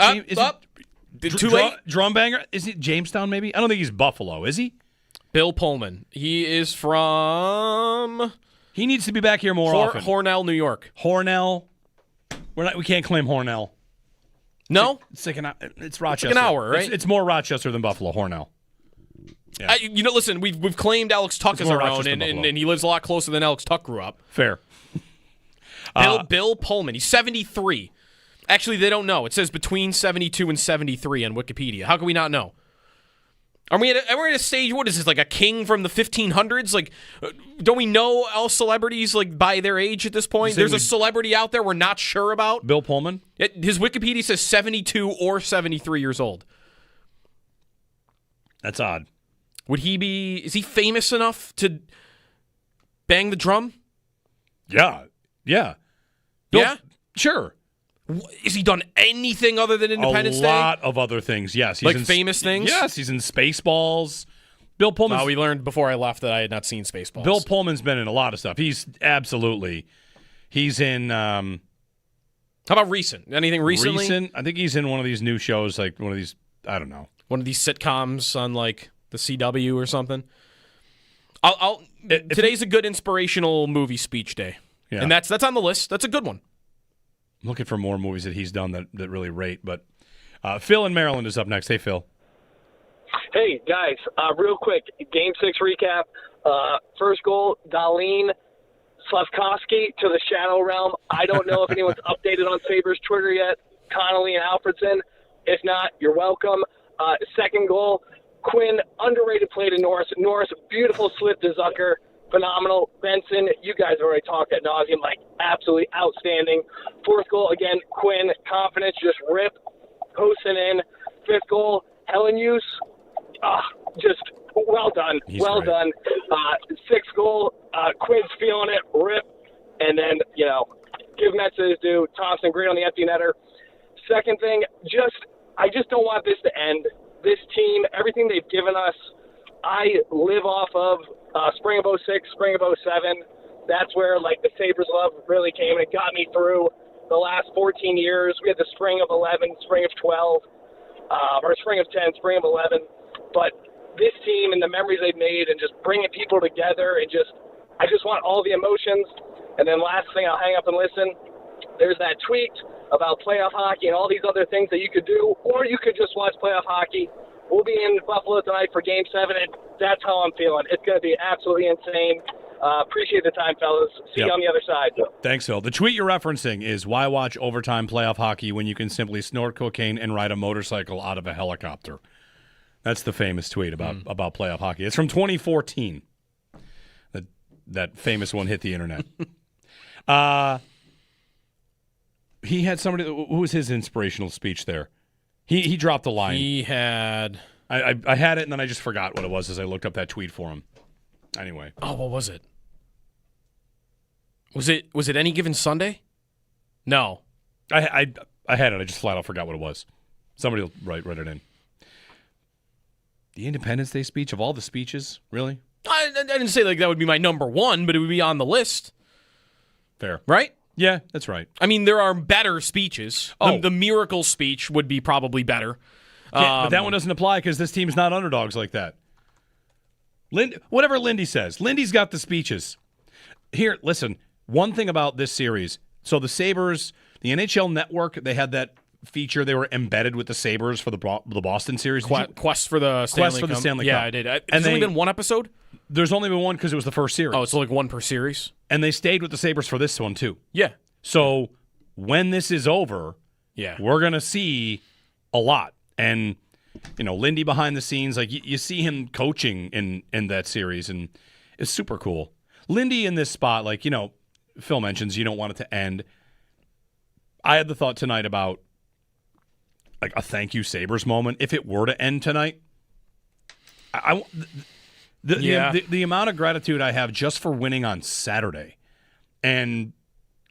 Too late. Drum banger. Is it Jamestown? Maybe. I don't think he's Buffalo. Is he? Bill Pullman. He is from. He needs to be back here more often. Hornell, New York. Hornell. We can't claim Hornell. No, it's Rochester. It's like an hour, right? It's more Rochester than Buffalo. Hornell. Yeah. Listen, we've claimed Alex Tuck as our own, and he lives a lot closer than Alex Tuck grew up. Fair. Bill Pullman. He's 73. Actually, they don't know. It says between 72 and 73 on Wikipedia. How can we not know? Are we at a stage? What is this, like a king from the 1500s? Like, don't we know all celebrities like by their age at this point? There's a celebrity out there we're not sure about. Bill Pullman. His Wikipedia says 72 or 73 years old. That's odd. Would he be? Is he famous enough to bang the drum? Yeah. Yeah. Sure. Has he done anything other than Independence Day? A lot of other things, yes. He's like famous things? Yes, he's in Spaceballs. Bill Pullman. We learned before I left that I had not seen Spaceballs. Bill Pullman's been in a lot of stuff. He's in... How about recent? Anything recently? Recent? I think he's in one of these new shows, like one of these, I don't know. One of these sitcoms on like the CW or something. Today's a good inspirational movie speech day. Yeah. And that's on the list. That's a good one. I'm looking for more movies that he's done that really rate. But Phil in Maryland is up next. Hey, Phil. Hey, guys. Real quick, Game 6 recap. First goal, Dahlin, Slavkovsky to the Shadow Realm. I don't know if anyone's updated on Sabres Twitter yet. Connolly and Alfredson. If not, you're welcome. Second goal, Quinn, underrated play to Norris. Norris, beautiful slip to Zucker. phenomenal. Benson, you guys already talked ad nauseum, like absolutely outstanding. Fourth goal, again, Quinn, confidence, just rip, posting in. Fifth goal, Helenius, just well done. Done. Sixth goal, Quinn's feeling it, rip. And then, give Mets his due. Thompson, great on the empty netter. Second thing, I just don't want this to end. This team, everything they've given us, I live off of spring of 06, spring of 07. That's where, the Sabres love really came, and it got me through the last 14 years. We had the spring of 11, spring of 12, or spring of 10, spring of 11. But this team and the memories they've made and just bringing people together and I just want all the emotions. And then last thing, I'll hang up and listen. There's that tweet about playoff hockey and all these other things that you could do, or you could just watch playoff hockey. We'll be in Buffalo tonight for Game 7, and that's how I'm feeling. It's going to be absolutely insane. Appreciate the time, fellas. See you on the other side. Thanks, Phil. The tweet you're referencing is, why watch overtime playoff hockey when you can simply snort cocaine and ride a motorcycle out of a helicopter? That's the famous tweet about playoff hockey. It's from 2014. That famous one hit the internet. He had somebody. Who was his inspirational speech there? He dropped the line. He had. I had it, and then I just forgot what it was as I looked up that tweet for him. Anyway. Oh, what was it? Was it Any Given Sunday? No. I had it. I just flat out forgot what it was. Somebody will write it in. The Independence Day speech, of all the speeches, really? I didn't say that would be my number one, but it would be on the list. Fair. Right? Yeah, that's right. I mean, there are better speeches. The miracle speech would be probably better. But that one doesn't apply because this team's not underdogs like that. Whatever Lindy says. Lindy's got the speeches. Here, listen, one thing about this series. So the Sabres, the NHL Network, they had that feature. They were embedded with the Sabres for the Boston series. Quest for the Stanley Cup. Yeah, I did. There's only been one episode? There's only been one because it was the first series. Oh, it's like one per series? And they stayed with the Sabres for this one, too. Yeah. So when this is over, we're going to see a lot. And, Lindy behind the scenes, you see him coaching in that series, and it's super cool. Lindy in this spot, Phil mentions you don't want it to end. I had the thought tonight about a thank you Sabres moment. If it were to end tonight, the amount of gratitude I have just for winning on Saturday, and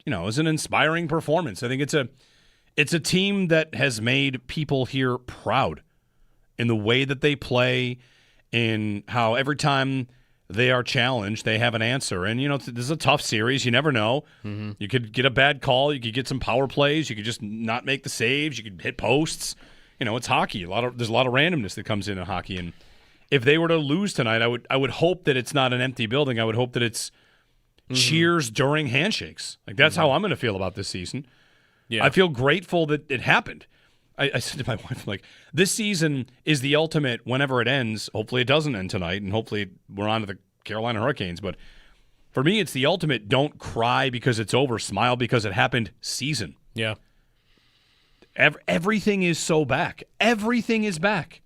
it was an inspiring performance. I think it's a team that has made people here proud in the way that they play, in how every time they are challenged, they have an answer. And, this is a tough series. You never know. Mm-hmm. You could get a bad call. You could get some power plays. You could just not make the saves. You could hit posts. It's hockey. There's a lot of randomness that comes into hockey. And if they were to lose tonight, I would hope that it's not an empty building. I would hope that it's cheers during handshakes. That's how I'm going to feel about this season. Yeah. I feel grateful that it happened. I said to my wife, this season is the ultimate whenever it ends. Hopefully it doesn't end tonight, and hopefully we're on to the Carolina Hurricanes. But for me, it's the ultimate don't cry because it's over, smile because it happened season. Yeah. Everything is so back. Everything is back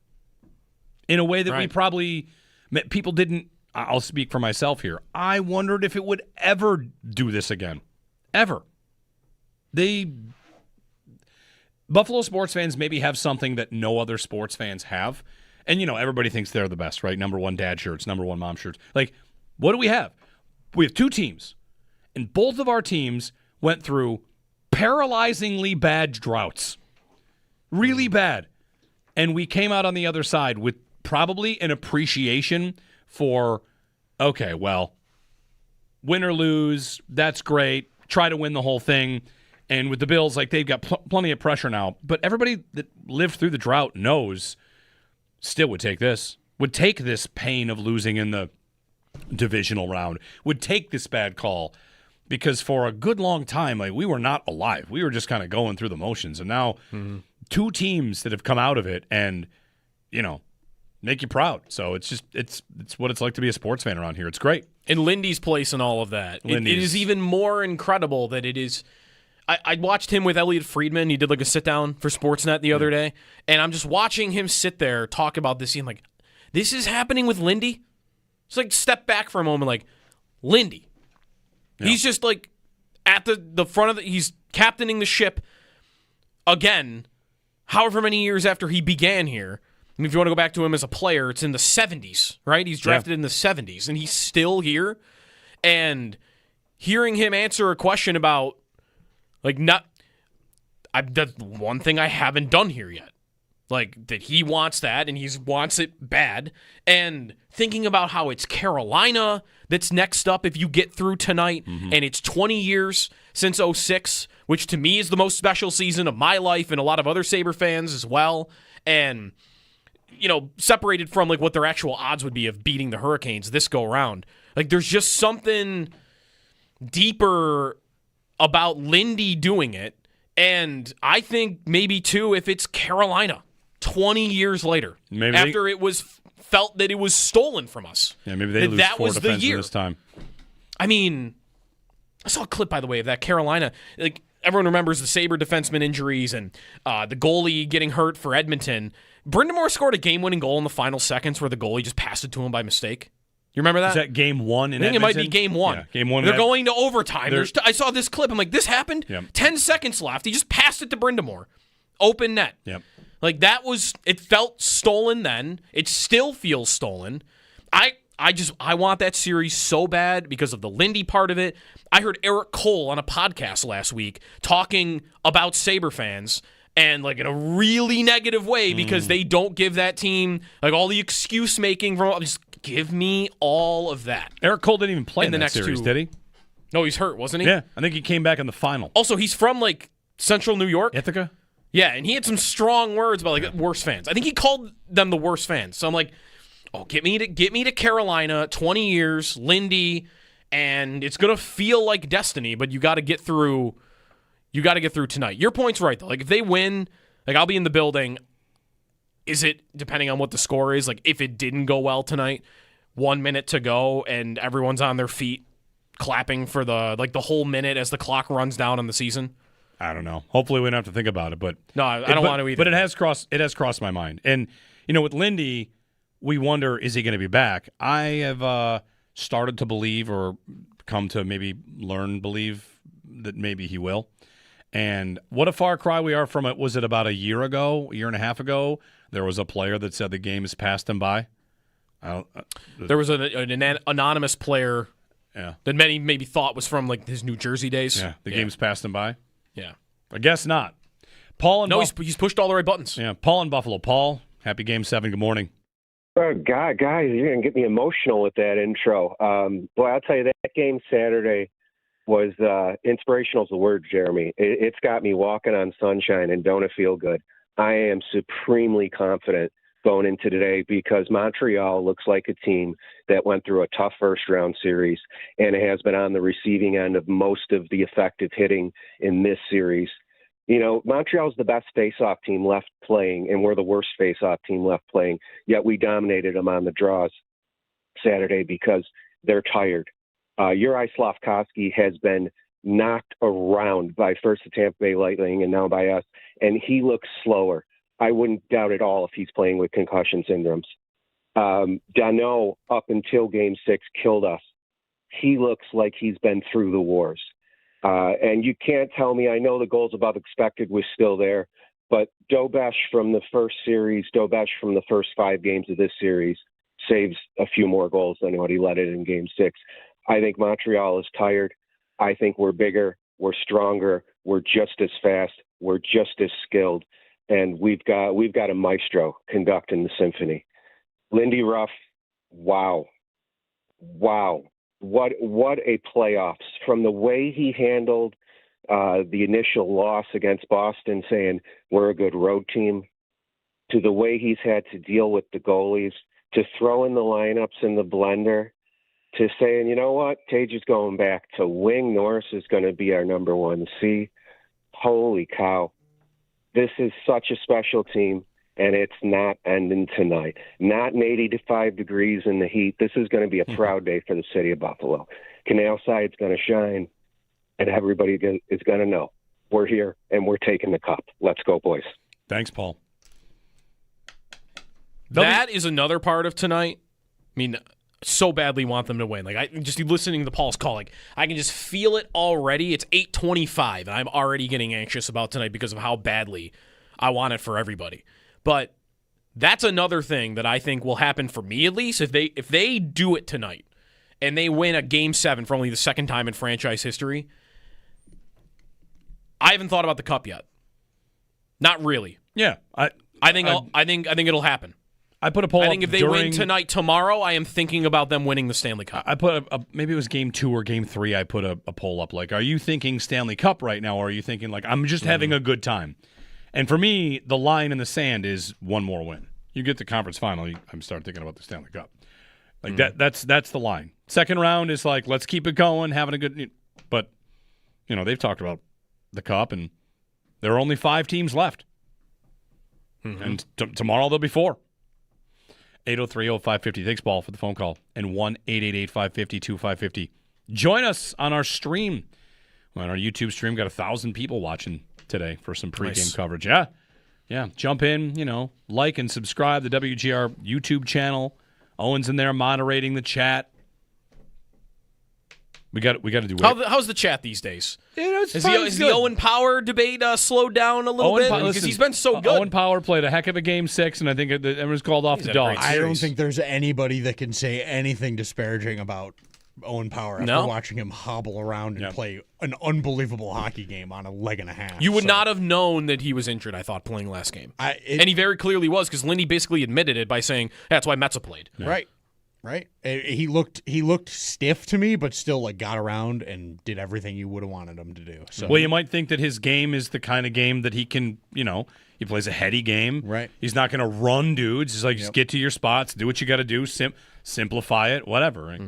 in a way that we probably – people didn't – I'll speak for myself here. I wondered if it would ever do this again. Ever. Buffalo sports fans maybe have something that no other sports fans have. And, everybody thinks they're the best, right? Number one dad shirts, number one mom shirts. What do we have? We have two teams. And both of our teams went through paralyzingly bad droughts. Really bad. And we came out on the other side with probably an appreciation for, okay, well, win or lose, that's great. Try to win the whole thing. And with the Bills, they've got plenty of pressure now. But everybody that lived through the drought knows still would take this pain of losing in the divisional round, would take this bad call. Because for a good long time, we were not alive. We were just kind of going through the motions. And now two teams that have come out of it and, make you proud. So it's what it's like to be a sports fan around here. It's great. And Lindy's place in all of that. It is even more incredible that it is – I watched him with Elliot Friedman. He did a sit-down for Sportsnet the other day, and I'm just watching him sit there talk about this. I'm this is happening with Lindy? It's step back for a moment, Lindy. Yeah. He's just like at the front of he's captaining the ship again, however many years after he began here. I mean, if you want to go back to him as a player, it's in the 70s, right? He's drafted in the 70s, and he's still here. And hearing him answer a question about, like, that's one thing I haven't done here yet. Like, that he wants that, and he wants it bad. And thinking about how it's Carolina that's next up if you get through tonight, and it's 20 years since 06, which to me is the most special season of my life and a lot of other Sabre fans as well. And, you know, separated from, like, what their actual odds would be of beating the Hurricanes this go around. Like, there's just something deeper about Lindy doing it. And I think maybe, too, if it's Carolina 20 years later, maybe after it was felt that it was stolen from us. Yeah, maybe they lose that 4 was the defensemen year. this time. I mean, I saw a clip, by the way, of that Carolina. Like, everyone remembers the Sabre defenseman injuries and the goalie getting hurt for Edmonton. Brind'Amour scored a game-winning goal in the final seconds where the goalie just passed it to him by mistake. You remember that? Is that game 1 in I think Edmonton? it might be game 1. Yeah, game 1. They're going to overtime. I saw this clip. I'm like, this happened? Yep. 10 seconds left. He just passed it to Brind'Amour. Open net. Yep. Like, it felt stolen then. It still feels stolen. I want that series so bad because of the Lindy part of it. I heard Eric Cole on a podcast last week talking about Sabre fans and, like, in a really negative way because they don't give that team, like, all the excuse making from just give me all of that. Eric Cole didn't even play in the that next series, 2. did he? No, he's hurt, wasn't he? Yeah, I think he came back in the final. Also, he's from, like, Central New York. Ithaca? Yeah, and he had some strong words about, like, worst fans. I think he called them the worst fans. So I'm like, oh, get me to Carolina, 20 years, Lindy, and it's gonna feel like destiny. But you got to get through. You got to get through tonight. Your point's right though. Like, if they win, like, I'll be in the building. Is it, depending on what the score is, like, if it didn't go well tonight, 1 minute to go and everyone's on their feet clapping for the whole minute as the clock runs down on the season? I don't know. Hopefully we don't have to think about it, but no, I don't want to either. But it has crossed my mind. And you know, with Lindy, we wonder, is he going to be back? I have started to believe, or come to maybe believe that maybe he will. And what a far cry we are from it. Was it about a year and a half ago? There was a player that said the game has passed him by. There was an anonymous player that many maybe thought was from, like, his New Jersey days. Yeah, the game's passed him by. Yeah. I guess not. Paul and he's pushed all the right buttons. Yeah, Paul in Buffalo. Paul, happy Game 7. Good morning. Guys, you're going to get me emotional with that intro. Boy, I'll tell you, that game Saturday was inspirational is the word, Jeremy. It's got me walking on sunshine, and don't it feel good? I am supremely confident going into today because Montreal looks like a team that went through a tough first-round series and has been on the receiving end of most of the effective hitting in this series. You know, Montreal's the best face-off team left playing, and we're the worst face-off team left playing, yet we dominated them on the draws Saturday because they're tired. Uri Slafkovsky has been knocked around by first the Tampa Bay Lightning and now by us, and he looks slower. I wouldn't doubt at all if he's playing with concussion syndromes. Danault, up until Game 6, killed us. He looks like he's been through the wars. And you can't tell me, I know the goals above expected was still there, but Dobish from the first 5 games of this series saves a few more goals than what he let in Game 6. I think Montreal is tired. I think we're bigger, we're stronger, we're just as fast, we're just as skilled, and we've got a maestro conducting the symphony. Lindy Ruff, wow. What a playoffs. From the way he handled the initial loss against Boston, saying we're a good road team, to the way he's had to deal with the goalies, to throw in the lineups in the blender, to saying, you know what, Tage is going back to wing. Norris is going to be our number 1C. Holy cow. This is such a special team, and it's not ending tonight. Not in 85 degrees in the heat. This is going to be a proud day for the city of Buffalo. Canal Side's going to shine, and everybody is going to know we're here, and we're taking the cup. Let's go, boys. Thanks, Paul. That is another part of tonight. I mean, so badly want them to win. Like, I just listening to Paul's call, like, I can just feel it already. It's 8:25, and I'm already getting anxious about tonight because of how badly I want it for everybody. But that's another thing that I think will happen for me, at least, if they do it tonight and they win a Game 7 for only the second time in franchise history. I haven't thought about the Cup yet. Not really. Yeah, I think it'll happen. I put a poll. I think if they win tonight, tomorrow, I am thinking about them winning the Stanley Cup. I put maybe it was Game 2 or Game 3. I put a poll up like, are you thinking Stanley Cup right now, or are you thinking like I'm just having a good time? And for me, the line in the sand is one more win. You get the conference final, I'm starting thinking about the Stanley Cup. Like that's the line. Second round is like, let's keep it going, having a good. But they've talked about the Cup, and there are only 5 teams left. And tomorrow there'll be 4. 803-0550. Thanks, Paul, for the phone call. And 1-888-550-2550. Join us on our stream. On our YouTube stream, got 1,000 people watching today for some pregame coverage. Yeah. Jump in, like and subscribe to the WGR YouTube channel. Owen's in there moderating the chat. We got to do it. How's the chat these days? Is the Owen Power debate slowed down a little bit? Because he's been so good. Owen Power played a heck of a Game 6, and I think everyone's called off the dogs. I don't think there's anybody that can say anything disparaging about Owen Power after watching him hobble around and play an unbelievable hockey game on a leg and a half. You would not have known that he was injured, I thought, playing last game. And he very clearly was, because Lindy basically admitted it by saying, that's why Metza played. Yeah. Right. He looked stiff to me, but still got around and did everything you would have wanted him to do. So. Well, you might think that his game is the kind of game that he can, he plays a heady game. Right. He's not going to run dudes. He's like, just get to your spots, do what you got to do, simplify it, whatever. Right?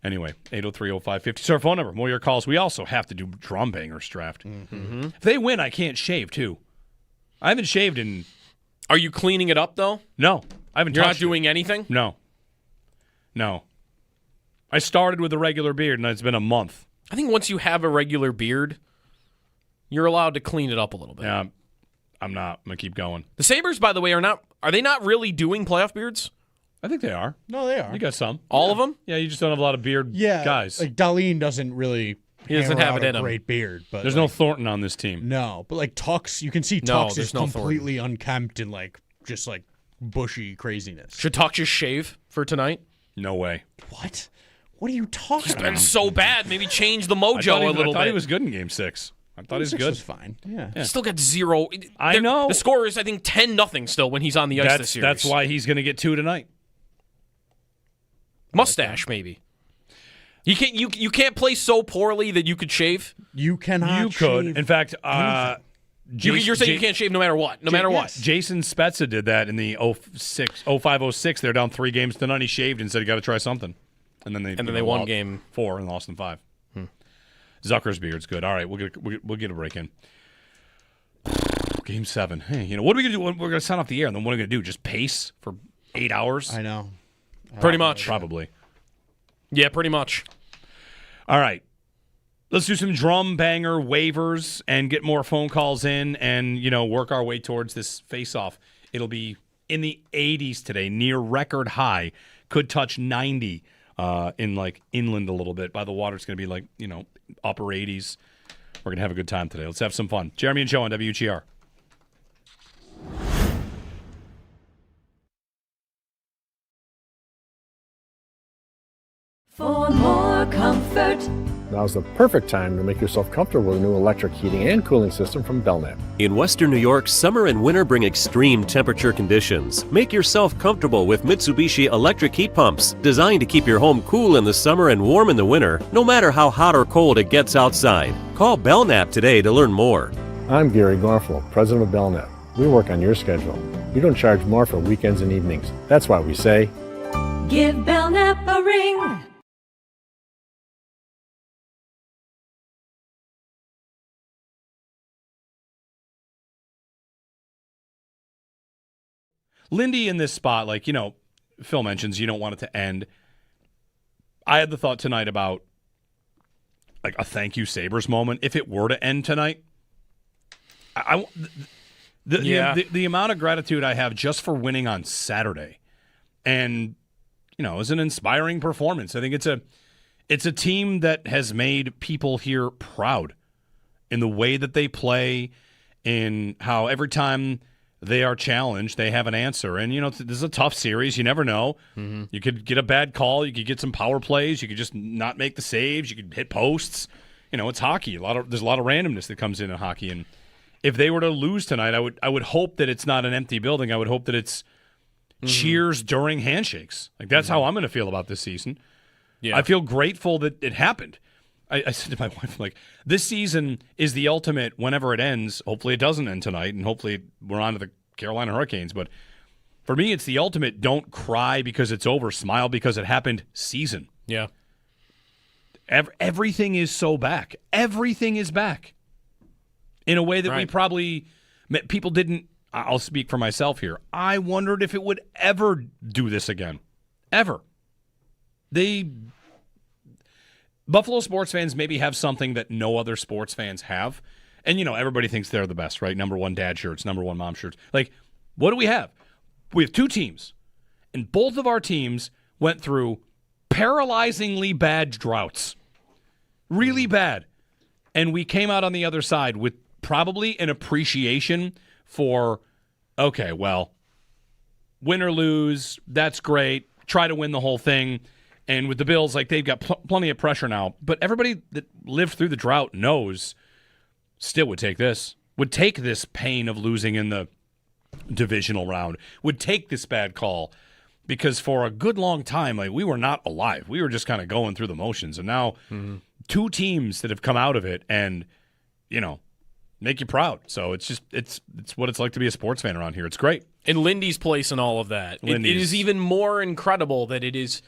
Anyway, 803-0550. So our phone number, more of your calls. We also have to do drum bangers draft. If they win, I can't shave, too. I haven't shaved in... Are you cleaning it up, though? No. I haven't You're touched not doing anything? No. I started with a regular beard, and it's been a month. I think once you have a regular beard, you're allowed to clean it up a little bit. Yeah, I'm not. I'm going to keep going. The Sabres, by the way, are they not really doing playoff beards? I think they are. No, they are. You got some. All of them? Yeah, you just don't have a lot of beard guys. Like Dahlin doesn't really He doesn't have it in a him. great beard. But there's no Thornton on this team. No, but Tux, you can see Tux is completely unkempt and just bushy craziness. Should Tux just shave for tonight? No way. What? What are you talking about? He's been so bad. Maybe change the mojo a little bit. I thought he was good in Game 6. I thought he was good. Was fine. Yeah. He still got 0. I know. The score is, I think, 10-0 still when he's on the ice this series. That's why he's going to get 2 tonight. Mustache, maybe. You can't play so poorly that you could shave. You cannot. You could. Shave in fact, you're saying you can't shave no matter what. No matter what. Jason Spezza did that in the 05-06. They're down 3 games to none. He shaved and said, "You got to try something." And then they won Game 4 and lost in 5. Zucker's beard's good. All right, we'll get a break in. Game 7. Hey, what are we gonna do? We're gonna sign off the air, and then what are we gonna do? Just pace for 8 hours? I know. Pretty much. Probably. Yeah, pretty much. All right. Let's do some drum banger waivers and get more phone calls in and, work our way towards this face-off. It'll be in the 80s today, near record high. Could touch 90 in, inland a little bit. By the water, it's going to be, upper 80s. We're going to have a good time today. Let's have some fun. Jeremy and Joe on WGR. For more comfort. Now's the perfect time to make yourself comfortable with a new electric heating and cooling system from Belknap. In Western New York, summer and winter bring extreme temperature conditions. Make yourself comfortable with Mitsubishi electric heat pumps, designed to keep your home cool in the summer and warm in the winter, no matter how hot or cold it gets outside. Call Belknap today to learn more. I'm Gary Garflo, president of Belknap. We work on your schedule. We don't charge more for weekends and evenings. That's why we say, give Belknap a ring. Lindy in this spot, Phil mentions you don't want it to end. I had the thought tonight about a thank you Sabres moment. If it were to end tonight, the amount of gratitude I have just for winning on Saturday and was an inspiring performance. I think it's a team that has made people here proud in the way that they play, in how every time they are challenged, they have an answer. And, this is a tough series. You never know. Mm-hmm. You could get a bad call. You could get some power plays. You could just not make the saves. You could hit posts. It's hockey. There's a lot of randomness that comes in hockey. And if they were to lose tonight, I would hope that it's not an empty building. I would hope that it's cheers during handshakes. Like, that's how I'm going to feel about this season. Yeah. I feel grateful that it happened. I said to my wife, like, this season is the ultimate whenever it ends. Hopefully it doesn't end tonight, and hopefully we're on to the Carolina Hurricanes. But for me, it's the ultimate don't cry because it's over, smile because it happened season. Yeah. Everything is so back. Everything is back in a way that we probably – people didn't – I'll speak for myself here. I wondered if it would ever do this again. Ever. Buffalo sports fans maybe have something that no other sports fans have. And, everybody thinks they're the best, right? Number one dad shirts, number one mom shirts. Like, what do we have? We have two teams. And both of our teams went through paralyzingly bad droughts. Really bad. And we came out on the other side with probably an appreciation for, okay, well, win or lose, that's great. Try to win the whole thing. And with the Bills, like, they've got plenty of pressure now. But everybody that lived through the drought knows still would take this pain of losing in the divisional round, would take this bad call. Because for a good long time, like, we were not alive. We were just kind of going through the motions. And now two teams that have come out of it and, make you proud. So it's what it's like to be a sports fan around here. It's great. And Lindy's place in all of that. It is even more incredible that it is.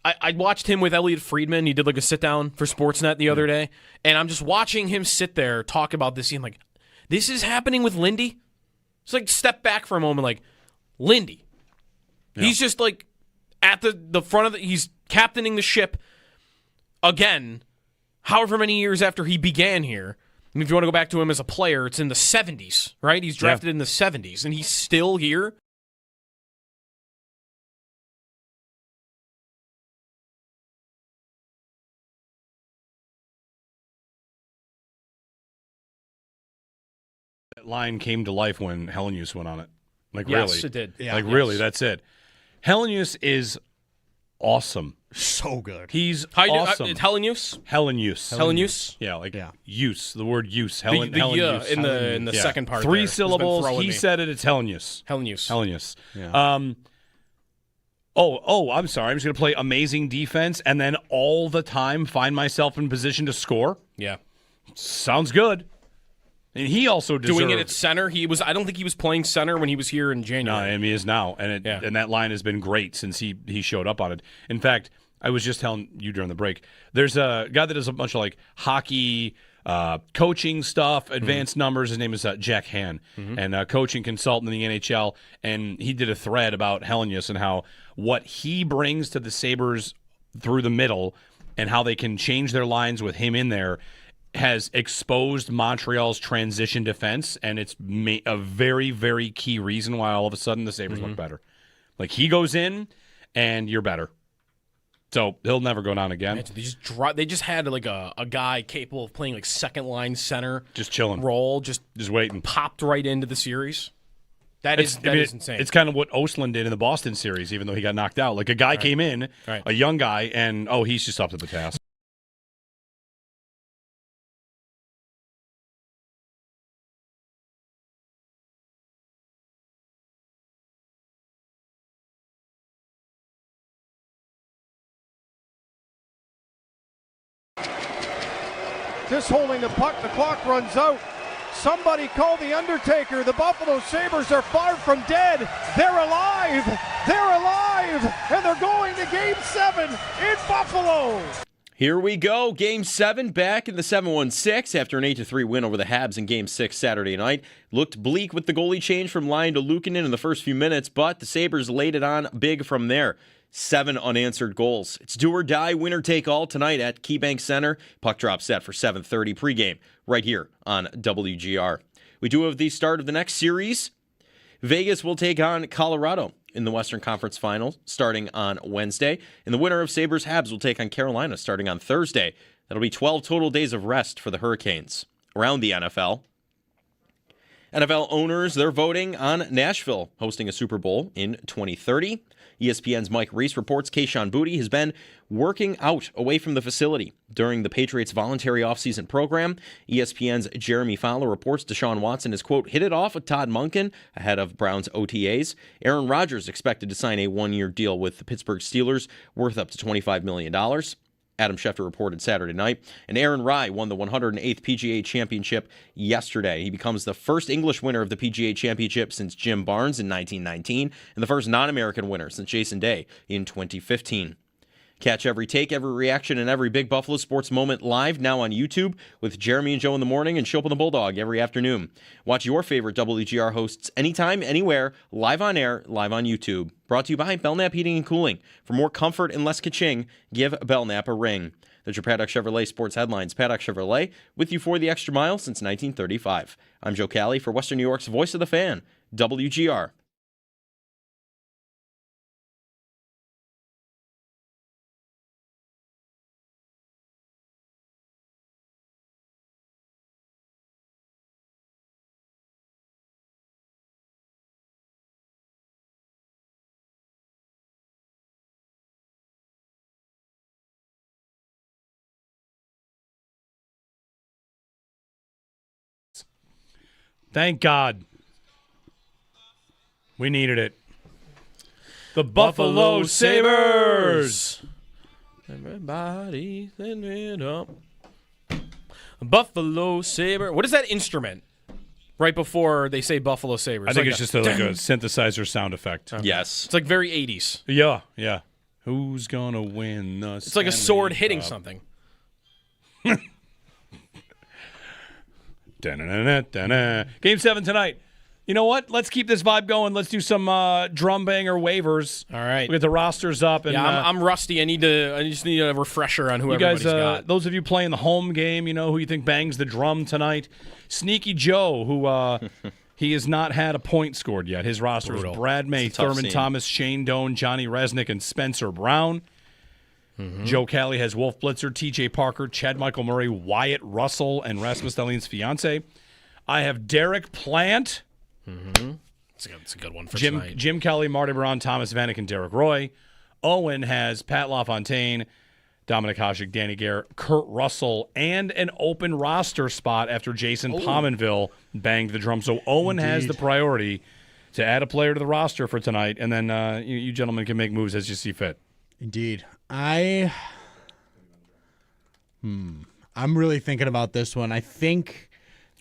I watched him with Elliot Friedman. He did like a sit-down for Sportsnet the other day. And I'm just watching him sit there talk about this scene. Like, this is happening with Lindy? It's like, step back for a moment. Like, Lindy. Yeah. He's just like at the front of he's captaining the ship again, however many years after he began here. I mean, if you want to go back to him as a player, it's in the 70s, right? He's drafted in the 70s, and he's still here. That line came to life when Helenius went on it. Like, yes, really. It did. Yeah, like, really, that's it. Helenius is awesome. So good. He's awesome. It's Helenius? Helenius. Yeah, like use. The word use. Helenius. In the second part. Three syllables. He said it. It's Helenius. Helenius. Yeah. I'm sorry. I'm just going to play amazing defense and then all the time find myself in position to score. Yeah. Sounds good. And he also deserved... Doing it at center. I don't think he was playing center when he was here in January. No, and he is now. And that line has been great since he showed up on it. In fact, I was just telling you during the break, there's a guy that does a bunch of like hockey coaching stuff, advanced numbers. His name is Jack Han, and a coaching consultant in the NHL. And he did a thread about Helenius and how what he brings to the Sabres through the middle and how they can change their lines with him in there has exposed Montreal's transition defense, and it's a very, very key reason why all of a sudden the Sabres look better. Like, he goes in, and you're better. So he'll never go down again. They just had like a guy capable of playing like second line center, just chilling role, just waiting, popped right into the series. That is insane. It's kind of what Ostlund did in the Boston series, even though he got knocked out. Like, a guy came in, a young guy, and he's just up to the task. Just holding the puck, the clock runs out. Somebody call the Undertaker. The Buffalo Sabres are far from dead. They're alive. They're alive. And they're going to Game 7 in Buffalo. Here we go. Game 7 back in the 7-1-6 after an 8-3 win over the Habs in Game 6 Saturday night. Looked bleak with the goalie change from Lyon to Luukkonen in the first few minutes, but the Sabres laid it on big from there. 7 unanswered goals. It's do or die, winner take all tonight at KeyBank Center. Puck drop set for 7:30 pregame right here on WGR. We do have the start of the next series. Vegas will take on Colorado. in the Western Conference Final starting on Wednesday. And the winner of Sabres Habs will take on Carolina starting on Thursday. That'll be 12 total days of rest for the Hurricanes. Around the NFL, NFL owners, they're voting on Nashville hosting a Super Bowl in 2030. ESPN's Mike Reese reports Kayshon Boutte has been working out away from the facility during the Patriots' voluntary offseason program. ESPN's Jeremy Fowler reports Deshaun Watson has, quote, hit it off with Todd Monken ahead of Browns OTAs. Aaron Rodgers expected to sign a one-year deal with the Pittsburgh Steelers worth up to $25 million. Adam Schefter reported Saturday night. And Aaron Rai won the 108th PGA Championship yesterday. He becomes the first English winner of the PGA Championship since Jim Barnes in 1919 and the first non-American winner since Jason Day in 2015. Catch every take, every reaction, and every big Buffalo sports moment live now on YouTube with Jeremy and Joe in the morning and Show Up on the Bulldog every afternoon. Watch your favorite WGR hosts anytime, anywhere, live on air, live on YouTube. Brought to you by Belknap Heating and Cooling. For more comfort and less ka-ching, give Belknap a ring. That's your Paddock Chevrolet Sports Headlines. Paddock Chevrolet, with you for the extra mile since 1935. I'm Joe Cali for Western New York's Voice of the Fan, WGR. Thank God. We needed it. The Buffalo Sabres. Everybody send it up. Buffalo Sabre. What is that instrument? Right before they say Buffalo Sabres. I think it's just like a synthesizer sound effect. Okay. Yes. It's like very 80s. Yeah, yeah. Who's going to win the It's like a sword hitting something. Game 7 tonight. You know what? Let's keep this vibe going. Let's do some drum banger waivers. All right. We get the rosters up. And, yeah, I'm rusty. I just need a refresher on who everybody's got. Those of you playing the home game, you know who you think bangs the drum tonight. Sneaky Joe, who he has not had a point scored yet. His roster is Brad May, Thurman Thomas, Shane Doan, Johnny Resnick, and Spencer Brown. Mm-hmm. Joe Cali has Wolf Blitzer, T.J. Parker, Chad Michael Murray, Wyatt Russell, and Rasmus Dahlin's fiance. I have Derek Plant. Mm-hmm. It's a good one for tonight. Jim Kelly, Marty Baron, Thomas Vanek, and Derek Roy. Owen has Pat LaFontaine, Dominic Hasek, Danny Gare, Kurt Russell, and an open roster spot after Jason Pominville banged the drum. So Owen has the priority to add a player to the roster for tonight, and then you gentlemen can make moves as you see fit. Indeed. I'm really thinking about this one. I think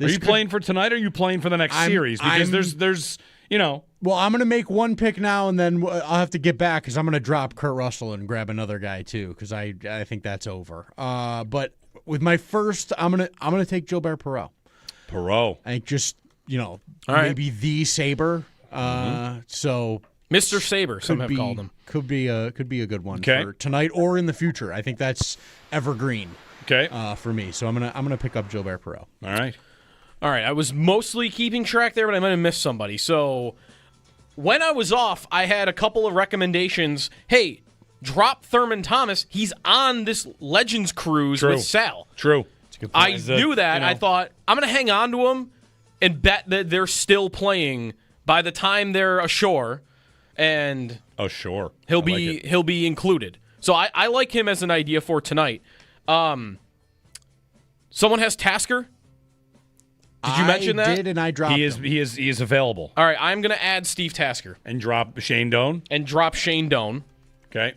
Are you playing for tonight or are you playing for the next series? Because there's you know. Well, I'm going to make one pick now, and then I'll have to get back because I'm going to drop Kurt Russell and grab another guy too because I think that's over. But with my first, I'm gonna take Gilbert Perreault. Perreault. I think just maybe the Sabre. So Mr. Sabre, some have called him. Could be a good one for tonight or in the future. I think that's evergreen. Okay. For me, so I'm gonna pick up Gilbert Perreault. All right. I was mostly keeping track there, but I might have missed somebody. So when I was off, I had a couple of recommendations. Hey, drop Thurman Thomas. He's on this Legends cruise with Sal. True. I knew that. I thought I'm gonna hang on to him and bet that they're still playing by the time they're ashore. And he'll be included. So I like him as an idea for tonight. Someone has Tasker. Did you mention that? I did, and I dropped him. He is available. All right, I'm going to add Steve Tasker. And drop Shane Doan? And drop Shane Doan. Okay.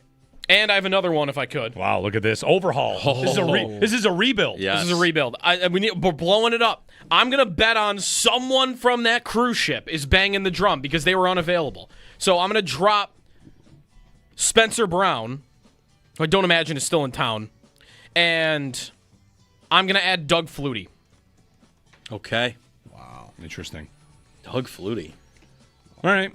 And I have another one if I could. Wow, look at this. Overhaul. This is a rebuild. Yes. This is a rebuild. We're blowing it up. I'm going to bet on someone from that cruise ship is banging the drum because they were unavailable. So I'm going to drop Spencer Brown, who I don't imagine is still in town, and I'm going to add Doug Flutie. Okay. Wow. Interesting. Doug Flutie. All right.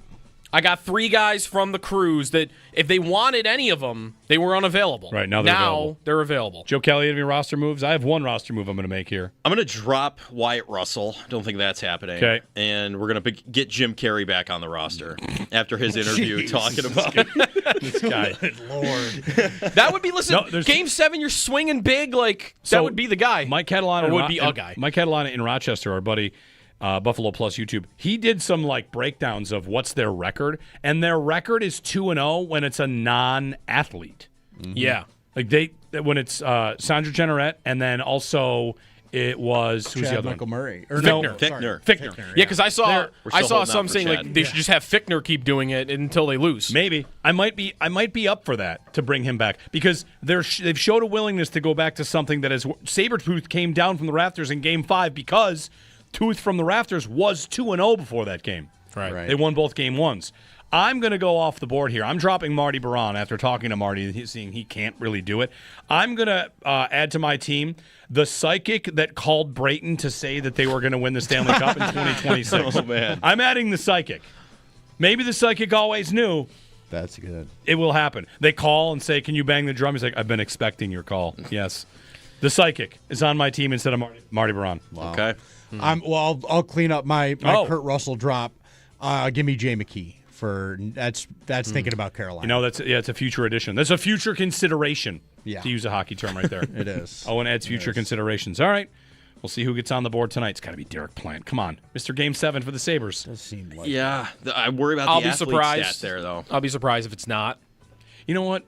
I got 3 guys from the Crews that if they wanted any of them, they were unavailable. Right, now they're available. Joe Kelly, any roster moves? I have one roster move I'm going to make here. I'm going to drop Wyatt Russell. Don't think that's happening. Okay. And we're going to get Jim Carrey back on the roster after his interview talking about this guy. Good Lord. That would be, Game 7, you're swinging big. That would be the guy. Mike Catalana would be a guy. Mike Catalana in Rochester, our buddy, Buffalo Plus YouTube, he did some breakdowns of what's their record, and their record is 2-0 when it's a non-athlete. Mm-hmm. Yeah, when it's Sandra Jenneret, and then also it was who's Chad the other Michael one? Murray. Fichtner. Yeah, because I saw some saying Chad. they should just have Fichtner keep doing it until they lose. Maybe I might be up for that to bring him back because they've showed a willingness to go back to something that is Sabretooth came down from the rafters in Game 5 because Tooth from the rafters was 2-0 before that game. Right. They won both game ones. I'm going to go off the board here. I'm dropping Marty Baron after talking to Marty, seeing he can't really do it. I'm going to add to my team the psychic that called Brayton to say that they were going to win the Stanley Cup in 2026. Oh, man. I'm adding the psychic. Maybe the psychic always knew. That's good. It will happen. They call and say, can you bang the drum? He's like, I've been expecting your call. Yes. The psychic is on my team instead of Marty Baron. Wow. Okay. I'll clean up my Kurt Russell drop. Give me Jay McKee for that's thinking about Carolina. It's a future addition. That's a future consideration. Yeah. To use a hockey term right there. It is. Owen adds future considerations. All right. We'll see who gets on the board tonight. It's got to be Derek Plant. Come on, Mr. Game 7 for the Sabres. Does seem like I worry about I'll the be athlete surprised stat there, though. I'll be surprised if it's not. You know what?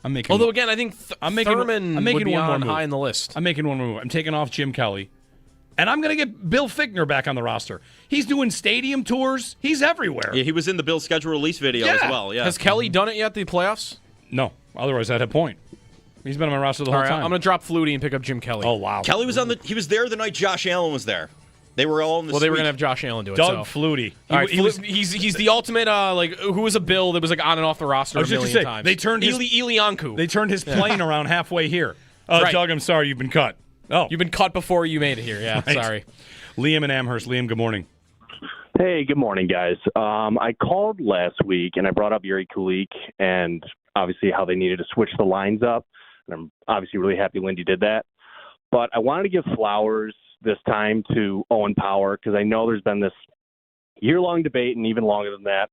I'm making. Although again, I think Thurman would be one more on move. high in the list. I'm making one more move. I'm taking off Jim Kelly, and I'm going to get Bill Fichtner back on the roster. He's doing stadium tours. He's everywhere. Yeah, he was in the Bill schedule release video as well. Yeah. Has Kelly done it yet? The playoffs? No. Otherwise, I'd have point. He's been on my roster the whole time. I'm going to drop Flutie and pick up Jim Kelly. Oh wow. Kelly was he was there the night Josh Allen was there. They were all in the. Well, they were going to have Josh Allen do it. Doug Flutie. He's the ultimate who was a Bill that was on and off the roster a million times. They turned Ilianku. They turned his plane around halfway here. Right. Doug, I'm sorry, you've been cut. Oh, you've been cut before you made it here. Yeah, right. Sorry. Liam and Amherst. Liam, good morning. Hey, good morning, guys. I called last week and I brought up Yuri Kulik and obviously how they needed to switch the lines up. And I'm obviously really happy Lindy did that. But I wanted to give flowers this time to Owen Power because I know there's been this year-long debate and even longer than that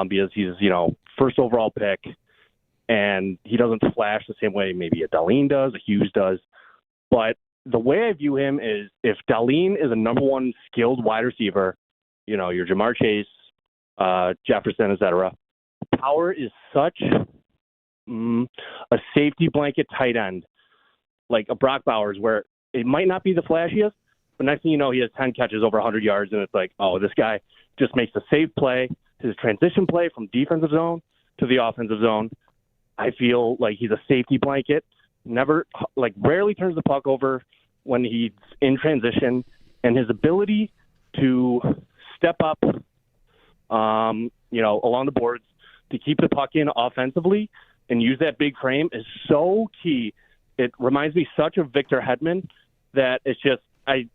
because he's, first overall pick and he doesn't flash the same way maybe a Dahlin does, a Hughes does. But the way I view him is if Dahlin is a number one skilled wide receiver, your Jamar Chase, Jefferson, etc. Power is such a safety blanket tight end, like a Brock Bowers, where it might not be the flashiest, but next thing you know, he has 10 catches over 100 yards, and it's like, oh, this guy just makes a safe play. His transition play from defensive zone to the offensive zone, I feel like he's a safety blanket. Rarely turns the puck over when he's in transition, and his ability to step up, along the boards to keep the puck in offensively and use that big frame is so key. It reminds me such of Victor Hedman that it's just I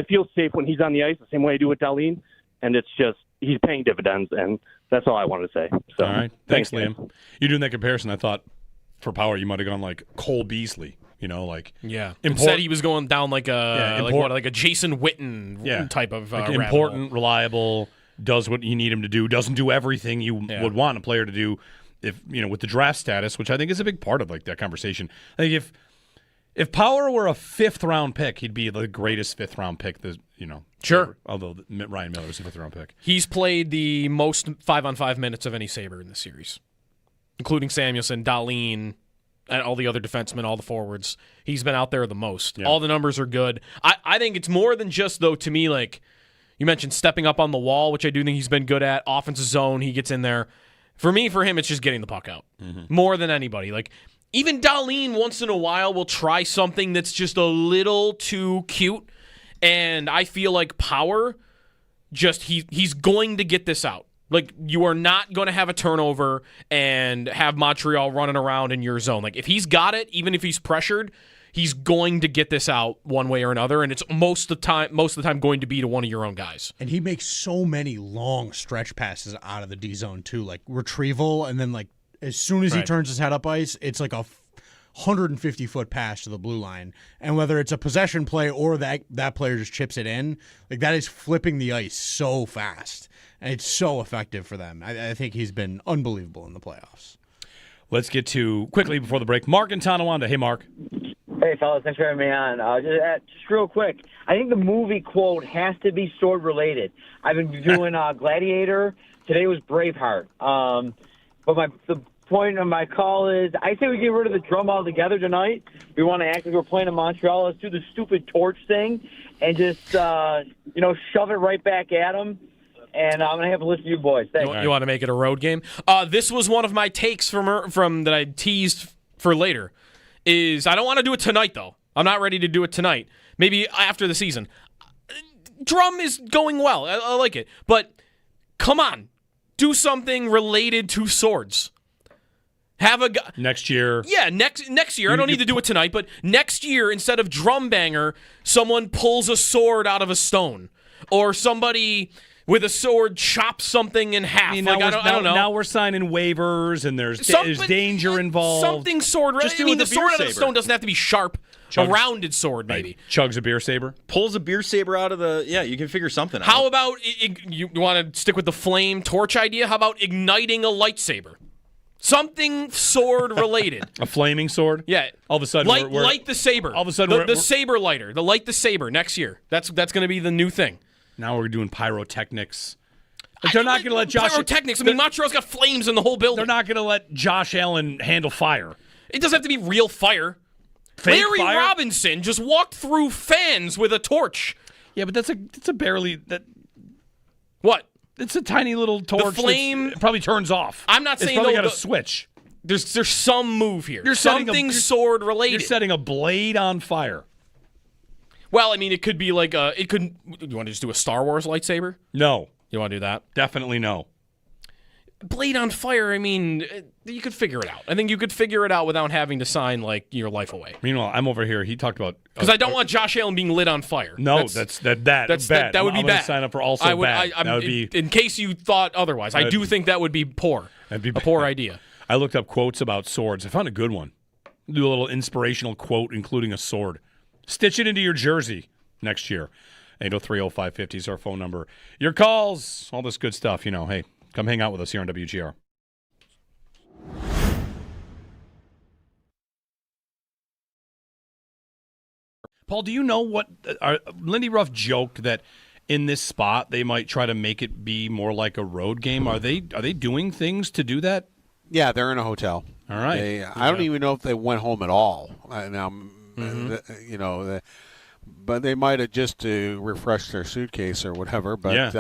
feel safe when he's on the ice the same way I do with Dahlin, and it's just he's paying dividends, and that's all I wanted to say. So, all right. Thanks, Liam. You doing that comparison, I thought for Power you might have gone like Cole Beasley, Instead he was going down like a Jason Witten type of important, reliable, does what you need him to do, doesn't do everything you would want a player to do. If with the draft status, which I think is a big part of that conversation. I think if Power were a 5th round pick, he'd be the greatest 5th round pick. Sure. Ever, although Ryan Miller was a 5th round pick. He's played the most 5-on-5 minutes of any Sabre in the series, including Samuelson, Dahlin, and all the other defensemen, all the forwards. He's been out there the most. Yeah. All the numbers are good. I think it's more than just, though, to me, like you mentioned, stepping up on the wall, which I do think he's been good at. Offensive zone, he gets in there. For him, it's just getting the puck out more than anybody. Like even Dahlin once in a while will try something that's just a little too cute, and I feel like Power he's going to get this out. Like you are not going to have a turnover and have Montreal running around in your zone. Like if he's got it, even if he's pressured, he's going to get this out one way or another, and it's most of the time going to be to one of your own guys. And he makes so many long stretch passes out of the D zone too, like retrieval, and then like as soon as he turns his head up ice, it's like a 150-foot pass to the blue line. And whether it's a possession play or that player just chips it in, like that is flipping the ice so fast. And it's so effective for them. I think he's been unbelievable in the playoffs. Let's get to, quickly before the break, Mark in Tonawanda. Hey, Mark. Hey, fellas. Thanks for having me on. Just real quick, I think the movie quote has to be sword-related. I've been doing Gladiator. Today was Braveheart. But the point of my call is I say we get rid of the drum altogether tonight. We want to act like we're playing in Montreal. Let's do the stupid torch thing and just, shove it right back at them. And I'm going to have to listen to you boys. Thanks. You want to make it a road game? This was one of my takes from that I teased for later. Is I don't want to do it tonight, though. I'm not ready to do it tonight. Maybe after the season. Drum is going well. I like it. But come on. Do something related to swords. Have a guy next year. Yeah, next year. I don't need to do it tonight, but next year, instead of drum banger, someone pulls a sword out of a stone. Or somebody with a sword chops something in half. I don't know. Now we're signing waivers, and there's danger involved. Something sword. Just the sword out of the stone doesn't have to be sharp. A rounded sword, maybe. Chugs a beer saber. Pulls a beer saber out of the... Yeah, you can figure something out. How about... You want to stick with the flame torch idea? How about igniting a lightsaber? Something sword-related. A flaming sword? Yeah. All of a sudden, light the saber. All of a sudden, the saber lighter. Light the saber next year. That's going to be the new thing. Now we're doing pyrotechnics. But they're not going to let Josh... Pyrotechnics. I mean, Montreal's got flames in the whole building. They're not going to let Josh Allen handle fire. It doesn't have to be real fire. Fake Larry fire? Robinson just walked through fans with a torch. Yeah, but that's a barely... What? It's a tiny little torch. The flame probably turns off. I'm not saying... It's probably got a switch. There's some move here. Something sword related. You're setting a blade on fire. Well, I mean, it could be like you want to just do a Star Wars lightsaber? No. You want to do that? Definitely no. Blade on fire, I mean, you could figure it out. I think you could figure it out without having to sign, like, your life away. Meanwhile, I'm over here. He talked about... Because I don't want Josh Allen being lit on fire. No, that's bad. That would be bad. Sign up for also bad. That would be... In case you thought otherwise. I do think that would be poor. That'd be a poor idea. I looked up quotes about swords. I found a good one. Do a little inspirational quote, including a sword. Stitch it into your jersey next year. 803-0550 is our phone number. Your calls, all this good stuff. Hey, come hang out with us here on WGR. Paul, do you know what Lindy Ruff joked that in this spot they might try to make it be more like a road game? Are they doing things to do that? Yeah, they're in a hotel. All right. I don't even know if they went home at all. Now, but they might have just to refresh their suitcase or whatever. But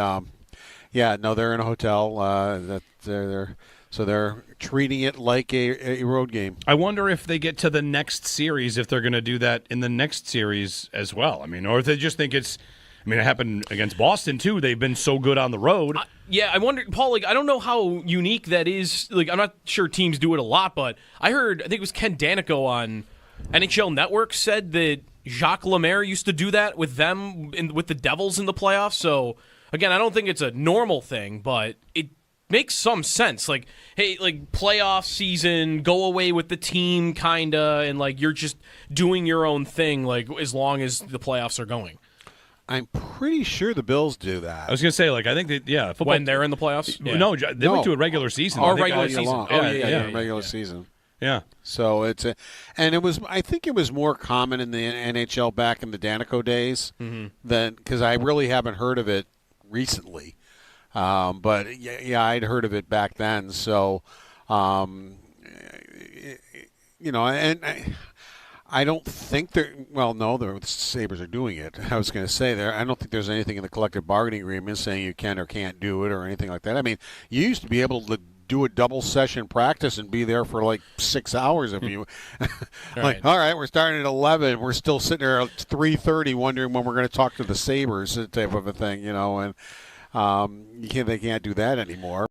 they're in a hotel. They're treating it like a road game. I wonder if they get to the next series, if they're going to do that in the next series as well. I mean, or if they just think it's. I mean, it happened against Boston too. They've been so good on the road. I wonder, Paul. I don't know how unique that is. I'm not sure teams do it a lot, but I think it was Ken Danico on NHL Network said that Jacques Lemaire used to do that with them with the Devils in the playoffs. So again, I don't think it's a normal thing, but it makes some sense. Playoff season, go away with the team, kinda, and you're just doing your own thing, as long as the playoffs are going. I'm pretty sure the Bills do that. I was going to say, I think that, football. When they're in the playoffs? Yeah. No, they went to a regular season. Regular season. Regular season. Yeah. So I think it was more common in the NHL back in the Danico days than, because I really haven't heard of it recently. But I'd heard of it back then. So, I don't think the Sabres are doing it. I was going to say I don't think there's anything in the collective bargaining agreement saying you can or can't do it or anything like that. I mean, you used to be able to do a double session practice and be there for 6 hours if you all right, we're starting at 11, we're still sitting there at 3:30 wondering when we're going to talk to the Sabres type of a thing, and they can't do that anymore.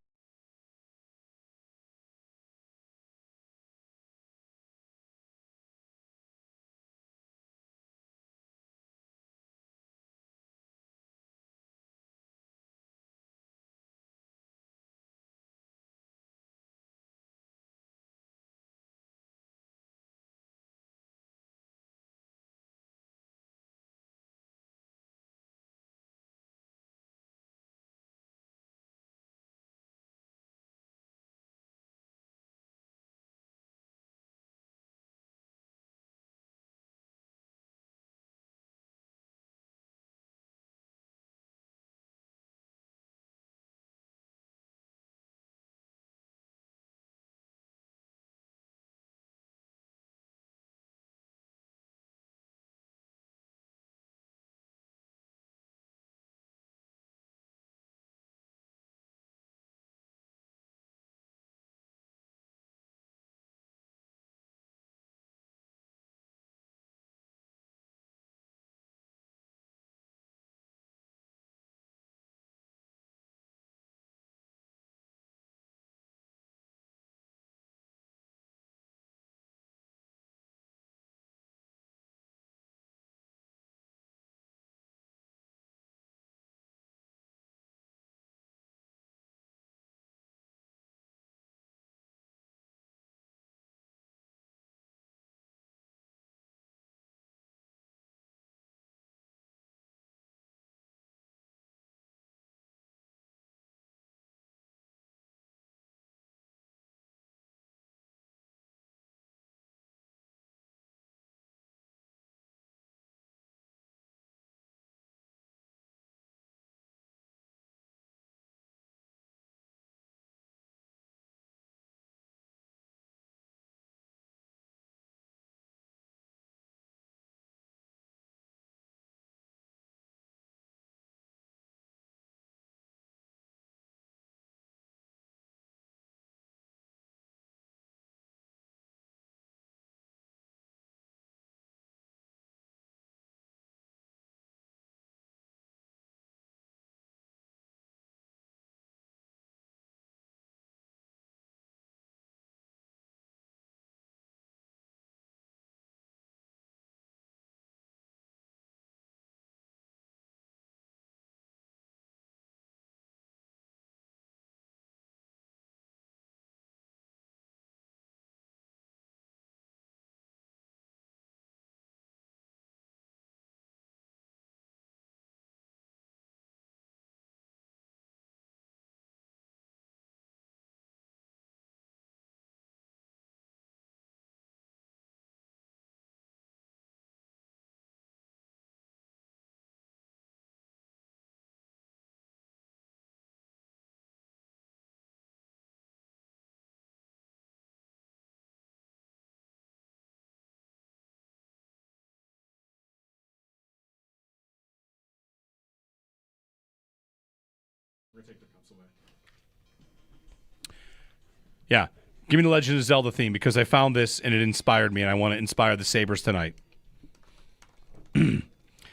Yeah. Give me the Legend of Zelda theme because I found this and it inspired me, and I want to inspire the Sabres tonight.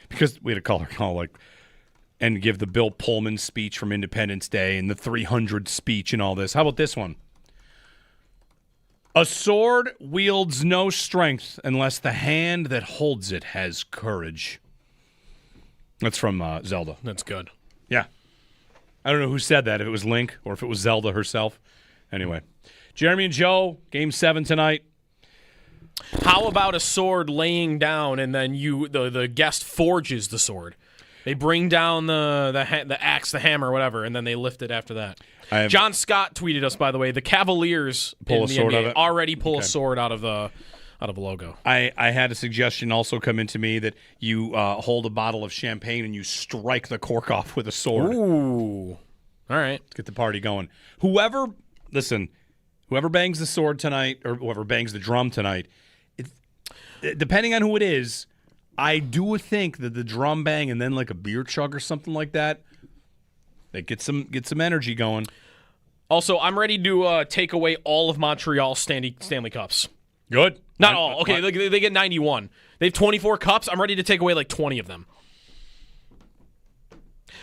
Because we had a caller call and give the Bill Pullman speech from Independence Day and the 300 speech and all this. How about this one? A sword wields no strength unless the hand that holds it has courage. That's from Zelda. That's good. Yeah. I don't know who said that, if it was Link or if it was Zelda herself. Anyway. Jeremy and Joe, Game 7 tonight. How about a sword laying down and then the guest forges the sword? They bring down the axe, the hammer, whatever, and then they lift it after that. John Scott tweeted us, by the way, the Cavaliers pull in a the sword NBA out of it? already pull Okay. a sword out of the logo. I had a suggestion also come into me that you hold a bottle of champagne and you strike the cork off with a sword. Ooh. All right. Let's get the party going. Whoever bangs the sword tonight or whoever bangs the drum tonight, depending on who it is, I do think that the drum bang and then like a beer chug or something like that, they get some energy going. Also, I'm ready to take away all of Montreal's Stanley Cups. Good. Not all. Okay, they get 91. They have 24 cups. I'm ready to take away like 20 of them.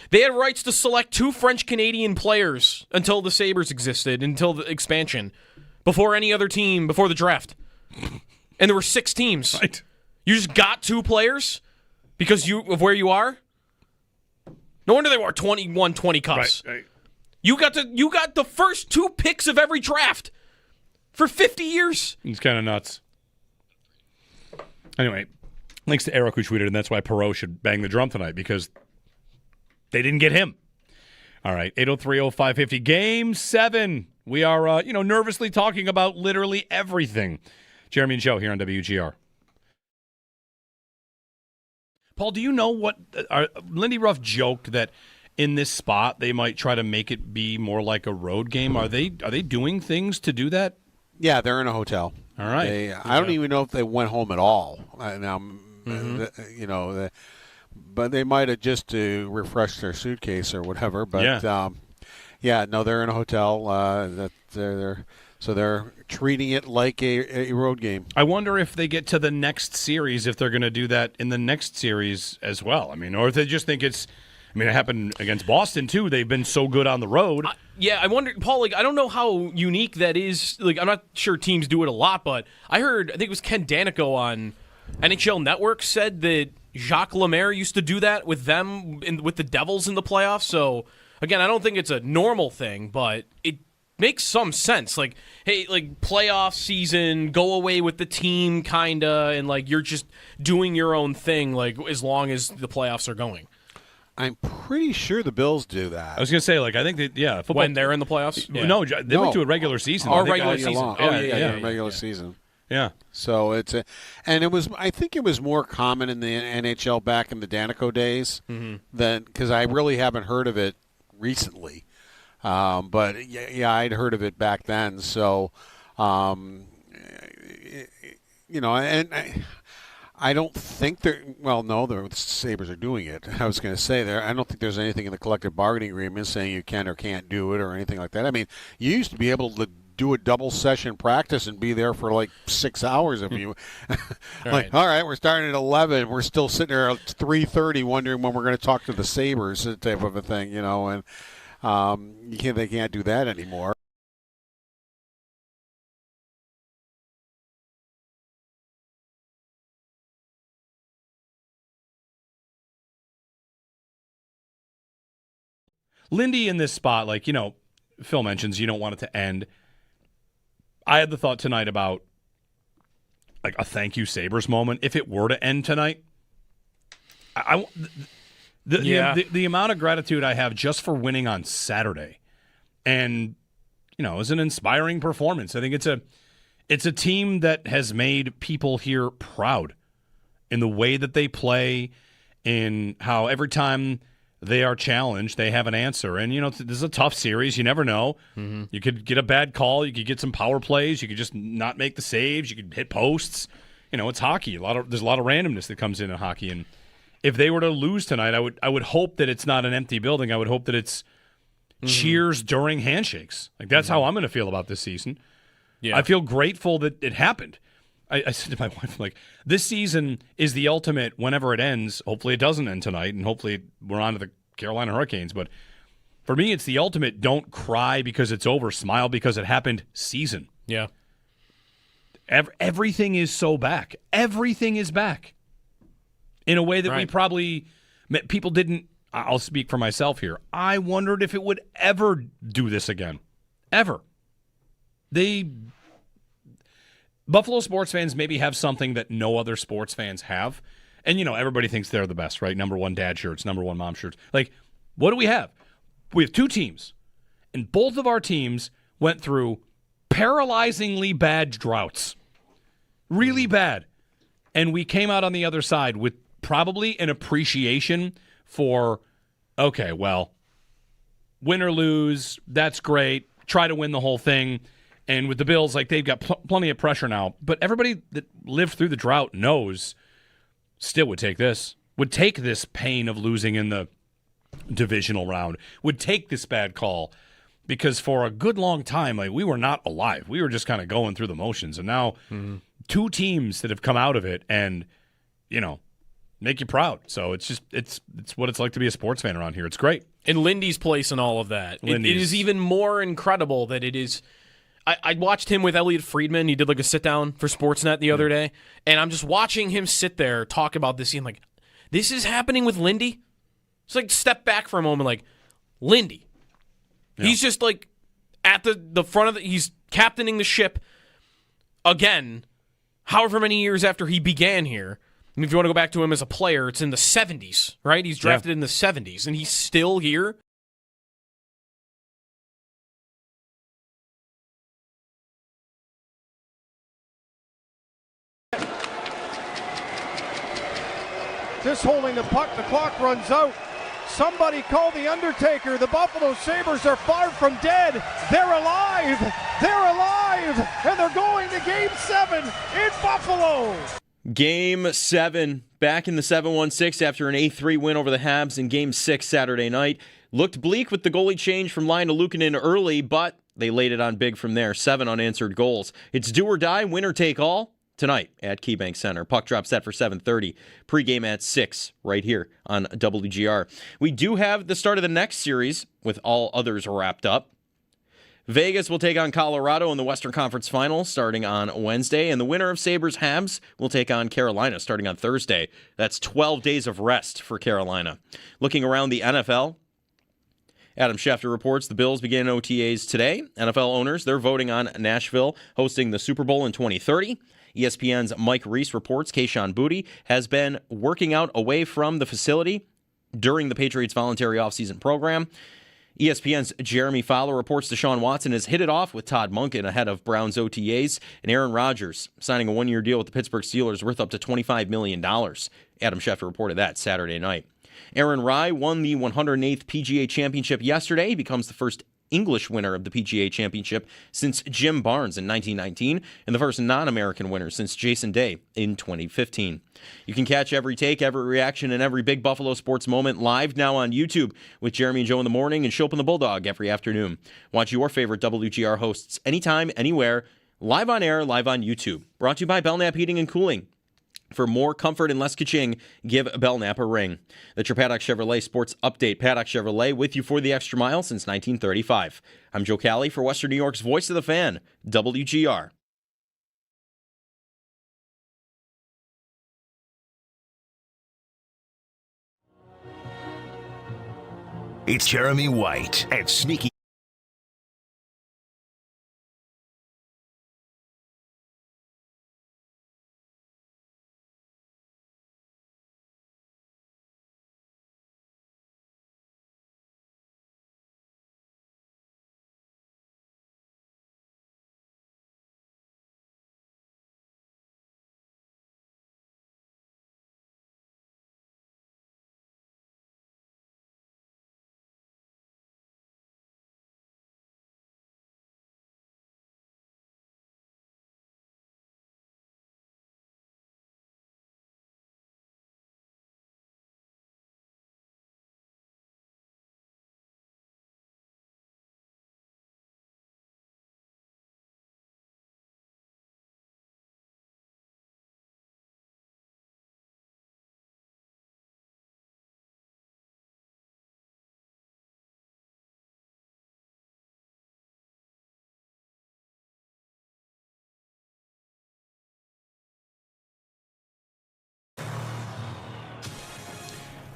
They had rights to select 2 French-Canadian players until the Sabres existed, until the expansion, before any other team, before the draft. And there were 6 teams. Right. You just got 2 players because of where you are? No wonder they wore 20 cups. Right. You got the first 2 picks of every draft for 50 years. It's kind of nuts. Anyway, thanks to Eric who tweeted, and that's why Perot should bang the drum tonight because they didn't get him. All right, 803-0550, Game 7. We are, nervously talking about literally everything. Jeremy and Joe here on WGR. Paul, do you know what Lindy Ruff joked that in this spot they might try to make it be more like a road game? Are they doing things to do that? Yeah, they're in a hotel. All right. I don't even know if they went home at all. But they might have just to refresh their suitcase or whatever. But they're in a hotel. They're treating it like a road game. I wonder if they get to the next series, if they're going to do that in the next series as well. I mean, or if they just think it happened against Boston, too. They've been so good on the road. I wonder, Paul, I don't know how unique that is. I'm not sure teams do it a lot, but I think it was Ken Danico on NHL Network said that Jacques Lemaire used to do that with them, with the Devils in the playoffs. So, again, I don't think it's a normal thing, but it makes some sense. Playoff season, go away with the team, kind of, and, you're just doing your own thing, as long as the playoffs are going. I'm pretty sure the Bills do that. I was going to say, I think that, football. When they're in the playoffs? Yeah. No, they went to a regular season. Regular season. Regular season. Yeah. So I think it was more common in the NHL back in the Danico days than, because I really haven't heard of it recently. But I'd heard of it back then. So, and I don't think the Sabres are doing it. I was going to say I don't think there's anything in the collective bargaining agreement saying you can or can't do it or anything like that. I mean, you used to be able to do a double session practice and be there for 6 hours if you all right, we're starting at 11, we're still sitting there at 3:30 wondering when we're going to talk to the Sabres, type of a thing, and they can't do that anymore. Lindy in this spot, Phil mentions you don't want it to end. I had the thought tonight about a thank you Sabres moment. If it were to end tonight, the amount of gratitude I have just for winning on Saturday, and it was an inspiring performance. I think it's a team that has made people here proud in the way that they play, in how every time they are challenged, they have an answer. And, this is a tough series. You never know. Mm-hmm. You could get a bad call. You could get some power plays. You could just not make the saves. You could hit posts. It's hockey. There's a lot of randomness that comes in hockey. And if they were to lose tonight, I would hope that it's not an empty building. I would hope that it's, cheers during handshakes. Like, that's how I'm going to feel about this season. Yeah. I feel grateful that it happened. I said to my wife, I'm like, this season is the ultimate whenever it ends. Hopefully it doesn't end tonight, and hopefully we're on to the Carolina Hurricanes. But for me, it's the ultimate don't cry because it's over, smile because it happened season. Yeah. Everything is so back. Everything is back in a way that we probably people didn't. I'll speak for myself here. I wondered if it would ever do this again, ever. Buffalo sports fans maybe have something that no other sports fans have, and everybody thinks they're the best, right? Number one dad shirts, number one mom shirts. Like, what do we have? We have two teams, and both of our teams went through paralyzingly bad droughts. Really bad. And we came out on the other side with probably an appreciation for, okay, well, win or lose, that's great. Try to win the whole thing. And with the Bills, like, they've got plenty of pressure now. But everybody that lived through the drought knows still would take this pain of losing in the divisional round, would take this bad call. Because for a good long time, like, we were not alive. We were just kind of going through the motions. And now two teams that have come out of it and, make you proud. So it's what it's like to be a sports fan around here. It's great. And Lindy's place in all of that. It is even more incredible that it is. I watched him with Elliot Friedman. He did like a sit-down for Sportsnet the other day. And I'm just watching him sit there talk about this. And I'm like, this is happening with Lindy? It's like, step back for a moment. Like, Lindy. Yeah. He's just like at the front of he's captaining the ship again, however many years after he began here. I mean, if you want to go back to him as a player, it's in the 70s, right? He's drafted in the 70s, and he's still here. Just holding the puck, the clock runs out. Somebody call the Undertaker. The Buffalo Sabres are far from dead. They're alive. They're alive. And they're going to Game 7 in Buffalo. Game 7 back in the 7-1-6 after an 8-3 win over the Habs in Game 6 Saturday night. Looked bleak with the goalie change from Line to Luukkonen early, but they laid it on big from there. 7 unanswered goals. It's do or die, winner take all. Tonight at KeyBank Center. Puck drop set for 7:30. Pregame at 6 right here on WGR. We do have the start of the next series with all others wrapped up. Vegas will take on Colorado in the Western Conference Final starting on Wednesday, and the winner of Sabres Habs will take on Carolina starting on Thursday. That's 12 days of rest for Carolina. Looking around the NFL, Adam Schefter reports the Bills begin OTAs today. NFL owners, they're voting on Nashville hosting the Super Bowl in 2030. ESPN's Mike Reese reports Kayshon Boutte has been working out away from the facility during the Patriots' voluntary offseason program. ESPN's Jeremy Fowler reports Deshaun Watson has hit it off with Todd Monken ahead of Browns OTAs, and Aaron Rodgers signing a one-year deal with the Pittsburgh Steelers worth up to $25 million. Adam Schefter reported that Saturday night. Aaron Rai won the 108th PGA Championship yesterday. He becomes the first English winner of the PGA Championship since Jim Barnes in 1919, and the first non-American winner since Jason Day in 2015. You can catch every take, every reaction, and every big Buffalo sports moment live now on YouTube with Jeremy and Joe in the morning and Shope and the Bulldog every afternoon. Watch your favorite WGR hosts anytime, anywhere, live on air, live on YouTube. Brought to you by Belknap Heating and Cooling. For more comfort and less ka-ching, give Belknap a ring. That's your Paddock Chevrolet Sports Update. Paddock Chevrolet with you for the extra mile since 1935. I'm Joe Cali for Western New York's Voice of the Fan, WGR. It's Jeremy White at Sneaky.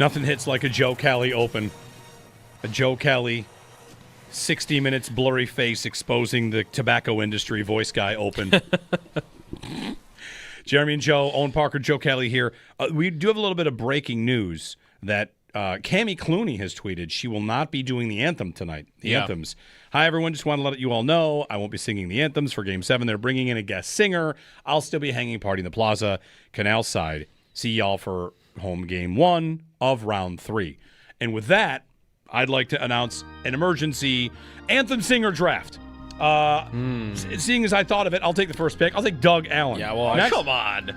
Nothing hits like a Joe Kelly open. A Joe Kelly 60 minutes blurry face exposing the tobacco industry voice guy open. Jeremy and Joe, Owen Parker, Joe Kelly here. We do have a little bit of breaking news that Cammie Clooney has tweeted she will not be doing the anthem tonight. The anthems. Hi, everyone. Just want to let you all know I won't be singing the anthems for Game 7. They're bringing in a guest singer. I'll still be hanging party in the plaza, Canal Side. See y'all for home Game 1 of Round 3. And with that, I'd like to announce an emergency anthem singer draft. Seeing as I thought of it, I'll take the first pick. I'll take Doug Allen. Yeah, well, come on.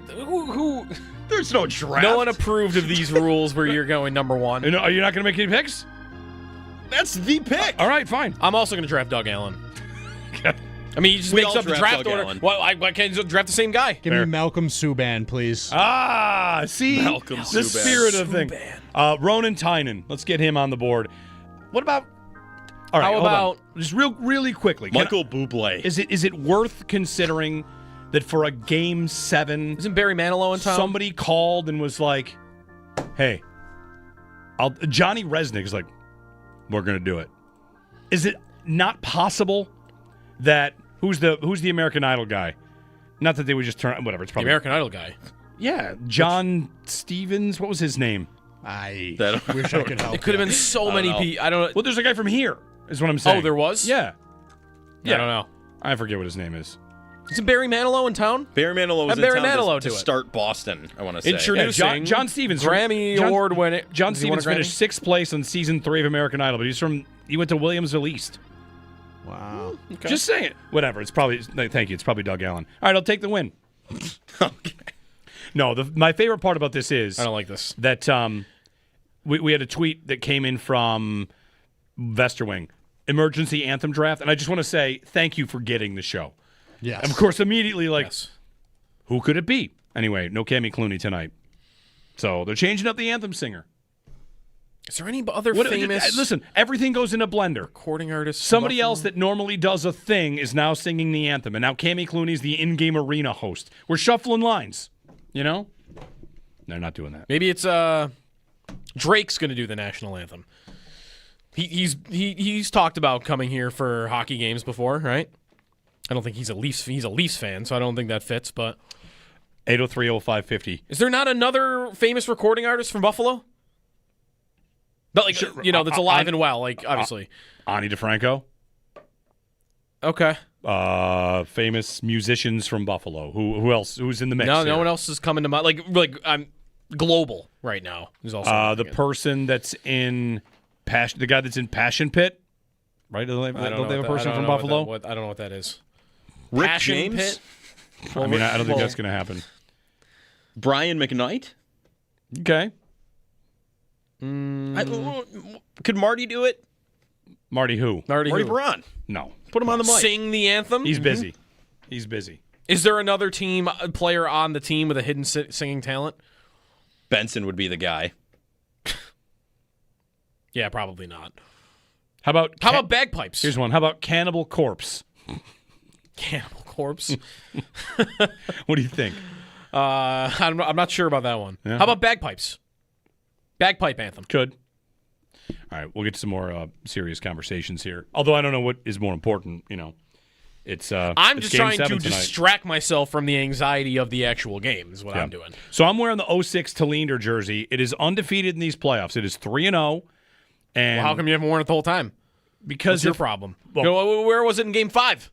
Who? There's no draft. No one approved of these rules where you're going number 1. Are you not going to make any picks? That's the pick. All right, fine. I'm also going to draft Doug Allen. I mean, he just makes up the draft order. Why can't you draft the same guy? Give me Malcolm Subban, please. See? Malcolm the Subban. spirit of thing. Ronan Tynan. Let's get him on the board. What about... All right, how about... Just really quickly. Michael Bublé. Is it worth considering that for a Game 7... Isn't Barry Manilow in town? Somebody called and was like, hey, Johnny Resnick is like, we're going to do it. Is it not possible that... Who's the American Idol guy? Not that they would just turn... Whatever, it's probably... The American Idol guy. Yeah, John Stevens. What was his name? I wish I could help. It could have been so many people. I don't know. Well, there's a guy from here, is what I'm saying. Oh, there was? Yeah. I don't know. I forget what his name is. Isn't Barry Manilow in town? Barry Manilow was in Barry town Manilow to start Boston, I want to say. Introducing John Stevens. Grammy Award winning. John Stevens finished 6th place on Season 3 of American Idol, but he went to Williamsville East. Wow. Okay. Just saying it. Whatever. It's probably... Thank you. It's probably Doug Allen. All right, I'll take the win. Okay. No, my favorite part about this is... I don't like this. That we had a tweet that came in from Vesterwing. Emergency anthem draft. And I just want to say thank you for getting the show. Yes. And of course, immediately, who could it be? Anyway, no Cammie Clooney tonight. So they're changing up the anthem singer. Is there any other famous... Listen, everything goes in a blender. Recording artist. Somebody else that normally does a thing is now singing the anthem. And now Cammie Clooney's the in-game arena host. We're shuffling lines. You know? They're not doing that. Maybe it's Drake's going to do the national anthem. He's talked about coming here for hockey games before, right? I don't think he's a Leafs fan, so I don't think that fits, but 803-0550. Is there not another famous recording artist from Buffalo? But sure, that's alive and well, obviously. Ani DeFranco. Okay. Famous musicians from Buffalo. Who else? Who's in the mix? No one else is coming to mind. I'm global right now. Who's also the person that's in Passion, the guy that's in Passion Pit, right? Don't they have a person from Buffalo? I don't know what that is. Rick Passion James. Pit? I mean, I don't think that's going to happen. Brian McKnight. Okay. Could Marty do it? Marty who? Marty Braun. No. Put him on the mic. Sing the anthem? He's busy. He's busy. Is there another player on the team with a hidden singing talent? Benson would be the guy. Yeah, probably not. How about bagpipes? Here's one. How about Cannibal Corpse? Cannibal Corpse? What do you think? I'm not sure about that one. Yeah. How about bagpipes? Bagpipe anthem. Could. All right, we'll get to some more serious conversations here. Although I don't know what is more important. It's. I'm just trying to tonight. distract myself from the anxiety of the actual game. Is what I'm doing. So I'm wearing the 06 Tallinder jersey. It is undefeated in these playoffs. It is 3-0. And how come you haven't worn it the whole time? Because what's your problem? Where was it in Game 5?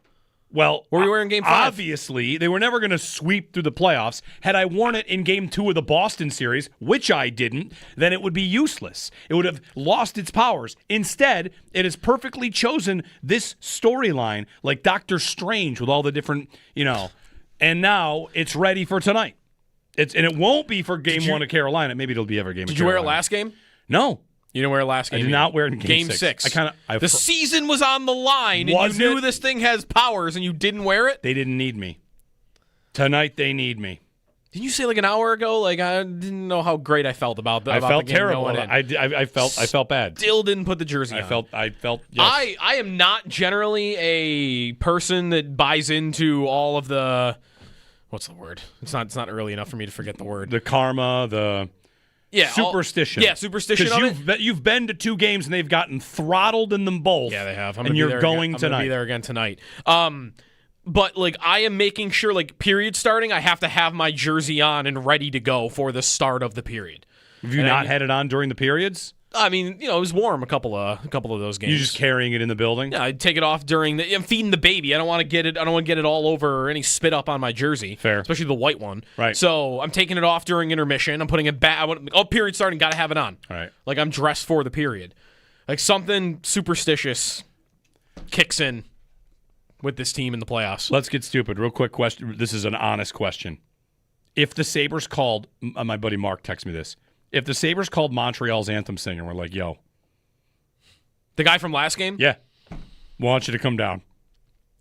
Well, were you wearing Game 5? Obviously, they were never going to sweep through the playoffs. Had I worn it in Game 2 of the Boston series, which I didn't, then it would be useless. It would have lost its powers. Instead, it has perfectly chosen this storyline like Doctor Strange with all the different, and now it's ready for tonight. And it won't be for Game 1 of Carolina. Maybe it'll be every game of Carolina. Did you wear it last game? No. You didn't wear it last game? I did not wear it in Game 6. The season was on the line, and you knew this thing has powers, and you didn't wear it? They didn't need me. Tonight, they need me. Didn't you say an hour ago? I didn't know how great I felt about the I felt the game terrible. going in. I felt bad. Still didn't put the jersey on. I felt. Yes. I am not generally a person that buys into all of the. What's the word? It's not early enough for me to forget the word. The karma. Yeah, superstition. Superstition. Because you've been to 2 games and they've gotten throttled in them both. Yeah, they have. And you're going tonight. I'm going to be there again tonight. But like I am making sure, like period starting, I have to have my jersey on and ready to go for the start of the period. Have you not had it on during the periods? I mean, it was warm a couple of those games. You're just carrying it in the building? Yeah, I'd take it off I'm feeding the baby. I don't want to get it all over or any spit up on my jersey. Fair. Especially the white one. Right. So I'm taking it off during intermission. I'm putting it back. Period starting, got to have it on. All right. Like I'm dressed for the period. Like something superstitious kicks in with this team in the playoffs. Let's get stupid. Real quick question. This is an honest question. If the Sabres called, my buddy Mark texted me this. If the Sabres called Montreal's anthem singer, we're like, yo. The guy from last game? Yeah. We want you to come down.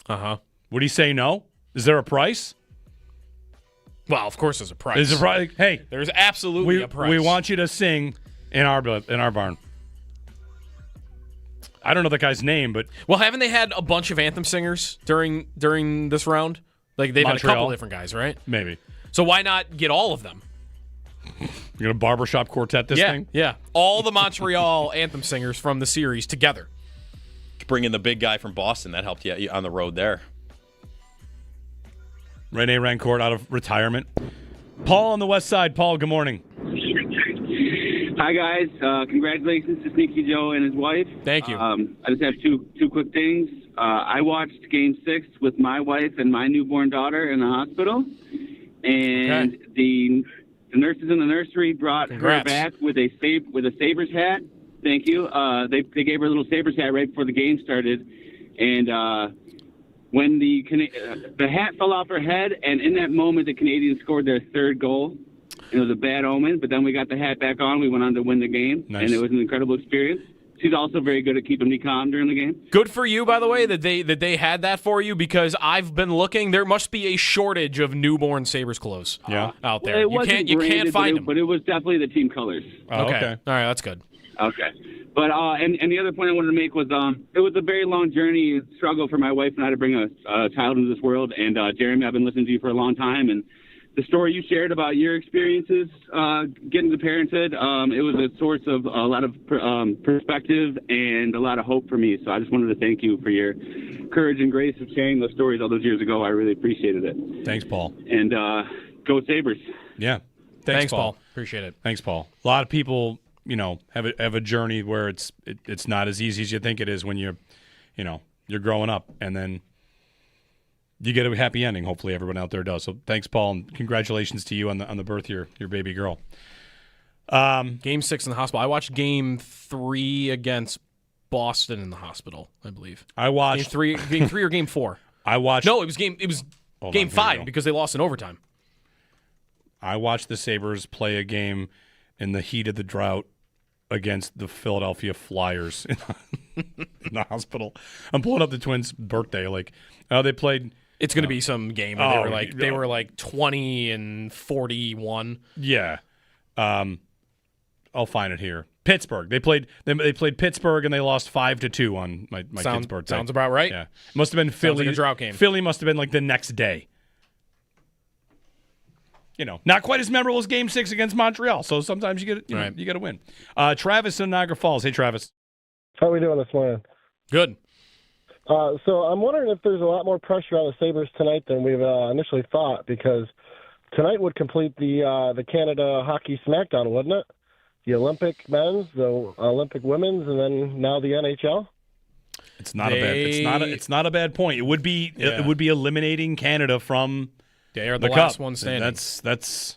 Uh-huh. Would he say no? Is there a price? Well, of course there's a price. There's a price. Hey. There's absolutely a price. We want you to sing in our barn. I don't know the guy's name, but... Well, haven't they had a bunch of anthem singers during this round? Like, they've Montreal. had a couple different guys, right? Maybe. So why not get all of them? You're going to barbershop quartet this thing? Yeah. All the Montreal anthem singers from the series together. Bring in the big guy from Boston. That helped you on the road there. Rene Rancourt out of retirement. Paul on the west side. Paul, good morning. Hi, guys. Congratulations to Sneaky Joe and his wife. Thank you. I just have two quick things. I watched Game 6 with my wife and my newborn daughter in the hospital. And the nurses in the nursery brought her back with a Sabres hat. Thank you. They gave her a little Sabres hat right before the game started. And when the hat fell off her head, and in that moment, the Canadians scored their 3rd goal. It was a bad omen, but then we got the hat back on. We went on to win the game, and it was an incredible experience. She's also very good at keeping me calm during the game. Good for you, by the way, that they had that for you, because I've been looking. There must be a shortage of newborn Sabres clothes out there. Well, You can't find them. But it was definitely the team colors. Okay. All right, that's good. Okay. But and the other point I wanted to make was it was a very long journey, struggle for my wife and I to bring a child into this world. And Jeremy, I've been listening to you for a long time, and the story you shared about your experiences getting to parenthood, it was a source of a lot of perspective and a lot of hope for me. So I just wanted to thank you for your courage and grace of sharing those stories all those years ago. I really appreciated it. Thanks, Paul. And go Sabres. Yeah. Thanks, Paul. Appreciate it. Thanks, Paul. A lot of people, have a journey where it's not as easy as you think it is when you're growing up, and then you get a happy ending. Hopefully everyone out there does. So thanks, Paul, and congratulations to you on the birth of your baby girl. Game 6 in the hospital. I watched Game 3 against Boston in the hospital, I believe. I watched Game 3 or Game 4. I watched. No, it was Game 5 because they lost in overtime. I watched the Sabres play a game in the heat of the drought against the Philadelphia Flyers in the hospital. I'm pulling up the Twins' birthday. They played. It's going to be some game where they were like 20 and 41. Yeah, I'll find it here. Pittsburgh. They played Pittsburgh and they lost 5-2 on my kid's birthday. Sounds about right. Yeah, must have been Philly. Sounds like a drought game. Philly must have been like the next day. Not quite as memorable as Game 6 against Montreal. So sometimes you get you got to win. Travis in Niagara Falls. Hey, Travis. How are we doing this morning? Good. So I'm wondering if there's a lot more pressure on the Sabres tonight than we've initially thought, because tonight would complete the Canada Hockey Smackdown, wouldn't it? The Olympic men's, the Olympic women's, and then now the NHL. It's not a bad point. It would be eliminating Canada from. They are the cup. last one standing. That's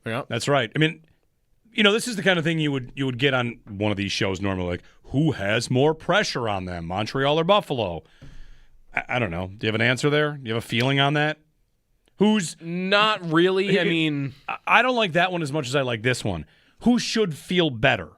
right. I mean, this is the kind of thing you would get on one of these shows normally. Like, who has more pressure on them, Montreal or Buffalo? I don't know. Do you have an answer there? Do you have a feeling on that? Who's not really? I mean, I don't like that one as much as I like this one. Who should feel better?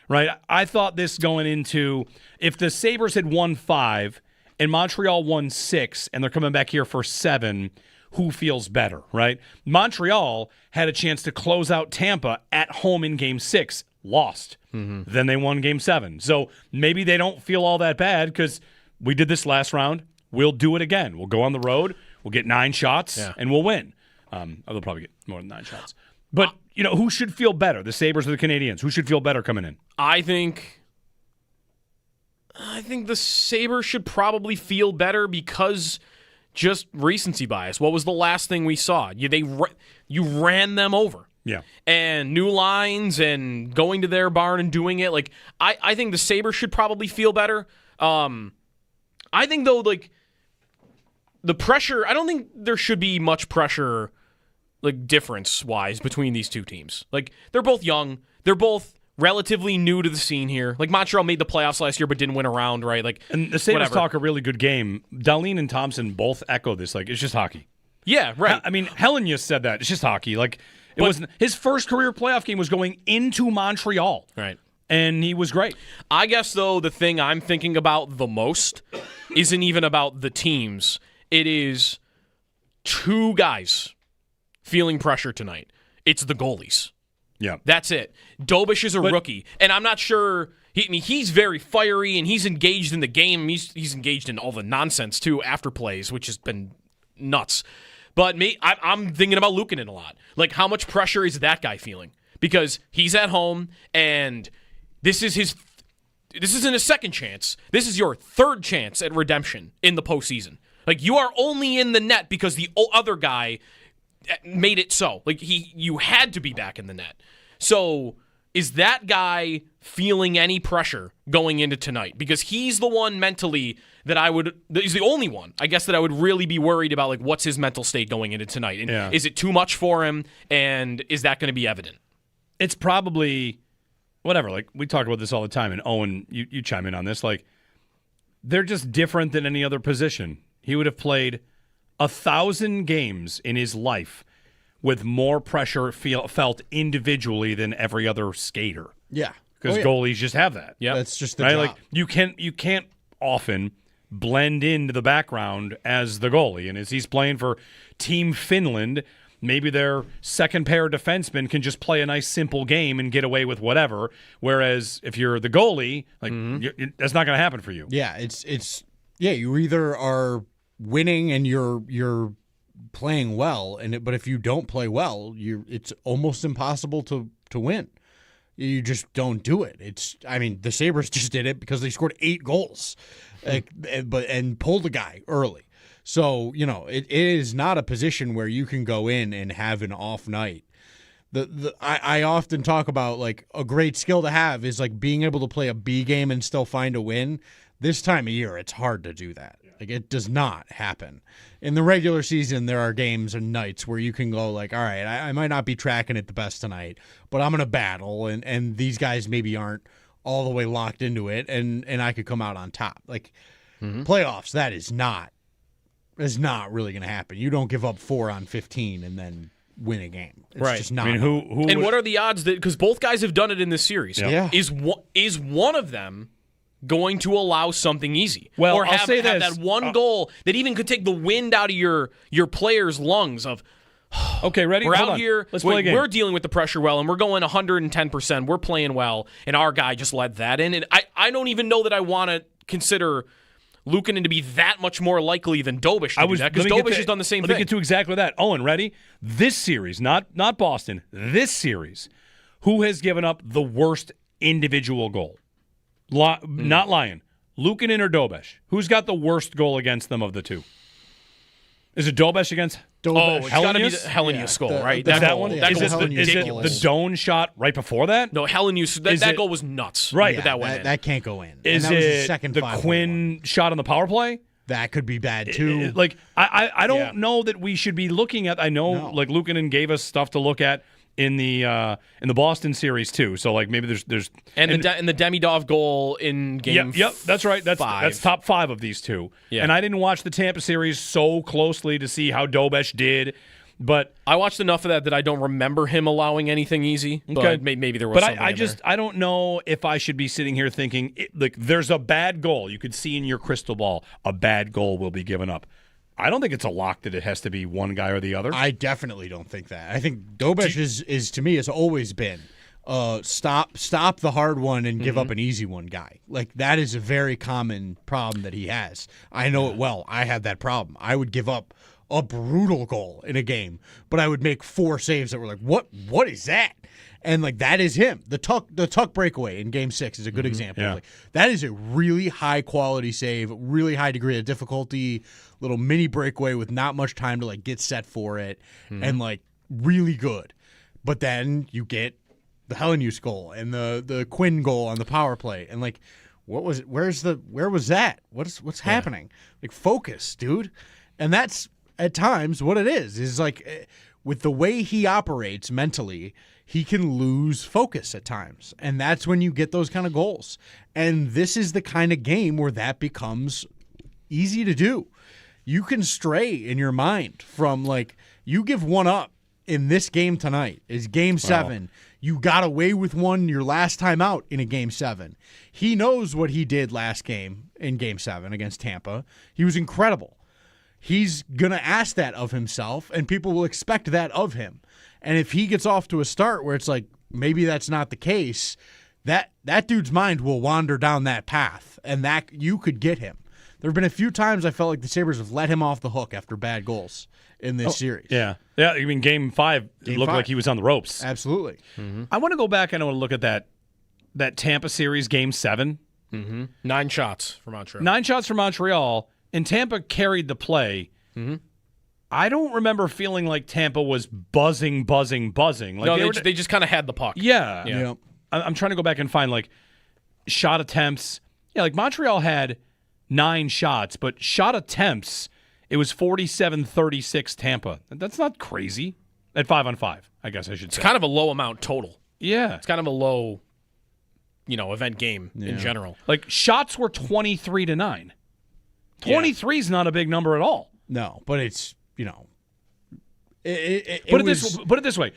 Right? I thought this going into, if the Sabres had won 5 and Montreal won 6 and they're coming back here for 7, who feels better, right? Montreal had a chance to close out Tampa at home in Game 6, lost. Mm-hmm. Then they won Game 7. So maybe they don't feel all that bad because we did this last round. We'll do it again. We'll go on the road. We'll get 9 shots, and we'll win. They'll probably get more than 9 shots. But, who should feel better, the Sabres or the Canadiens? Who should feel better coming in? I think the Sabres should probably feel better because just recency bias. What was the last thing we saw? You ran them over. Yeah. And new lines and going to their barn and doing it. Like, I think the Sabres should probably feel better. I think, though, like, the pressure, I don't think there should be much pressure, like, difference-wise between these two teams. Like, they're both young. They're both relatively new to the scene here. Like, Montreal made the playoffs last year but didn't win a round, right? Like, and the Sabres talk a really good game. Dahlin and Thompson both echo this. Like, it's just hockey. Yeah, right. I mean, Helenius said that. It's just hockey. Like, it wasn't his first career playoff game was going into Montreal. Right. And he was great. I guess, though, the thing I'm thinking about the most isn't even about the teams. It is two guys feeling pressure tonight. It's the goalies. Yeah. That's it. Dobish is a rookie, and I'm not sure. He's very fiery, and he's engaged in the game. He's engaged in all the nonsense, too, after plays, which has been nuts. But I'm thinking about Luukkonen a lot. Like, how much pressure is that guy feeling? Because he's at home, and this isn't a second chance. This is your third chance at redemption in the postseason. Like, you are only in the net because the other guy made it so. Like, you had to be back in the net. So, is that guy feeling any pressure going into tonight? Because he's the one mentally he's the only one, I guess, that I would really be worried about, like, what's his mental state going into tonight? And is it too much for him? And is that going to be evident? It's probably, whatever, like, we talk about this all the time, and Owen, you chime in on this, like, they're just different than any other position. He would have played 1,000 games in his life with more pressure felt individually than every other skater. Yeah. Because goalies just have that. Yeah. That's just the right? job. Like, you can't often blend into the background as the goalie. And as he's playing for Team Finland, maybe their second pair defensemen can just play a nice simple game and get away with whatever. Whereas if you're the goalie, like that's not going to happen for you. Yeah, you either are winning and you're playing well, but if you don't play well, it's almost impossible to win. You just don't do it. The Sabres just did it because they scored 8 goals, and pulled a guy early. So, it is not a position where you can go in and have an off night. I often talk about, like, a great skill to have is, like, being able to play a B game and still find a win. This time of year, it's hard to do that. Like, it does not happen. In the regular season, there are games and nights where you can go, like, all right, I might not be tracking it the best tonight, but I'm going to battle, and these guys maybe aren't all the way locked into it, and I could come out on top. Like, playoffs, that is not really going to happen. You don't give up 4 on 15 and then win a game. It's just not. I mean, who and what are the odds that, because both guys have done it in this series, is one of them going to allow something easy? Well, or I'll say have this. that one goal that even could take the wind out of your players' lungs of, okay, ready? we're Hold out on. here, Let's play a game. we're dealing with the pressure well, and we're going 110%, we're playing well, and our guy just let that in. And I don't even know that I want to consider Luukkonen to be that much more likely than Dobish to do that, because Dobish has done the same thing. Let me get to exactly that. Owen, ready? This series, not Boston, this series, who has given up the worst individual goal? Not lying. Luukkonen or Dobish? Who's got the worst goal against them of the two? Is it Dobish against Dobish? Oh, it's got to be the Helenius goal, right? That one? That Is goal it ridiculous. the Doan shot right before that? No, Helenius, that goal was nuts. Right. Yeah, that went in. That can't go in. Is and that was it the second the 5-1. Quinn shot on the power play? That could be bad, too. I don't know that we should be looking at. I know, like, Luukkonen gave us stuff to look at in the Boston series too. So, like, maybe there's and the Demidov goal in game. Yep, that's right. That's 5. That's top 5 of these two. Yeah. And I didn't watch the Tampa series so closely to see how Dobish did, but I watched enough of that I don't remember him allowing anything easy. But maybe there was. But something I don't know if I should be sitting here thinking like there's a bad goal. You could see in your crystal ball a bad goal will be given up. I don't think it's a lock that it has to be one guy or the other. I definitely don't think that. I think Dobish is to me has always been stop the hard one and give up an easy one guy. Like, that is a very common problem that he has. I know it well. I had that problem. I would give up a brutal goal in a game, but I would make 4 saves that were like, what is that? And like that is him. The tuck breakaway in Game 6 is a good example. Yeah. Like, that is a really high quality save, really high degree of difficulty, little mini breakaway with not much time to like get set for it, and like really good. But then you get the Helenius goal and the Quinn goal on the power play, and like, where was that? What's happening? Like, focus, dude. And that's at times what it is like, with the way he operates mentally, he can lose focus at times. And that's when you get those kind of goals. And this is the kind of game where that becomes easy to do. You can stray in your mind from, like, you give one up in this game tonight is Game 7. Wow. You got away with one your last time out in a Game 7. He knows what he did last game in Game 7 against Tampa. He was incredible. He's going to ask that of himself, and people will expect that of him. And if he gets off to a start where it's like, maybe that's not the case, that dude's mind will wander down that path, and that you could get him. There have been a few times I felt like the Sabres have let him off the hook after bad goals in this series. Yeah. Yeah, I mean, Game 5, it looked like he was on the ropes. Absolutely. Mm-hmm. I want to go back and I want to look at that Tampa series, Game 7. 9 shots for Montreal. 9 shots for Montreal, and Tampa carried the play. I don't remember feeling like Tampa was buzzing. Like no, they just kind of had the puck. Yeah. I'm trying to go back and find, like, shot attempts. Yeah, like Montreal had 9 shots, but shot attempts, it was 47-36 Tampa. That's not crazy. At 5-on-5, I guess I should say. It's kind of a low amount total. Yeah. It's kind of a low, event game in general. Like, shots were 23-9. 23 is not a big number at all. No, but it's, Put it this way.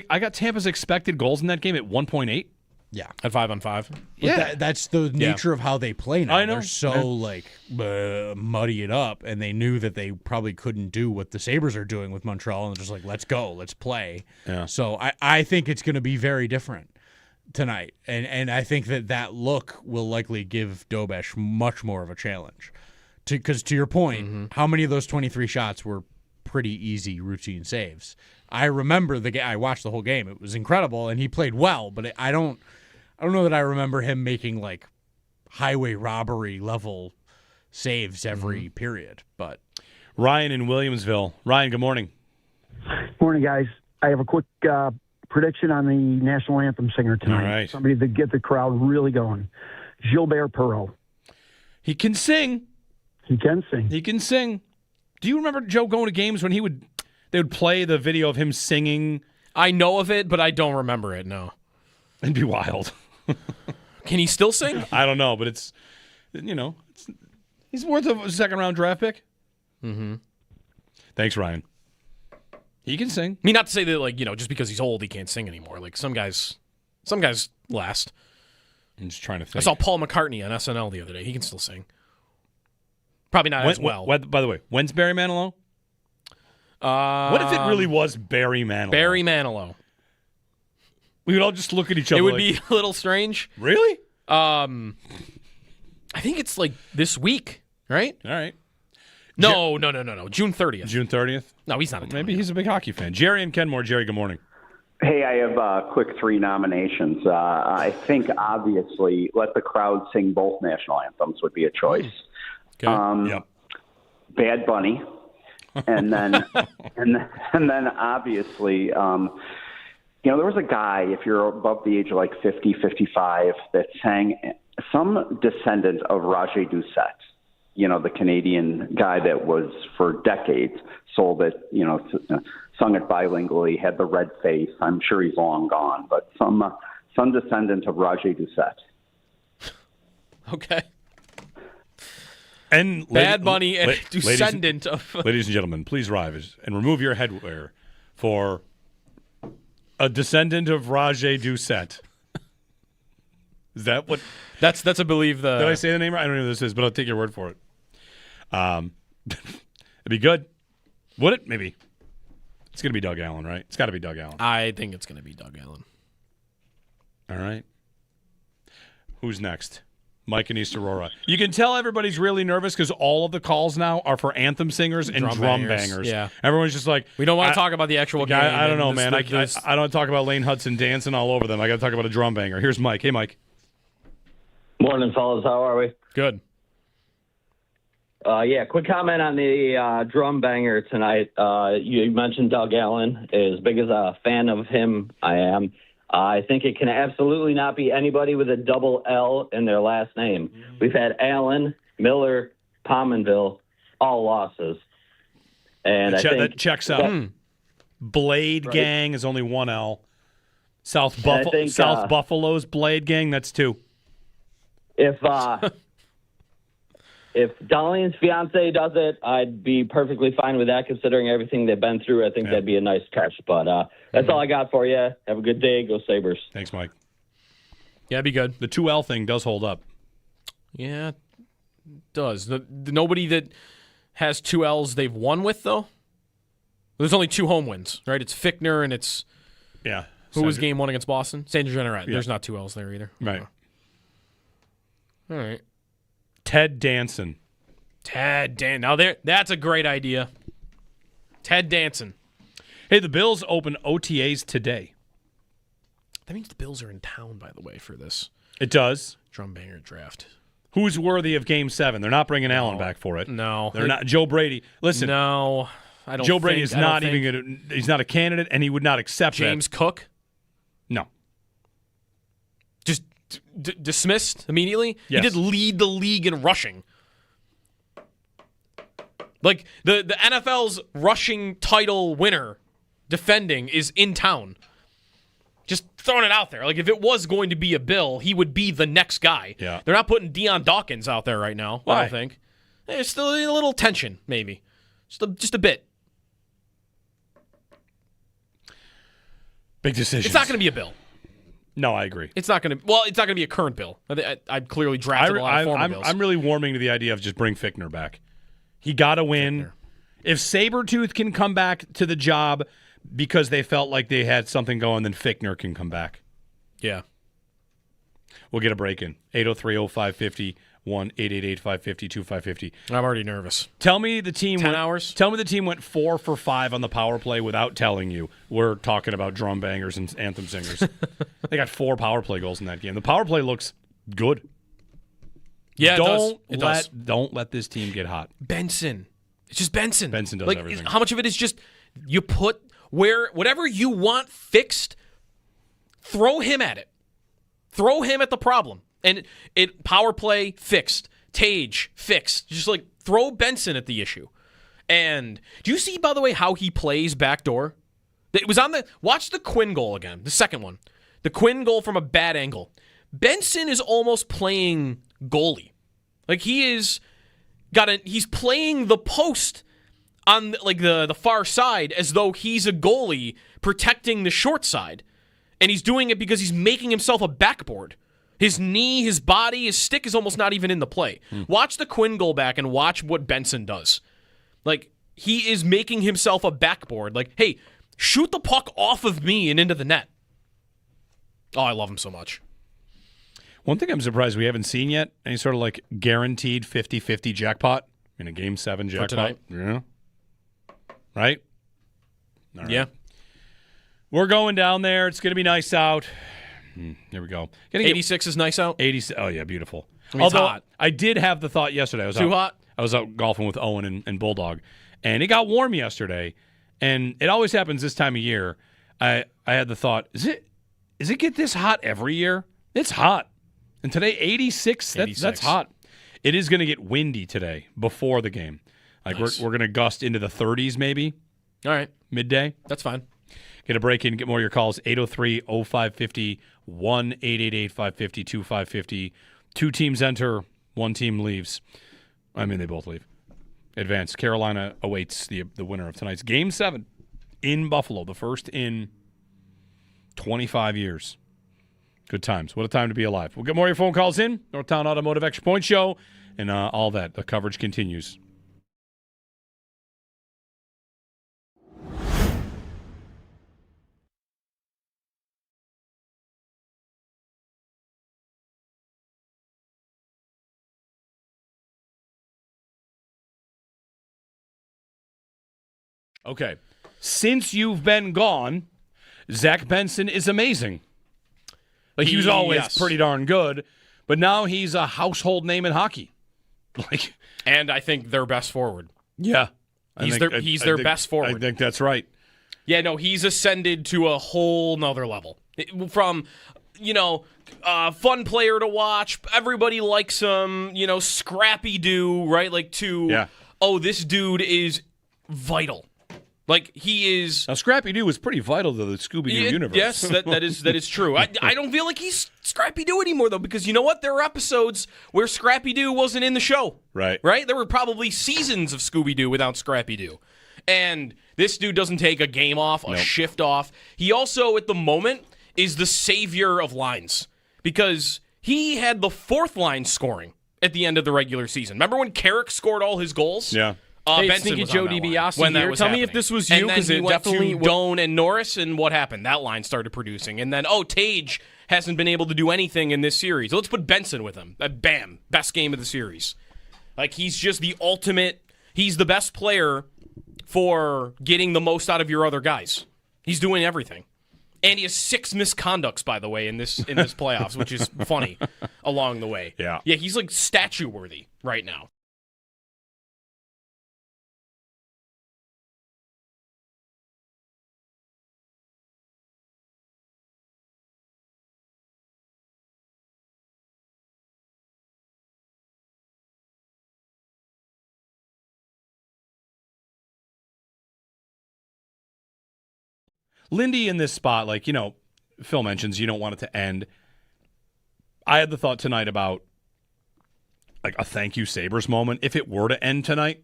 I got Tampa's expected goals in that game at 1.8. Yeah. At 5-on-5. Yeah. That's the nature of how they play now. I know. They're so, muddy it up, and they knew that they probably couldn't do what the Sabres are doing with Montreal, and they're just like, let's go, let's play. Yeah. So I think it's going to be very different tonight, and I think that look will likely give Dobish much more of a challenge. Because to your point, how many of those 23 shots were pretty easy routine saves? I remember I watched the whole game. It was incredible, and he played well, but I don't know that I remember him making like highway robbery level saves every period. But Ryan in Williamsville. Ryan, good morning. Morning, guys. I have a quick prediction on the national anthem singer tonight. All right. Somebody to get the crowd really going. Gilbert Perreault. He can sing. He can sing. He can sing. Do you remember, Joe, going to games when they would play the video of him singing? I know of it, but I don't remember it, no. It'd be wild. Can he still sing? I don't know, but it's he's worth a second-round draft pick. Thanks, Ryan. He can sing. I mean, not to say that, just because he's old, he can't sing anymore. Like, some guys last. I'm just trying to think. I saw Paul McCartney on SNL the other day. He can still sing. Probably not as well. By the way, when's Barry Manilow? What if it really was Barry Manilow? Barry Manilow. We would all just look at each other. It would be a little strange. Really? I think it's like this week, right? All right. No. June 30th. June 30th? No, he's not. Maybe he's a big hockey fan. Jerry and Kenmore. Jerry, good morning. Hey, I have quick 3 nominations. I think, obviously, let the crowd sing both national anthems would be a choice. Okay. Bad Bunny, and then and then obviously, there was a guy, if you're above the age of like 50, 55, that sang, some descendant of Roger Doucette, the Canadian guy that was for decades sold it, sung it bilingually, had the red face. I'm sure he's long gone, but some descendant of Roger Doucette. Okay. And Bad Bunny and descendant of... Ladies and gentlemen, please rise and remove your headwear for a descendant of Roger Doucette. Is that what... That's a believe the... Did I say the name right? I don't know who this is, but I'll take your word for it. It'd be good. Would it? Maybe. It's going to be Doug Allen, right? It's got to be Doug Allen. I think it's going to be Doug Allen. All right. Who's next? Mike in East Aurora. You can tell everybody's really nervous because all of the calls now are for anthem singers and drum bangers. Yeah. Everyone's just like, we don't want to talk about the actual game. I don't know, man. I don't want to talk about Lane Hudson dancing all over them. I got to talk about a drum banger. Here's Mike. Hey, Mike. Morning, fellas. How are we? Good. Quick comment on the drum banger tonight. You mentioned Doug Allen. As big as a fan of him I am, I think it can absolutely not be anybody with a double L in their last name. We've had Allen, Miller, Pominville, all losses. And I think that checks out. Blade right. Gang is only one L. South Buffalo's Blade Gang, that's two. If Dahlin's fiance does it, I'd be perfectly fine with that, considering everything they've been through. I think that'd be a nice touch. But that's all I got for you. Have a good day. Go Sabres. Thanks, Mike. Yeah, it'd be good. The 2L thing does hold up. Yeah, it does. Nobody that has 2 L's they've won with, though? There's only 2 home wins, right? It's Fichtner and it's... Yeah. Who was game 1 against Boston? St. Degenerate. Yeah. There's not 2 L's there either. Right. All right. Ted Danson. Now that's a great idea. Ted Danson. Hey, the Bills open OTAs today. That means the Bills are in town, by the way, for this. It does. Drum banger draft. Who's worthy of Game 7? They're not bringing Allen back for it. No. They're not. Joe Brady. Listen. No. I don't Joe Brady is not even going to. He's not a candidate, and he would not accept James Cook? No. Just dismissed immediately? Yes. He did lead the league in rushing. Like, the NFL's rushing title winner defending is in town. Just throwing it out there. Like, if it was going to be a Bill, he would be the next guy. Yeah. They're not putting Deion Dawkins out there right now. Why? I don't think. There's still a little tension, maybe. Just a bit. Big decision. It's not going to be a Bill. No, I agree. It's not going to be a current Bill. I've clearly drafted a lot of former Bills. I'm really warming to the idea of just bring Fichtner back. He got to win. Fichtner. If Sabretooth can come back to the job because they felt like they had something going, then Fichtner can come back. Yeah. We'll get a break in. 803-0550, 1-888-550-2550. I'm already nervous. Tell me the team 10 hours? Tell me the team went 4 for 5 on the power play without telling you. We're talking about drum bangers and anthem singers. They got 4 power play goals in that game. The power play looks good. Yeah, it does. Don't let this team get hot. Benson. It's just Benson. Benson does everything. How much of it is just you put whatever you want fixed, throw him at it. Throw him at the problem. And it power play fixed. Tage fixed. Just like throw Benson at the issue. And do you see, by the way, how he plays backdoor? It was on watch the Quinn goal again, the second one. The Quinn goal from a bad angle. Benson is almost playing goalie. Like he's playing the post on like the far side as though he's a goalie protecting the short side. And he's doing it because he's making himself a backboard. His knee, his body, his stick is almost not even in the play. Watch the Quinn goal back and watch what Benson does. Like, he is making himself a backboard. Like, hey, shoot the puck off of me and into the net. Oh, I love him so much. One thing I'm surprised we haven't seen yet, any sort of like guaranteed 50-50 jackpot in a Game 7 jackpot. For tonight. Yeah. Right? All right. Yeah. We're going down there. It's going to be nice out. There we go. 86 is nice out? 86. Oh, yeah, beautiful. I mean, it's hot. I did have the thought yesterday. Hot? I was out golfing with Owen and Bulldog, and it got warm yesterday, and it always happens this time of year. I had the thought, is it get this hot every year? It's hot. And today, 86, that's hot. It is going to get windy today before the game. Like nice. We're going to gust into the 30s maybe. All right. Midday. That's fine. Get a break in, get more of your calls, 803-0550, 1-888-550-2550. 2 teams enter, 1 team leaves. I mean, they both leave. Advance. Carolina awaits the winner of tonight's Game 7 in Buffalo, the first in 25 years. Good times. What a time to be alive. We'll get more of your phone calls in. Northtown Automotive Extra Point Show, and all that. The coverage continues. Okay. Since you've been gone, Zach Benson is amazing. Like, he was always pretty darn good, but now he's a household name in hockey. And I think their best forward. Yeah. He's their best forward. I think that's right. Yeah, no, he's ascended to a whole nother level. From, fun player to watch, everybody likes him, scrappy-do, right? This dude is vital. Like, he is... Now, Scrappy-Doo was pretty vital to the Scooby-Doo universe. Yes, that is true. I don't feel like he's Scrappy-Doo anymore, though, because you know what? There were episodes where Scrappy-Doo wasn't in the show. Right. Right? There were probably seasons of Scooby-Doo without Scrappy-Doo. And this dude doesn't take a game off, a shift off. He also, at the moment, is the savior of lines, because he had the fourth line scoring at the end of the regular season. Remember when Carrick scored all his goals? Yeah. Benson Sneaky was Joe on that DiBiase line when here. that was Tell me happening. if this was you, and then 'cause he it went definitely to Doan and Norris, and what happened? That line started producing. And then, Tage hasn't been able to do anything in this series. Let's put Benson with him. Bam. Best game of the series. Like, he's just the ultimate. He's the best player for getting the most out of your other guys. He's doing everything. And he has 6 misconducts, by the way, in this playoffs, which is funny along the way. Yeah. Yeah, he's like statue-worthy right now. Lindy in this spot, Phil mentions you don't want it to end. I had the thought tonight about a thank you Sabres moment. If it were to end tonight,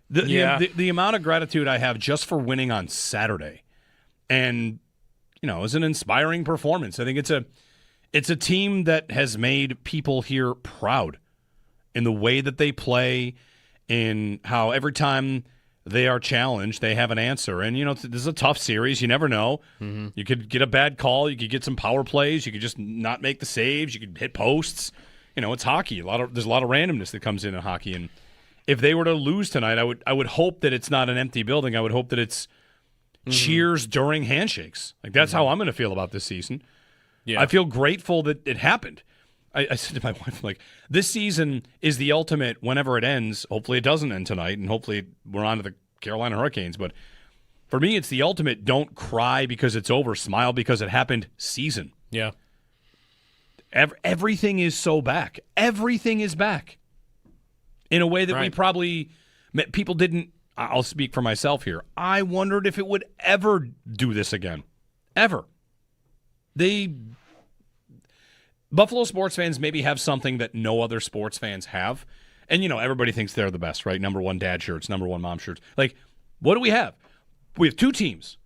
the amount of gratitude I have just for winning on Saturday, and it was an inspiring performance. I think it's a team that has made people here proud in the way that they play, in how every time they are challenged, they have an answer. And, this is a tough series. You never know. Mm-hmm. You could get a bad call. You could get some power plays. You could just not make the saves. You could hit posts. It's hockey. There's a lot of randomness that comes in hockey. And if they were to lose tonight, I would hope that it's not an empty building. I would hope that it's cheers during handshakes. That's how I'm going to feel about this season. Yeah. I feel grateful that it happened. I said to my wife, this season is the ultimate whenever it ends. Hopefully it doesn't end tonight, and hopefully we're on to the Carolina Hurricanes. But for me, it's the ultimate don't cry because it's over, smile because it happened season. Yeah. Everything is so back. Everything is back in a way that we probably – people didn't – I'll speak for myself here. I wondered if it would ever do this again. Ever. Buffalo sports fans maybe have something that no other sports fans have. And, everybody thinks they're the best, right? Number one dad shirts, number one mom shirts. What do we have? We have 2 teams.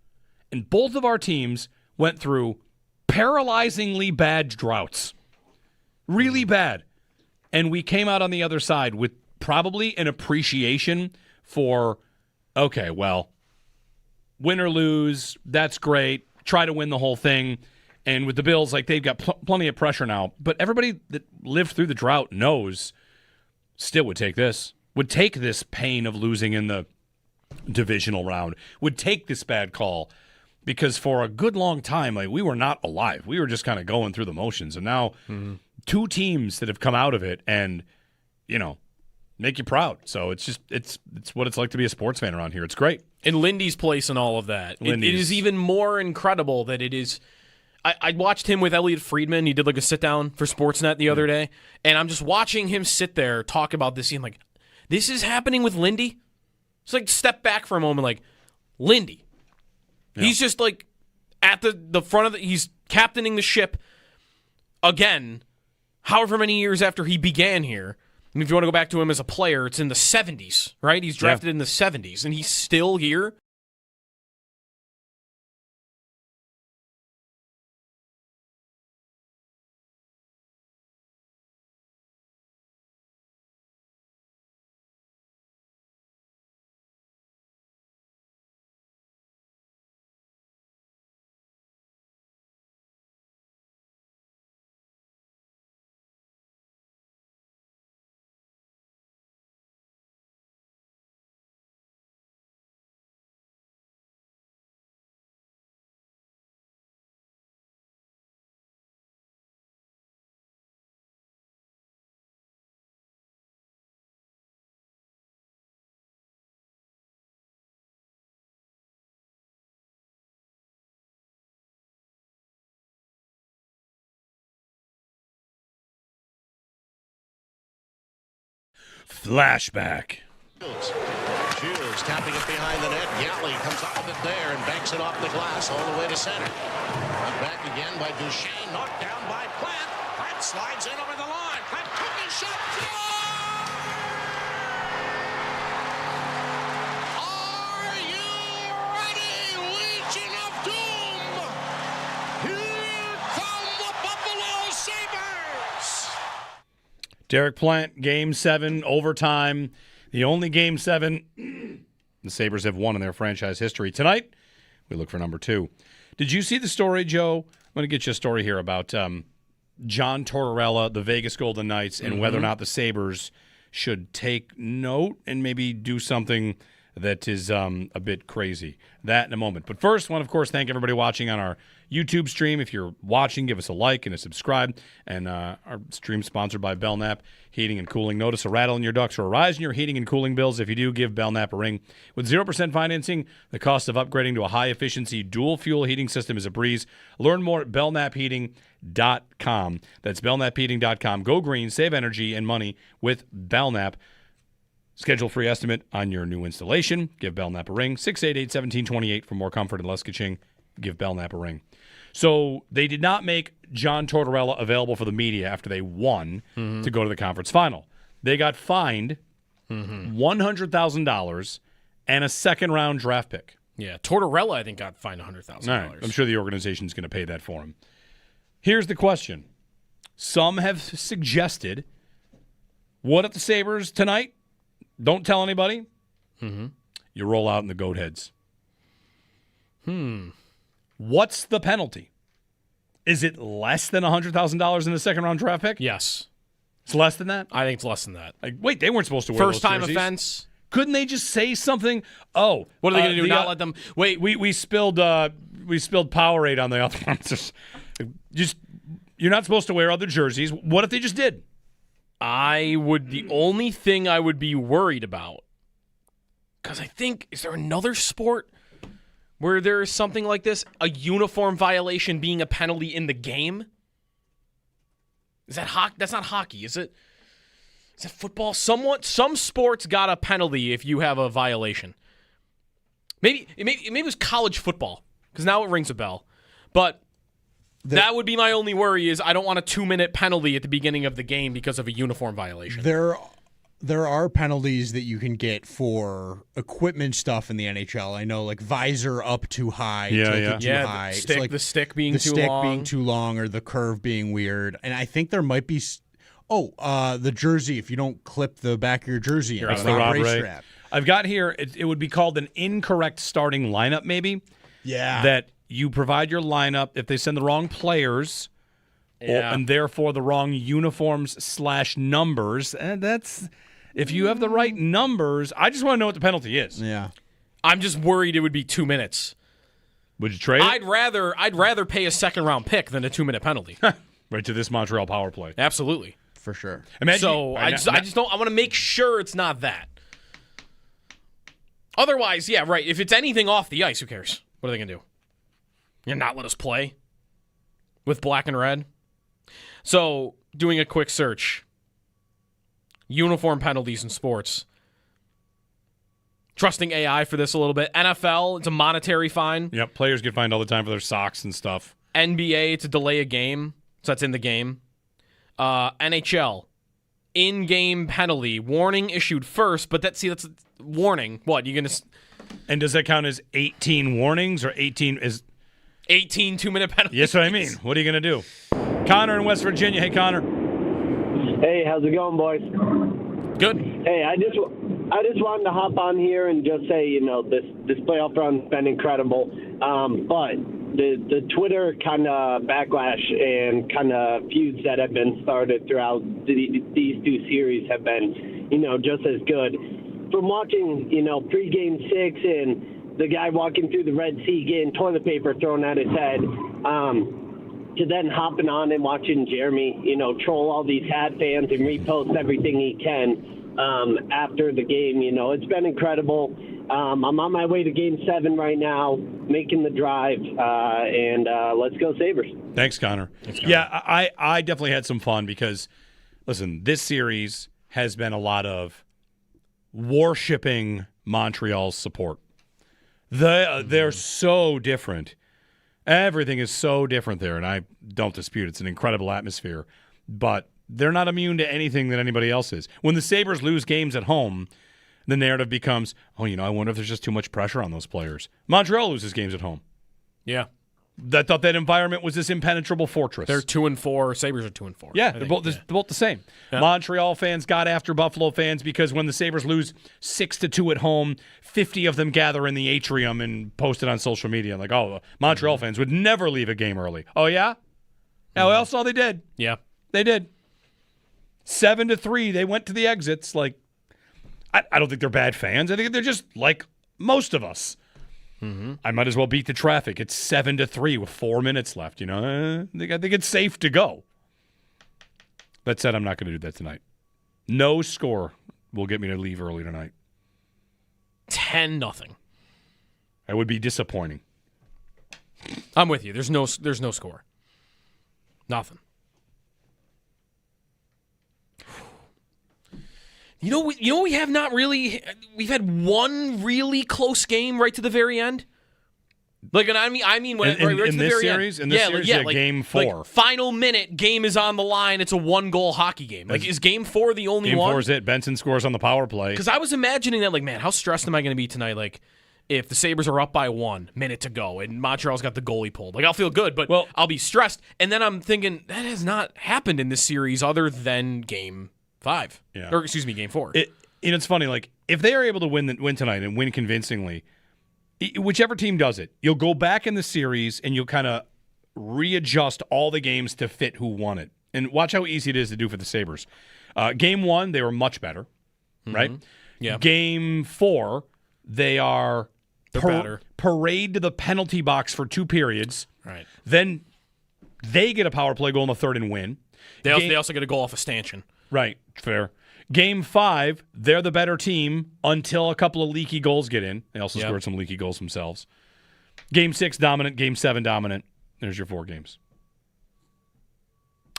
And both of our teams went through paralyzingly bad droughts. Really bad. And we came out on the other side with probably an appreciation for, okay, well, win or lose, that's great. Try to win the whole thing. And with the Bills, they've got plenty of pressure now. But everybody that lived through the drought knows still would take this pain of losing in the divisional round, would take this bad call. Because for a good long time, we were not alive. We were just kind of going through the motions. And now 2 teams that have come out of it and, make you proud. So it's what it's like to be a sports fan around here. It's great. And Lindy's place in all of that. It is even more incredible that it is... I watched him with Elliot Friedman. He did a sit-down for Sportsnet the other day, and I'm just watching him sit there talk about this scene. This is happening with Lindy? It's step back for a moment, Lindy. Yeah. He's just, at the front of he's captaining the ship again, however many years after he began here. If you want to go back to him as a player, it's in the 70s, right? He's drafted in the 70s, and he's still here. Flashback. Hughes tapping it behind the net. Yali comes out with it there and banks it off the glass all the way to center. Back again by Duchesne, knocked down by Plant. Plant slides in over the line. Plant cooking shot. Are you ready, Legion of Doom? Here come the Buffalo Sabres. Derek Plant, Game 7, overtime. The only Game 7 the Sabres have won in their franchise history. Tonight, we look for number 2. Did you see the story, Joe? I'm going to get you a story here about John Tortorella, the Vegas Golden Knights, and whether or not the Sabres should take note and maybe do something that is a bit crazy. That in a moment. But first, I want to, of course, thank everybody watching on our YouTube stream. If you're watching, give us a like and a subscribe. And our stream sponsored by Belknap Heating and Cooling. Notice a rattle in your ducts or a rise in your heating and cooling bills. If you do, give Belknap a ring. With 0% financing, the cost of upgrading to a high-efficiency dual-fuel heating system is a breeze. Learn more at belknapheating.com. That's belknapheating.com. Go green, save energy and money with Belknap. Schedule free estimate on your new installation. Give Belknap a ring. 688-1728 for more comfort and less ka-ching. Give Belknap a ring. So they did not make John Tortorella available for the media after they won to go to the conference final. They got fined $100,000 and a second-round draft pick. Yeah, Tortorella, I think, got fined $100,000. All right. I'm sure the organization's going to pay that for him. Here's the question. Some have suggested, what if the Sabres tonight don't tell anybody? You roll out in the goat heads. What's the penalty? Is it less than $100,000 in the second-round draft pick? Yes. It's less than that? I think it's less than that. Like, wait, they weren't supposed to wear those First-time jerseys. offense. Couldn't they just say something? Oh, what are they going to do? Not let them wait? We spilled Powerade on the offenses. You're not supposed to wear other jerseys. What if they just did? The only thing I would be worried about, because I think, is there another sport where there is something like this? A uniform violation being a penalty in the game? Is that hockey? That's not hockey, is it? Is it football? Some sports got a penalty if you have a violation. Maybe it was college football, because now it rings a bell. But that would be my only worry, is I don't want a 2-minute penalty at the beginning of the game because of a uniform violation. There are penalties that you can get for equipment stuff in the NHL. I know, like visor up too high, tilted too high. The stick being too long, or the curve being weird. And I think there might be the jersey, if you don't clip the back of your jersey, that's the Rob Ray. I've got here, it would be called an incorrect starting lineup, maybe. Yeah. That you provide your lineup if they send the wrong players, and therefore the wrong uniforms/numbers. And that's, if you have the right numbers, I just want to know what the penalty is. Yeah. I'm just worried it would be 2 minutes. Would you trade it? I'd rather pay a second-round pick than a 2-minute penalty. Right to this Montreal power play. Absolutely. For sure. I just don't. I want to make sure it's not that. Otherwise, yeah, right. If it's anything off the ice, who cares? What are they gonna do? You're not let us play with black and red. So, doing a quick search. Uniform penalties in sports. Trusting AI for this a little bit. NFL, it's a monetary fine. Yep, players get fined all the time for their socks and stuff. NBA, it's a delay a game, so that's in the game. NHL, in-game penalty, warning issued first, but that's a warning. What, you gonna? And does that count as 18 warnings, or 18 is 18 2-minute penalties? Yes, what I mean. What are you gonna do? Connor in West Virginia. Hey, Connor. Hey, how's it going, boys? Good. Hey, I just wanted to hop on here and just say, this playoff run's been incredible. But the Twitter kind of backlash and kind of feuds that have been started throughout these two series have been, just as good. From watching, pregame 6 and the guy walking through the Red Sea getting toilet paper thrown at his head, to then hopping on and watching Jeremy, troll all these hat fans and repost everything he can after the game. It's been incredible. I'm on my way to Game 7 right now, making the drive, and let's go Sabres. Thanks, Connor. Yeah, I definitely had some fun because, listen, this series has been a lot of worshipping Montreal's support. They're so different. Everything is so different there, and I don't dispute it's an incredible atmosphere. But they're not immune to anything that anybody else is. When the Sabres lose games at home, the narrative becomes, I wonder if there's just too much pressure on those players. Montreal loses games at home. Yeah. I thought that environment was this impenetrable fortress. They're 2-4. Sabres are 2-4. Yeah, they're both the same. Yeah. Montreal fans got after Buffalo fans because when the Sabres lose 6-2 at home, 50 of them gather in the atrium and post it on social media. Like, Montreal fans would never leave a game early. Oh, yeah? Yeah, well, that's all they did. Yeah. They did. 7-3, they went to the exits. Like, I don't think they're bad fans. I think they're just like most of us. Mm-hmm. I might as well beat the traffic. It's 7-3 with 4 minutes left. I think it's safe to go. That said, I'm not going to do that tonight. No score will get me to leave early tonight. 10-0. That would be disappointing. I'm with you. There's no score. Nothing. We have not really. We've had one really close game right to the very end. Like, and I mean, right to the very series, end. In this series, game 4. Like, final minute, game is on the line. It's a 1-goal hockey game. Like, is game 4 the only one? Game 4 is it. Benson scores on the power play. Because I was imagining that, like, man, how stressed am I going to be tonight? Like, if the Sabres are up by 1 minute to go and Montreal's got the goalie pulled, like, I'll feel good, but I'll be stressed. And then I'm thinking that has not happened in this series other than game 5. Yeah. Or, excuse me, game 4. It's funny, like, if they are able to win tonight and win convincingly, whichever team does it, you'll go back in the series and you'll kind of readjust all the games to fit who won it. And watch how easy it is to do for the Sabres. Game 1, they were much better, right? Yeah. Game 4, they are better. Parade to the penalty box for 2 periods. Right. Then they get a power play goal in the third and win. They also get a goal off a stanchion. Right, fair. Game 5, they're the better team until a couple of leaky goals get in. They also scored some leaky goals themselves. Game 6, dominant. Game 7, dominant. There's your 4 games.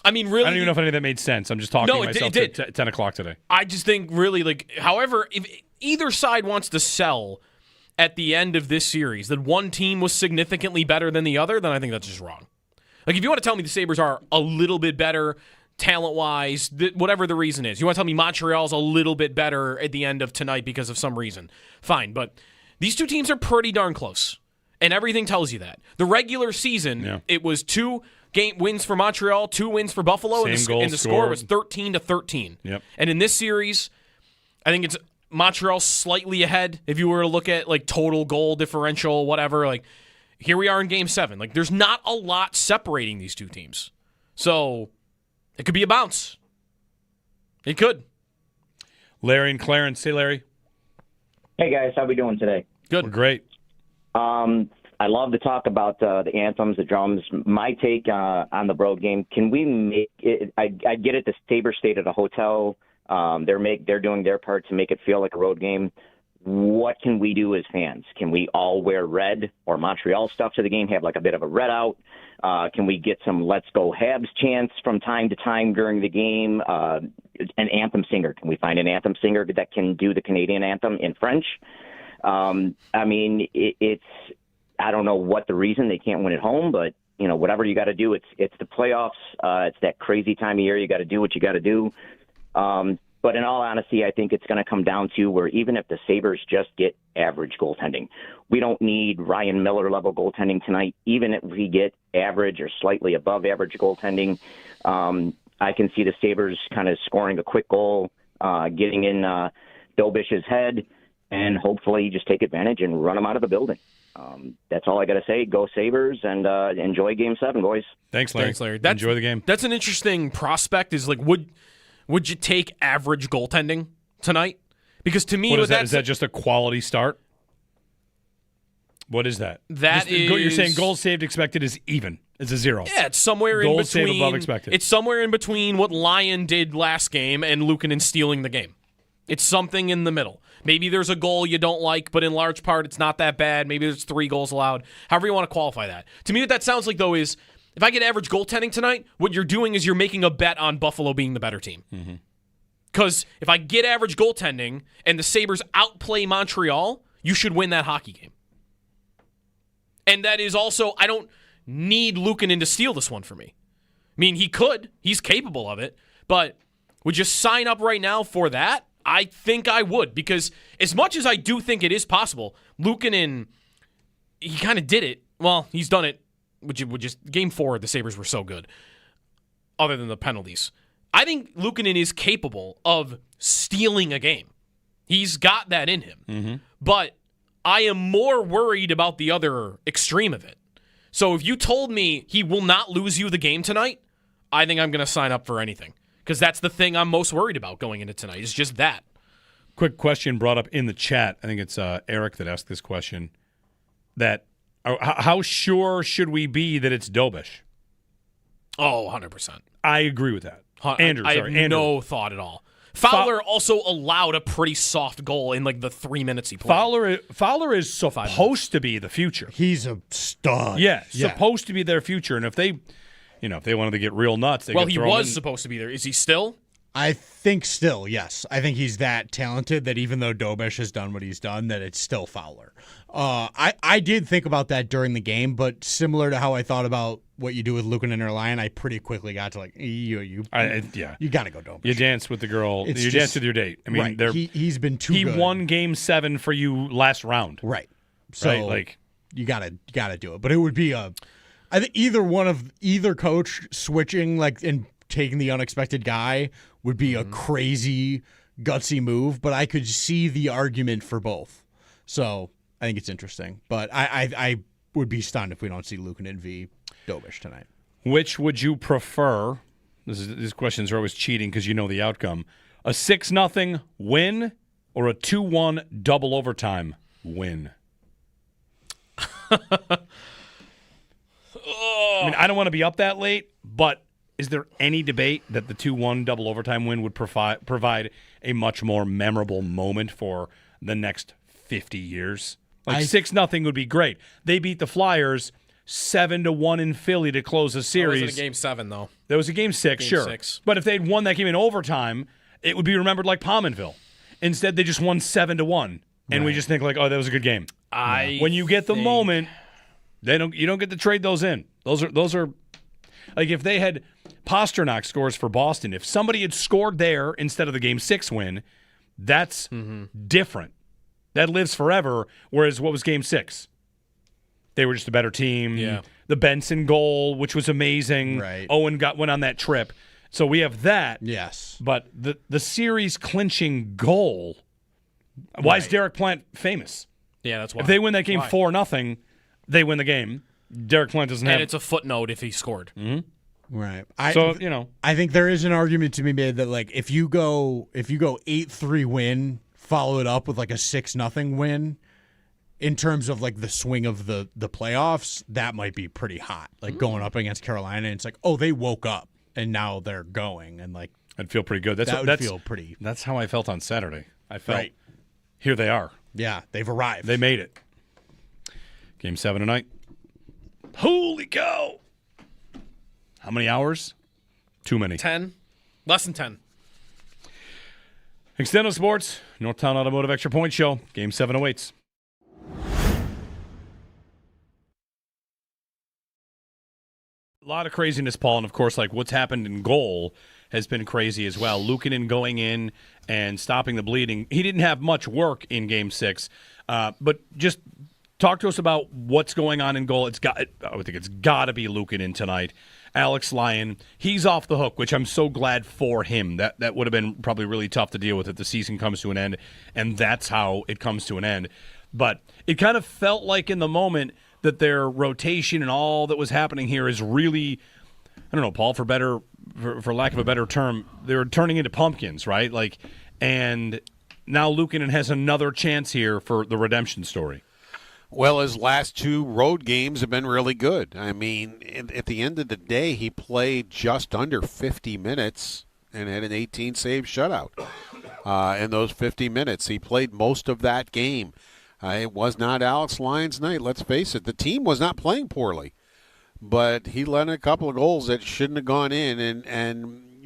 I mean, really, I don't even know if any of that made sense. I'm just talking to myself at 10 o'clock today. I just think, really, like, however, if either side wants to sell at the end of this series that one team was significantly better than the other, then I think that's just wrong. Like, if you want to tell me the Sabres are a little bit better talent-wise, whatever the reason is. You want to tell me Montreal's a little bit better at the end of tonight because of some reason. Fine, but these two teams are pretty darn close, and everything tells you that. The regular season, it was 2 game wins for Montreal, 2 wins for Buffalo, and the score was 13-13. Yep. And in this series, I think it's Montreal slightly ahead if you were to look at, like, total goal differential, whatever. Like, here we are in Game 7. Like, there's not a lot separating these two teams. So it could be a bounce. It could. Larry and Clarence. Hey, Larry. Hey, guys. How we doing today? Good. We're great. I love to talk about the anthems, the drums. My take on the road game, can we make it? I get it. The Sabres stayed at a hotel. They're doing their part to make it feel like a road game. What can we do as fans? Can we all wear red or Montreal stuff to the game, have like a bit of a red out? Can we get some Let's Go Habs chants from time to time during the game? An anthem singer. Can we find an anthem singer that can do the Canadian anthem in French? I mean, it's I don't know what the reason they can't win at home, but, you know, whatever you got to do, it's the playoffs. It's that crazy time of year. You got to do what you got to do. But in all honesty, I think it's going to come down to where even if the Sabres just get average goaltending, we don't need Ryan Miller-level goaltending tonight. Even if we get average or slightly above average goaltending, I can see the Sabres kind of scoring a quick goal, getting in Dobish's head, and hopefully just take advantage and run them out of the building. That's all I got to say. Go Sabres and enjoy Game 7, boys. Thanks, Larry. Enjoy the game. That's an interesting prospect. Is like, would you take average goaltending tonight? Because to me, is that just a quality start? What is that? You're saying goals saved expected is even. It's a 0. Yeah, it's somewhere goals in between. Saved above expected. It's somewhere in between what Lyon did last game and Luukkonen stealing the game. It's something in the middle. Maybe there's a goal you don't like, but in large part, it's not that bad. Maybe there's 3 goals allowed. However you want to qualify that. To me, what that sounds like, though, is if I get average goaltending tonight, what you're doing is you're making a bet on Buffalo being the better team. Mm-hmm. Because if I get average goaltending and the Sabres outplay Montreal, you should win that hockey game. And that is also, I don't need Luukkonen to steal this one for me. I mean, he could. He's capable of it. But would you sign up right now for that? I think I would. Because as much as I do think it is possible, Luukkonen, he kind of did it. Well, he's done it. Which is Game 4, the Sabres were so good. Other than the penalties. I think Luukkonen is capable of stealing a game. He's got that in him. Mm-hmm. But I am more worried about the other extreme of it. So if you told me he will not lose you the game tonight, I think I'm going to sign up for anything. Because that's the thing I'm most worried about going into tonight. It's just that. Quick question brought up in the chat. I think it's Eric that asked this question. That how sure should we be that it's Dobish? Oh, 100%. I agree with that. Andrew, I have no thought at all. Fowler also allowed a pretty soft goal in like the 3 minutes he played. Fowler is supposed to be the future. He's a stud. Yeah, supposed to be their future. And if they wanted to get real nuts, they could he throw was him in. supposed to be there. Is he still? I think still, yes. I think he's that talented that even though Dobish has done what he's done, that it's still Fowler. I did think about that during the game, but similar to how I thought about what you do with Luukkonen or Lyon, I pretty quickly got to like you got to go Dobish. You dance with the girl. You dance with your date. I mean, right. He's been too good. He won Game 7 for you last round. Right. So you gotta do it. But it would be I think either coach switching and taking the unexpected guy would be a crazy, gutsy move, but I could see the argument for both. So I think it's interesting. But I would be stunned if we don't see Luukkonen v. Dobish tonight. Which would you prefer? These questions are always cheating because you know the outcome. A 6-0 win or a 2-1 double overtime win? I mean, I don't want to be up that late, but is there any debate that the 2-1 double overtime win would provide a much more memorable moment for the next 50 years? 6-0 would be great. They beat the Flyers 7-1 in Philly to close the series. That was in Game 7, though. That was a Game 6, sure. 6. But if they'd won that game in overtime, it would be remembered like Pominville. Instead, they just won 7-1, and we just think like, oh, that was a good game. When you get the moment, you don't get to trade those in. Those are like if they had Pasternak scores for Boston. If somebody had scored there instead of the Game 6 win, that's different. That lives forever. Whereas what was Game 6? They were just a better team. Yeah. The Benson goal, which was amazing. Right. Owen went on that trip. So we have that. Yes. But the series clinching goal. Why is Derek Plant famous? Yeah, that's why. If they win that game 4-0, they win the game. Derek Plant doesn't have. And it's a footnote if he scored. Mm-hmm. Right. I think there is an argument to be made that like if you go 8-3 win, follow it up with like a 6-0 win, in terms of like the swing of the playoffs, that might be pretty hot. Like going up against Carolina, and it's like, oh, they woke up and now they're going, and like I'd feel pretty good. That would feel pretty. That's how I felt on Saturday. I felt here they are. Yeah, they've arrived. They made it. Game 7 tonight. Holy cow! How many hours? Too many. 10. Less than 10. Extendo Sports, Northtown Automotive Extra Point Show. Game 7 awaits. A lot of craziness, Paul, and of course, like what's happened in goal has been crazy as well. Luukkonen going in and stopping the bleeding. He didn't have much work in Game 6, but just talk to us about what's going on in goal. I would think it's got to be Luukkonen tonight. Alex Lyon, he's off the hook, which I'm so glad for him. That would have been probably really tough to deal with if the season comes to an end, and that's how it comes to an end. But it kind of felt like in the moment that their rotation and all that was happening here is really, I don't know, Paul, for lack of a better term, they're turning into pumpkins, right? Like, and now Luukkonen has another chance here for the redemption story. Well, his last 2 road games have been really good. I mean, at the end of the day, he played just under 50 minutes and had an 18-save shutout in those 50 minutes. He played most of that game. It was not Alex Lyon's night, let's face it. The team was not playing poorly, but he let in a couple of goals that shouldn't have gone in, and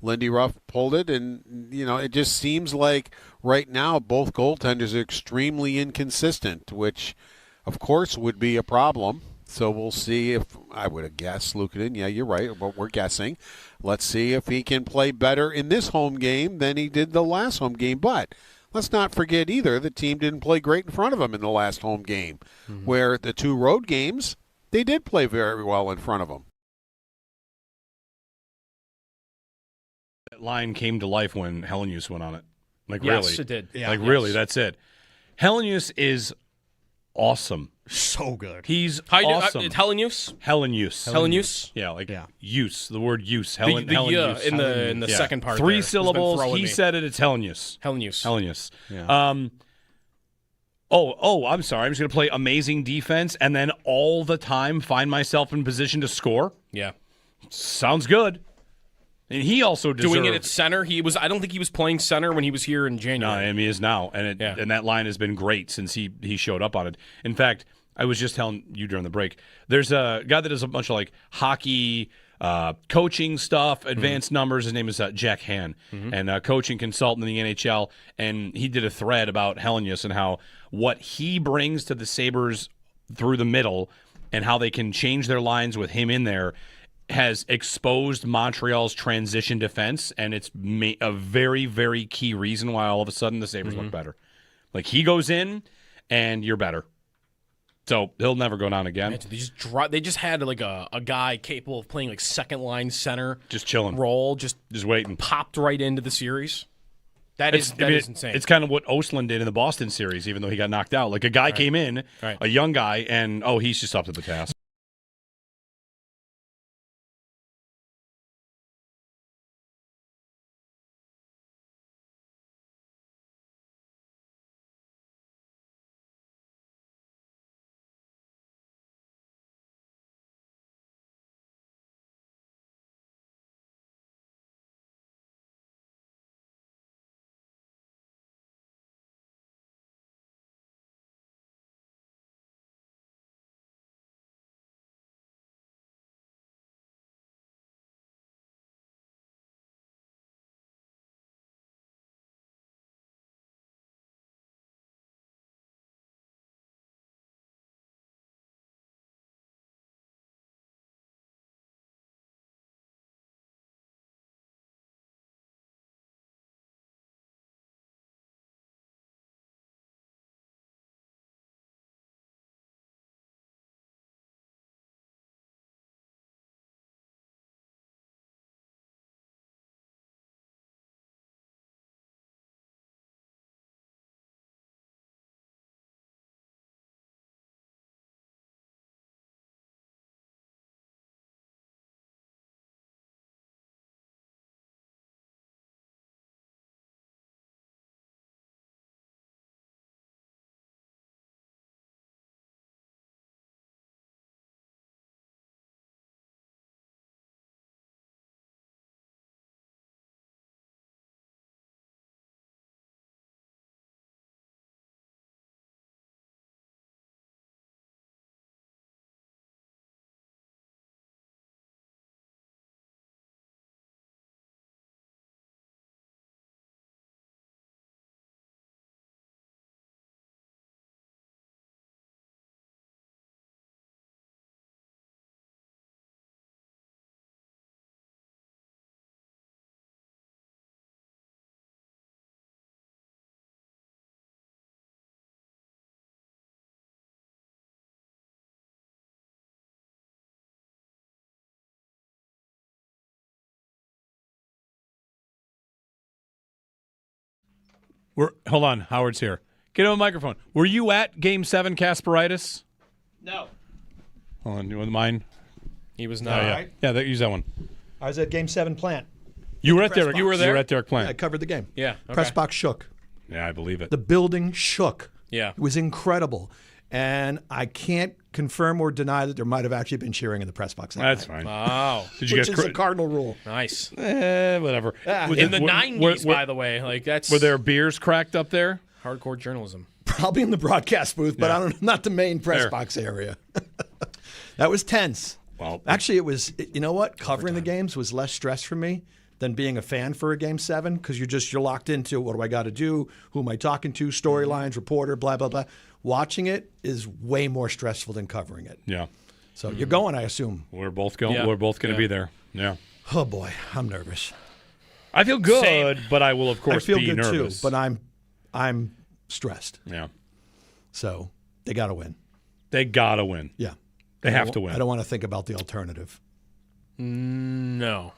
Lindy Ruff pulled it, and it just seems like right now both goaltenders are extremely inconsistent, which of course would be a problem. So we'll see if I would have guessed Luukkonen. Yeah, you're right, but we're guessing. Let's see if he can play better in this home game than he did the last home game. But let's not forget either, the team didn't play great in front of him in the last home game, where the 2 road games, they did play very well in front of him. That line came to life when Helenius went on it. Like, yes, really. It did. Yeah, really, that's it. Helenius is awesome. So good. He's awesome. Helenius? Helenius. Yeah, use. The word use. Helenius. In the second part. 3 syllables. He said it. It's Helenius. Helenius. Yeah. I'm sorry. I'm just going to play amazing defense and then all the time find myself in position to score? Yeah. Sounds good. And he also deserved... Doing it at center. I don't think he was playing center when he was here in January. No, he is now. And that line has been great since he showed up on it. In fact, I was just telling you during the break, there's a guy that does a bunch of hockey coaching stuff, advanced numbers. His name is Jack Han, and coaching consultant in the NHL. And he did a thread about Helenius and how what he brings to the Sabres through the middle and how they can change their lines with him in there has exposed Montreal's transition defense, and it's a very, very key reason why all of a sudden the Sabres look better. Like, he goes in, and you're better. So he'll never go down again. They just had a guy capable of playing second line center, just chilling role, just waiting, popped right into the series. That is insane. It's kind of what Ostlund did in the Boston series, even though he got knocked out. Like, a guy came in, a young guy, and he's just up to the task. Hold on, Howard's here. Get him a microphone. Were you at Game 7, Kasperitis? No. Hold on, you want mine? He was not. Use that one. I was at Game 7 Plant. You were at Derek. You were there. You were at Derek Plant. Yeah, I covered the game. Yeah. Okay. Press box shook. Yeah, I believe it. The building shook. Yeah. It was incredible. And I can't confirm or deny that there might have actually been cheering in the press box. That's fine. Wow. Which is a cardinal rule. Nice. Whatever. In the 90s, by the way. Were there beers cracked up there? Hardcore journalism. Probably in the broadcast booth, but not the main press box area. That was tense. Well, actually, it was. You know what? Covering the games was less stress for me than being a fan for a Game 7 because you're locked into what do I got to do? Who am I talking to? Storylines, reporter, blah blah blah. Watching it is way more stressful than covering it. Yeah. So you're going, I assume. We're both going. Yeah. We're both going to be there. Yeah. Oh boy, I'm nervous. I feel good, Same. but I will of course I feel be good nervous. too, but I'm stressed. Yeah. So they got to win. They got to win. Yeah. They have to win. I don't want to think about the alternative. No.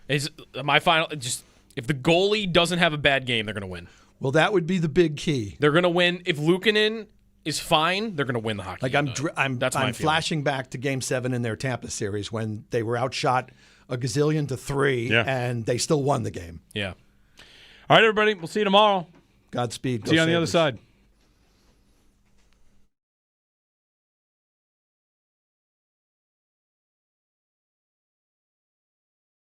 Is my final just if the goalie doesn't have a bad game, they're going to win. Well, that would be the big key. They're going to win if Luukkonen is fine. They're going to win the hockey. Like I'm flashing back to Game 7 in their Tampa series when they were outshot a gazillion to 3, and they still won the game. Yeah. All right, everybody. We'll see you tomorrow. Godspeed. See you on the other side.